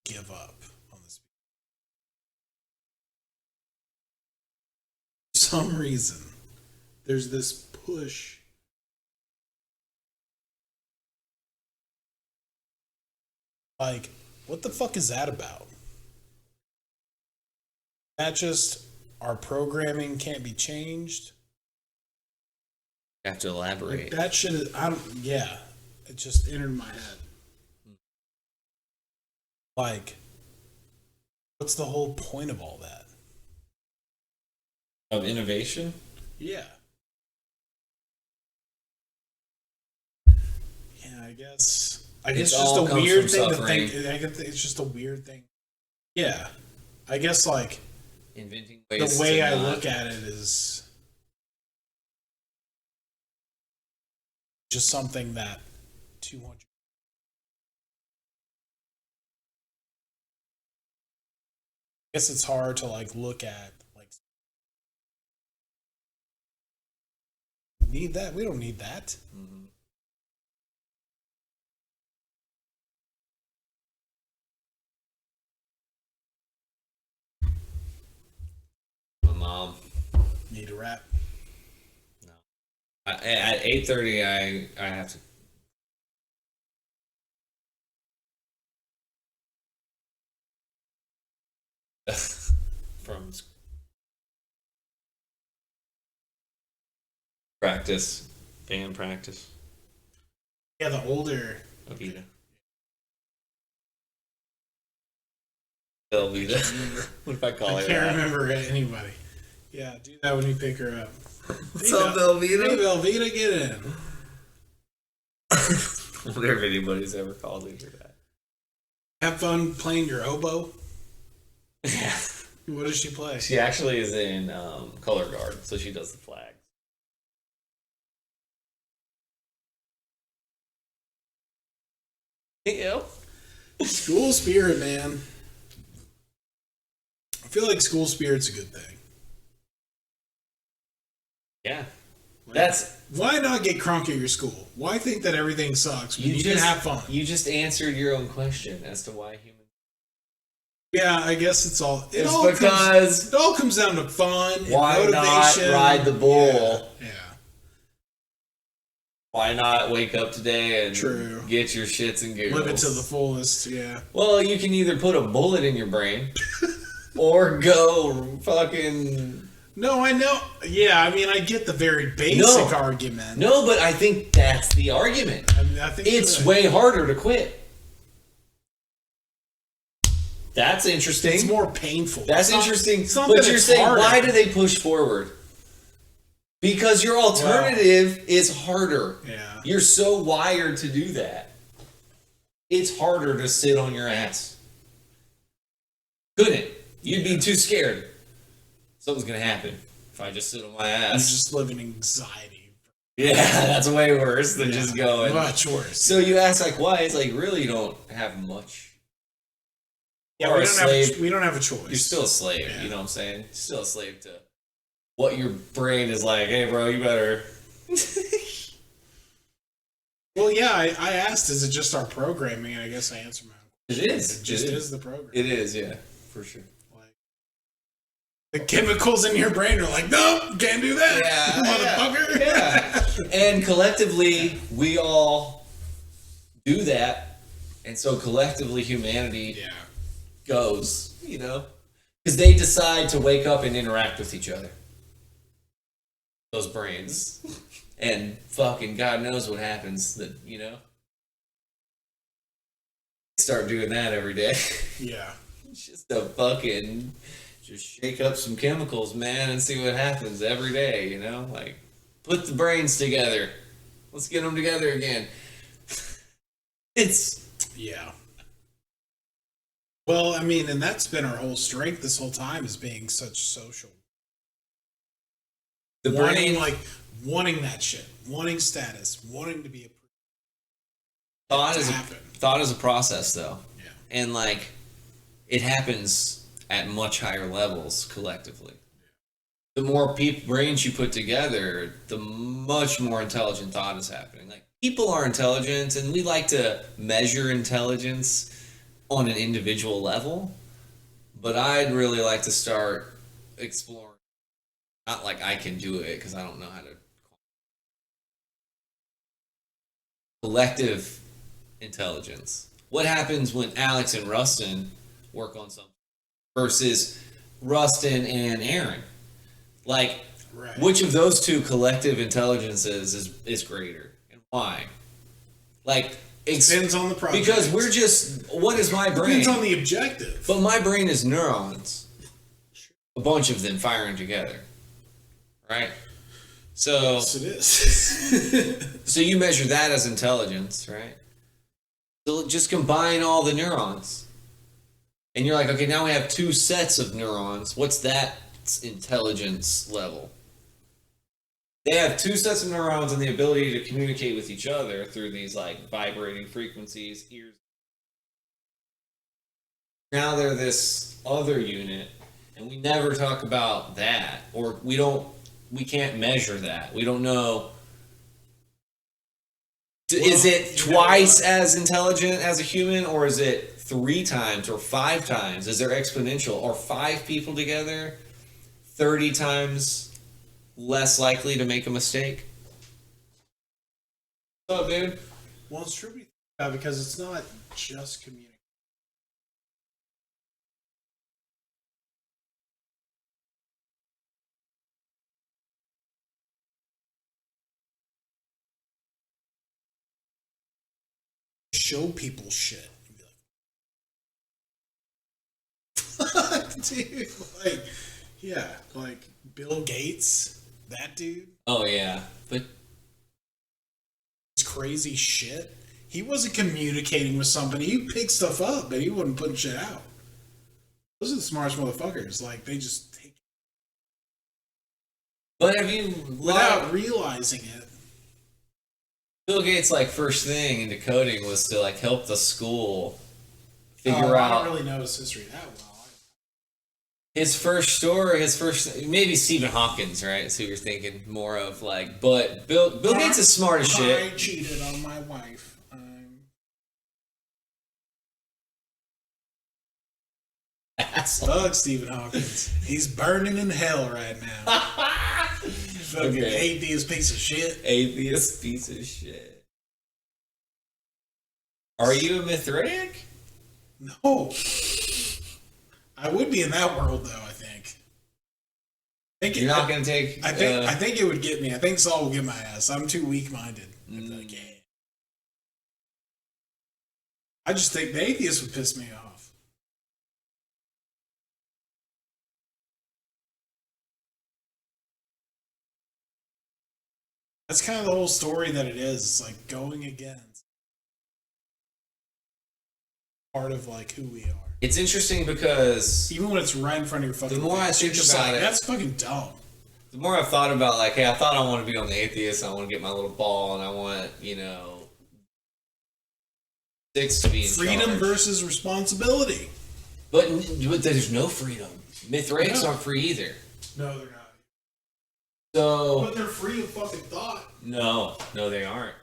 Give up on this. For some reason, there's this push. Like, what the fuck is that about? That just our programming can't be changed? You have to elaborate. Like, that should it just entered my head. Like, what's the whole point of all that? Of innovation? Yeah. Yeah, I guess it's just a weird thing to think. It's just a weird thing. Yeah. I guess, like, inventing ways the way I look at it is just something that 200. I guess it's hard to like look at like need that. We don't need that. Mm-hmm. My mom. Need a wrap? No. At 8:30, I have to. From practice, band practice. Yeah, the older. Velveeta. Velveeta. What if I call her? I can't remember anybody. Yeah, do that when you pick her up. What's up, Velveeta? Hey, Velveeta, get in. I wonder if anybody's ever called her that. Have fun playing your oboe. Yeah. What does she play? She actually is in color guard, so she does the flags. Yep. School spirit, man. I feel like school spirit's a good thing. Yeah. Like, why not get crunk at your school? Why think that everything sucks when you can have fun? You just answered your own question as to why humans. Yeah, I guess it all comes down to fun. Why and motivation. Not ride the bull? Yeah. Why not wake up today and get your shits and giggles? Live it to the fullest, yeah. Well, you can either put a bullet in your brain or go fucking... No, I know. Yeah, I mean, I get the very basic argument. No, but I think that's the argument. I think it's way harder to quit. That's interesting. It's more painful. That's interesting. But you're saying, harder. Why do they push forward? Because your alternative is harder. Yeah. You're so wired to do that. It's harder to sit on your ass. Couldn't. You'd be too scared. Something's going to happen if I just sit on my ass. You just live in anxiety. Yeah, that's way worse than just going. Much worse. So you ask, like, why? It's like, really, you don't have much. Yeah, we don't have a choice. You're still a slave, you know what I'm saying? You're still a slave to what your brain is like, hey, bro, you better... Well, yeah, I asked, is it just our programming? And I guess I answered my own question. It is. It just is the program. It is, yeah, for sure. Like, The chemicals in your brain are like, nope, can't do that, motherfucker. Yeah. And collectively, we all do that. And so collectively, humanity goes, you know, because they decide to wake up and interact with each other. Those brains. And fucking God knows what happens that, you know, start doing that every day. Yeah. It's just a fucking, just shake up some chemicals, man, and see what happens every day, you know? Like, put the brains together. Let's get them together again. It's... Yeah. Well, I mean, and that's been our whole strength this whole time, is being such social. The brain... wanting that shit. Wanting status. Wanting to be a... Thought is a process, though. Yeah. And, like, it happens at much higher levels collectively. The more brains you put together, the much more intelligent thought is happening. Like, people are intelligent, and we like to measure intelligence on an individual level, but I'd really like to start exploring. Not like I can do it, because I don't know how to. Collective intelligence. What happens when Alex and Ruston work on something versus Ruston and Aaron? Like, right. Which of those two collective intelligences is greater, and why? Like, depends on the project. Because we're just, what is my brain? Depends on the objective. But my brain is neurons. A bunch of them firing together. Right? So, yes, it is. So you measure that as intelligence, right? So just combine all the neurons. And you're like, okay, now we have two sets of neurons. What's that intelligence level? They have two sets of neurons and the ability to communicate with each other through these like vibrating frequencies, ears. Now they're this other unit, and we never talk about that, or we can't measure that. We don't know. Is it twice as intelligent as a human, or is it 3 times or 5 times? Is there exponential? Or 5 people together 30 times less likely to make a mistake? What's up, dude? Well, it's true because it's not just communication. Show people shit and be like, dude, like, yeah, like Bill Gates, that dude. Oh yeah, but it's crazy shit. He wasn't communicating with somebody. He picked stuff up, but he wasn't putting shit out. Those are the smartest motherfuckers. Like, they just take. But have you without realizing it? Bill Gates' like first thing into coding was to like help the school figure out. I don't really know his history that well. His first maybe Stephen Hawkins, right? Is who you're thinking more of, like. But Bill Gates is smart as shit. I cheated on my wife. Fuck Stephen Hawkins. He's burning in hell right now. Fucking atheist piece of shit. Atheist piece of shit. Are you a Mithridac? No. I would be in that world, though, I think. You're not going to take... I think it would get me. I think Saul will get my ass. I'm too weak-minded. I just think the atheist would piss me off. That's kind of the whole story that it is. It's like going against part of like who we are. It's interesting because even when it's right in front of your fucking the more I think about it, that's fucking dumb. The more I've thought about, like, hey, I thought I want to be on the atheist. I want to get my little ball, and I want, six to be in freedom charge. Versus responsibility. But there's no freedom. Mithridacs aren't free either. No, they're not. So, but they're free of fucking thought. No, they aren't.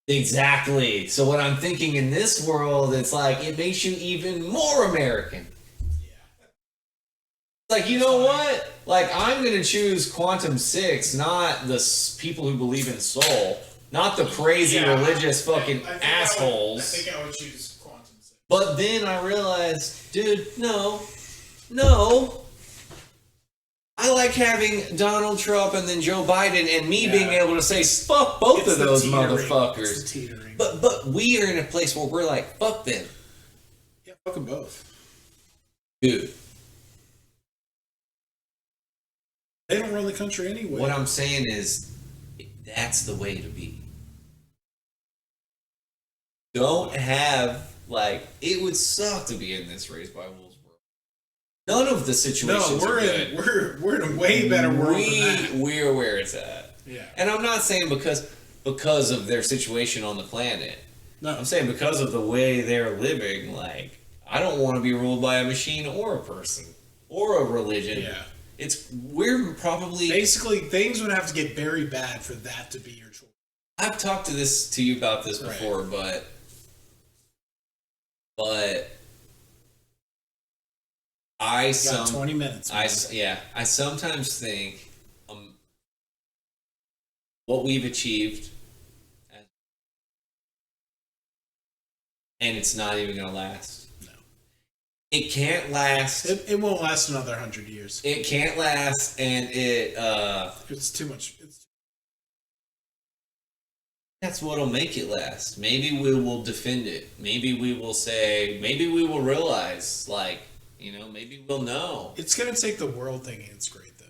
Exactly. So what I'm thinking in this world, it's like it makes you even more American. Like, you know what? Like, I'm going to choose Quantum 6, not the people who believe in soul. Not the crazy religious fucking assholes. I think I would choose Quantum 6. But then I realized, dude, no. I like having Donald Trump and then Joe Biden and me being able to say, fuck both of those motherfuckers. But we are in a place where we're like, fuck them. Yeah, fuck them both. Dude. They don't run the country anyway. What I'm saying is, that's the way to be. Don't have, like, it would suck to be in this Raised by Wolves world. None of the situations are good. We're in a way better world than that. We're where it's at. Yeah. And I'm not saying because of their situation on the planet. No. I'm saying because of the way they're living, like, I don't want to be ruled by a machine or a person or a religion. Yeah. We're probably... Basically, things would have to get very bad for that to be your choice. I've talked to you about this before, but I got 20 minutes. I sometimes think what we've achieved, and it's not even going to last. It can't last. It won't last another 100 years. It can't last, and it's too much. That's what'll make it last. Maybe we will defend it. Maybe we will say. Maybe we will realize, like, you know, maybe we'll know. It's gonna take the world thinking it's great, though.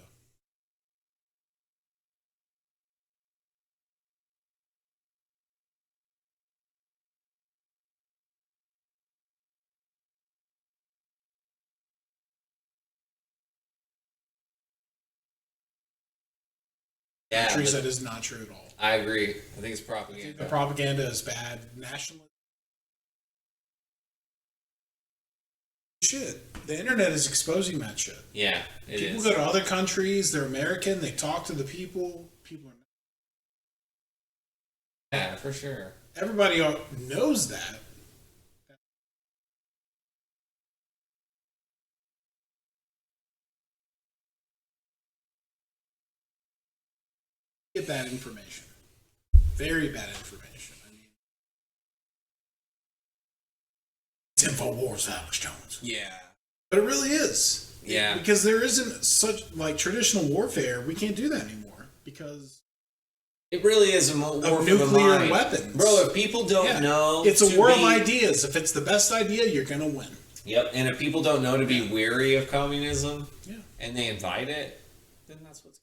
Yeah, countries that is not true at all. I agree. I think it's propaganda. I think the propaganda is bad. Nationalism. Shit. The internet is exposing that shit. Yeah, people go to other countries. They're American. They talk to the people. People are. Yeah, for sure. Everybody knows that. Get bad information. Very bad information. I mean, it's InfoWars, Alex Jones. Yeah. But it really is. Yeah. Because there isn't such, like, traditional warfare. We can't do that anymore. Because it really is a war of nuclear weapons. Bro, if people don't know... It's a war of ideas. If it's the best idea, you're going to win. Yep. And if people don't know to be weary of communism, and they invite it, then that's what's...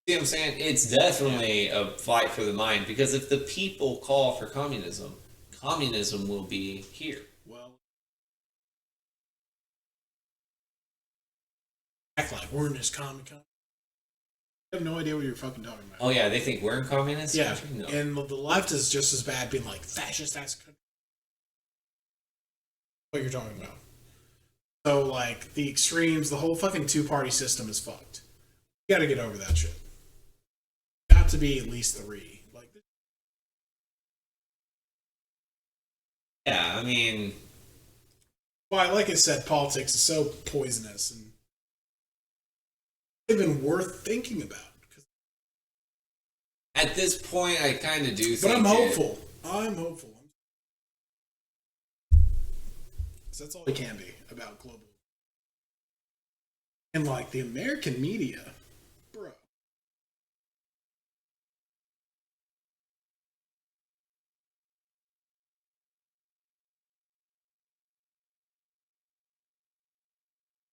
See what I'm saying? It's definitely a fight for the mind, because if the people call for communism, communism will be here. Well, act like we're in this common country. I have no idea what you're fucking talking about. Oh yeah, they think we're in communist country? No. And the left is just as bad, being like fascist ass country. What you're talking about. So like the extremes, the whole fucking two-party system is fucked. You gotta get over that shit. Got to be at least 3. Like, yeah, I mean, well, like I said, politics is so poisonous and even worth thinking about. At this point, I kind of do think. But I'm hopeful. I'm hopeful. Because that's all it can be about global. And like the American media, bro.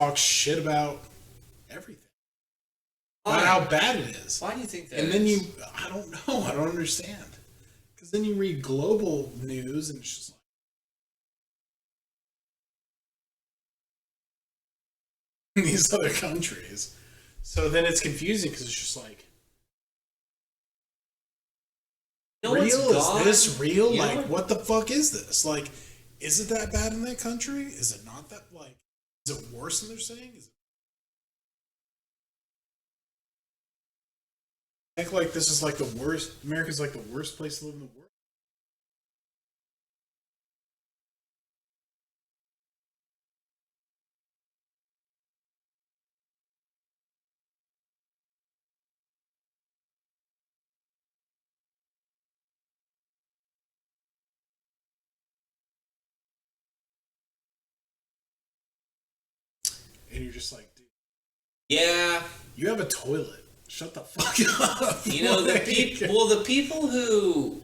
Talk shit about everything. About how bad it is. Why do you think that? And then I don't know. I don't understand. Because then you read global news and it's just like these other countries. So then it's confusing because it's just like, real? Is this real? Like, what the fuck is this? Like, is it that bad in that country? Is it not that, like, is it worse than they're saying? Is it act like this is like the worst, America's like the worst place to live in the world? and you're just like, dude. Yeah. You have a toilet. Shut the fuck up. You know, the people who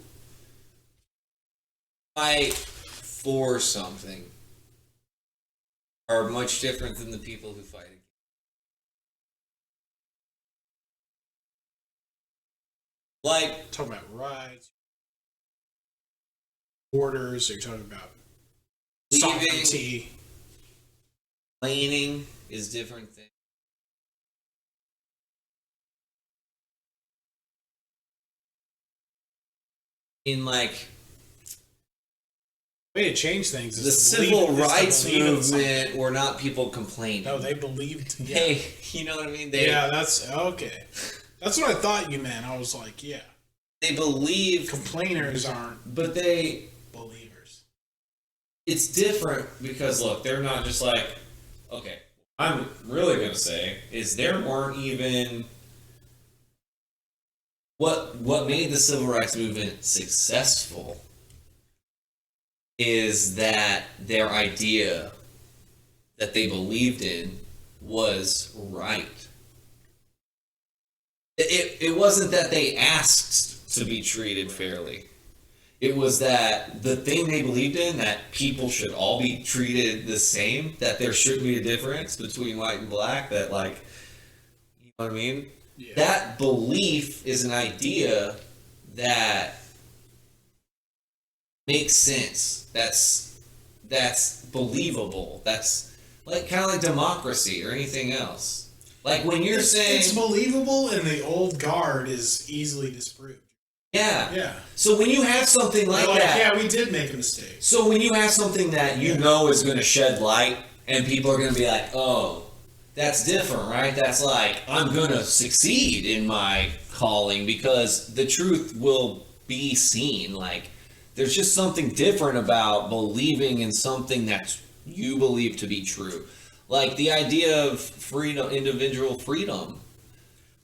fight for something are much different than the people who fight against. Like, talking about rights, borders, or you're talking about sovereignty. Complaining is different thing. In like the way to change things is the civil rights movement were not people complaining. No, they believed. Yeah. Hey, you know what I mean? Yeah, that's okay. That's what I thought you meant. I was like, yeah. They believe. Complainers aren't. But they. Believers. It's different because, look, they're not just like, okay, I'm really going to say is there weren't even. What made the civil rights movement successful is that their idea that they believed in was right. It wasn't that they asked to be treated fairly. It was that the thing they believed in, that people should all be treated the same, that there shouldn't be a difference between white and black, that like, you know what I mean? Yeah. That belief is an idea that makes sense. That's believable. That's like kind of like democracy or anything else. Like when you're saying it's believable and the old guard is easily disproved. Yeah. Yeah. So when you have something like that, yeah, we did make a mistake. So when you have something that you know is going to shed light, and people are going to be like, "Oh, that's different, right? That's like I'm going to succeed in my calling because the truth will be seen." Like there's just something different about believing in something that you believe to be true. Like the idea of freedom, individual freedom.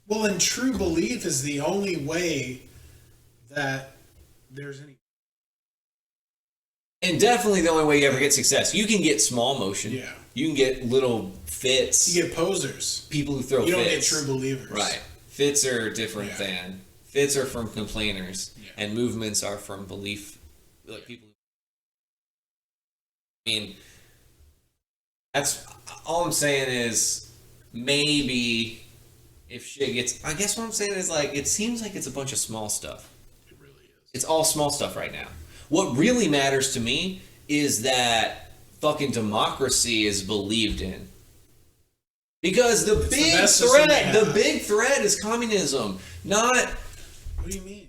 Well, and true belief is the only way that there's any. And definitely the only way you ever get success. You can get small motion. Yeah. You can get little fits. You get posers. People who throw fits. You don't get true believers. Right. Fits are different than. Fits are from complainers. Yeah. And movements are from belief. Like people. I mean, that's all I'm saying is maybe if shit gets. I guess what I'm saying is like it seems like it's a bunch of small stuff. It really is. It's all small stuff right now. What really matters to me is that fucking democracy is believed in. Because the big threat is communism, not. What do you mean?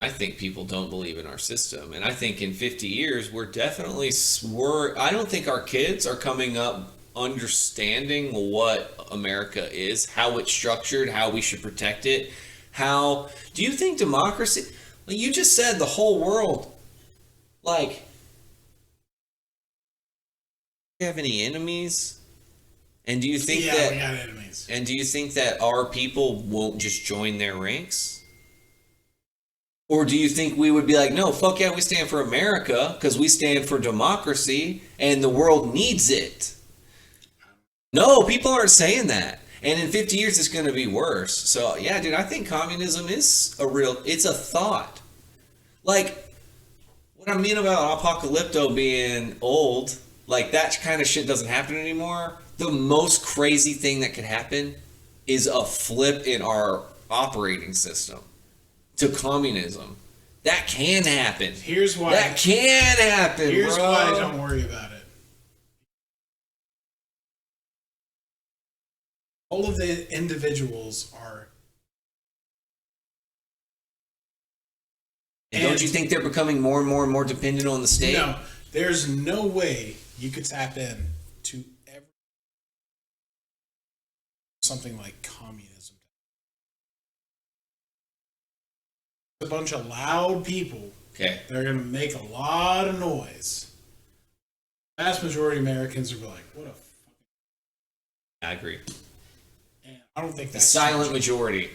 I think people don't believe in our system, and I think in 50 years I don't think our kids are coming up understanding what America is, how it's structured, how we should protect it. Do you think democracy, like you just said, the whole world, like, do you have any enemies? And do you think we got enemies. And do you think that our people won't just join their ranks? Or do you think we would be like, no, fuck yeah, we stand for America because we stand for democracy and the world needs it? No, people aren't saying that. And in 50 years, it's going to be worse. So, yeah, dude, I think communism is it's a thought. Like, what I mean about apocalypto being old, like that kind of shit doesn't happen anymore. The most crazy thing that could happen is a flip in our operating system to communism. That can happen. Here's why. That can happen, Here's bro. why don't worry about it. All of the individuals are. And don't you think they're becoming more and more and more dependent on the state? No, there's no way you could tap in to something like communism. A bunch of loud people. Okay. They're going to make a lot of noise. The vast majority of Americans are like, what a fucking. I agree. And I don't think that's the silent majority.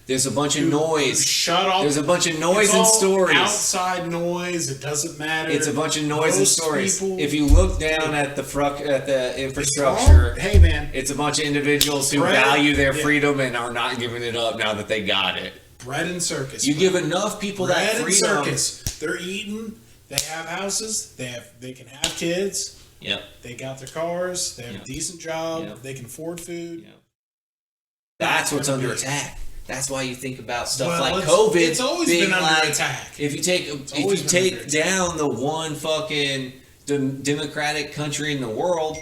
There's a bunch of noise. Shut up. There's a bunch of noise and stories. Outside noise. It doesn't matter. It's a bunch of noise and stories. If you look down at the infrastructure, hey man, it's a bunch of individuals who value their freedom and are not giving it up now that they got it. Bread and circus. You give enough people that freedom. Bread and circus. They're eating. They have houses. They can have kids. Yep. They got their cars. They have a decent job. Yep. They can afford food. Yep. That's what's under attack. That's why you think about stuff like COVID. It's always been under attack. If you take down the one fucking democratic country in the world,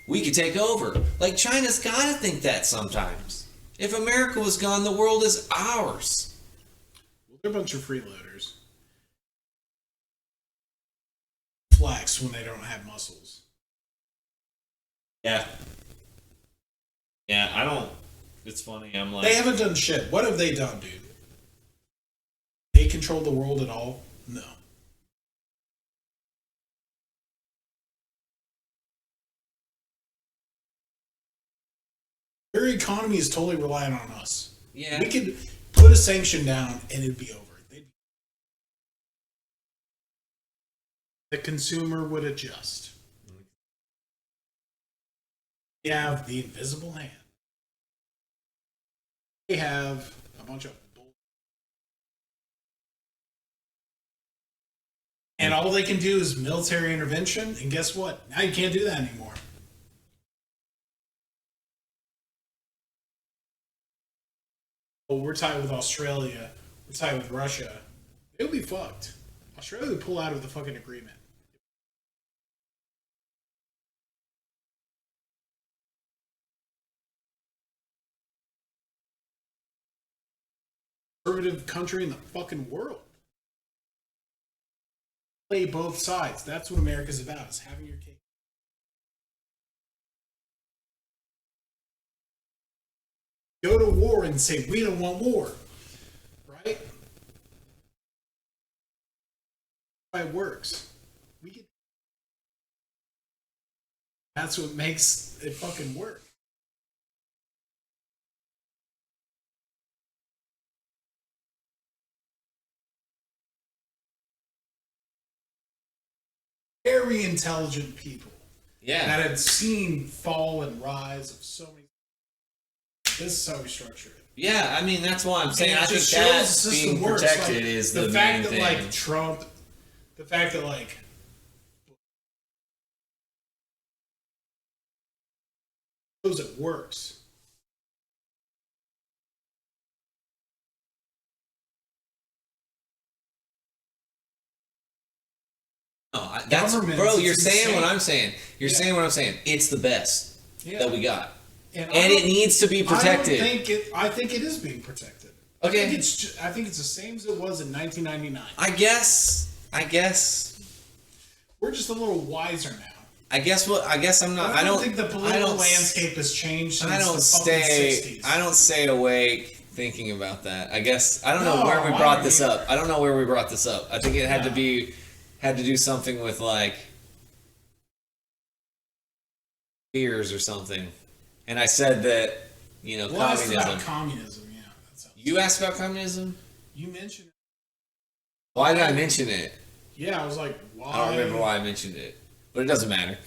we could take over. Like China's got to think that sometimes. If America was gone, the world is ours. Well, they're a bunch of freeloaders. Flex when they don't have muscles. Yeah. Yeah, I don't. It's funny. I'm like, they haven't done shit. What have they done, dude? They control the world at all? No. Their economy is totally reliant on us. Yeah. We could put a sanction down and it'd be over. The consumer would adjust. We have the invisible hand. They have a bunch of bull. And all they can do is military intervention, and guess what? Now you can't do that anymore. Oh, we're tied with Australia. We're tied with Russia. They'll be fucked. Australia would pull out of the fucking agreement. Conservative country in the fucking world. Play both sides. That's what America's about, is having your cake. Go to war and say, we don't want war. Right? That's why it works. That's what makes it fucking work. Very intelligent people. Yeah. That had seen fall and rise of so many. This is how we structure it. Yeah, I mean that's why I'm saying I think that being protected like, is the main thing. The fact that like Trump, the fact that like shows it works. No, that's bro. You're saying what I'm saying. You're saying what I'm saying. It's the best that we got, and it needs to be protected. I think it is being protected. Okay. I think it's the same as it was in 1999. I guess. We're just a little wiser now. I guess I'm not. I don't think the political landscape has changed since the 60s. I don't stay awake thinking about that. I guess I don't know where we brought this up. I don't know where we brought this up. I think it had to do something with like fears or something. And I said that, communism. Asked about communism, yeah. You asked about communism? You mentioned it. Why did I mention it? Yeah, I was like, why? I don't remember why I mentioned it. But it doesn't matter.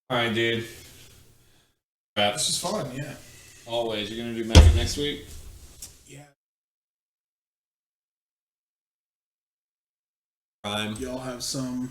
All right, dude. This is fun, yeah. Always. You're going to do Magic next week? Yeah. Prime. Y'all have some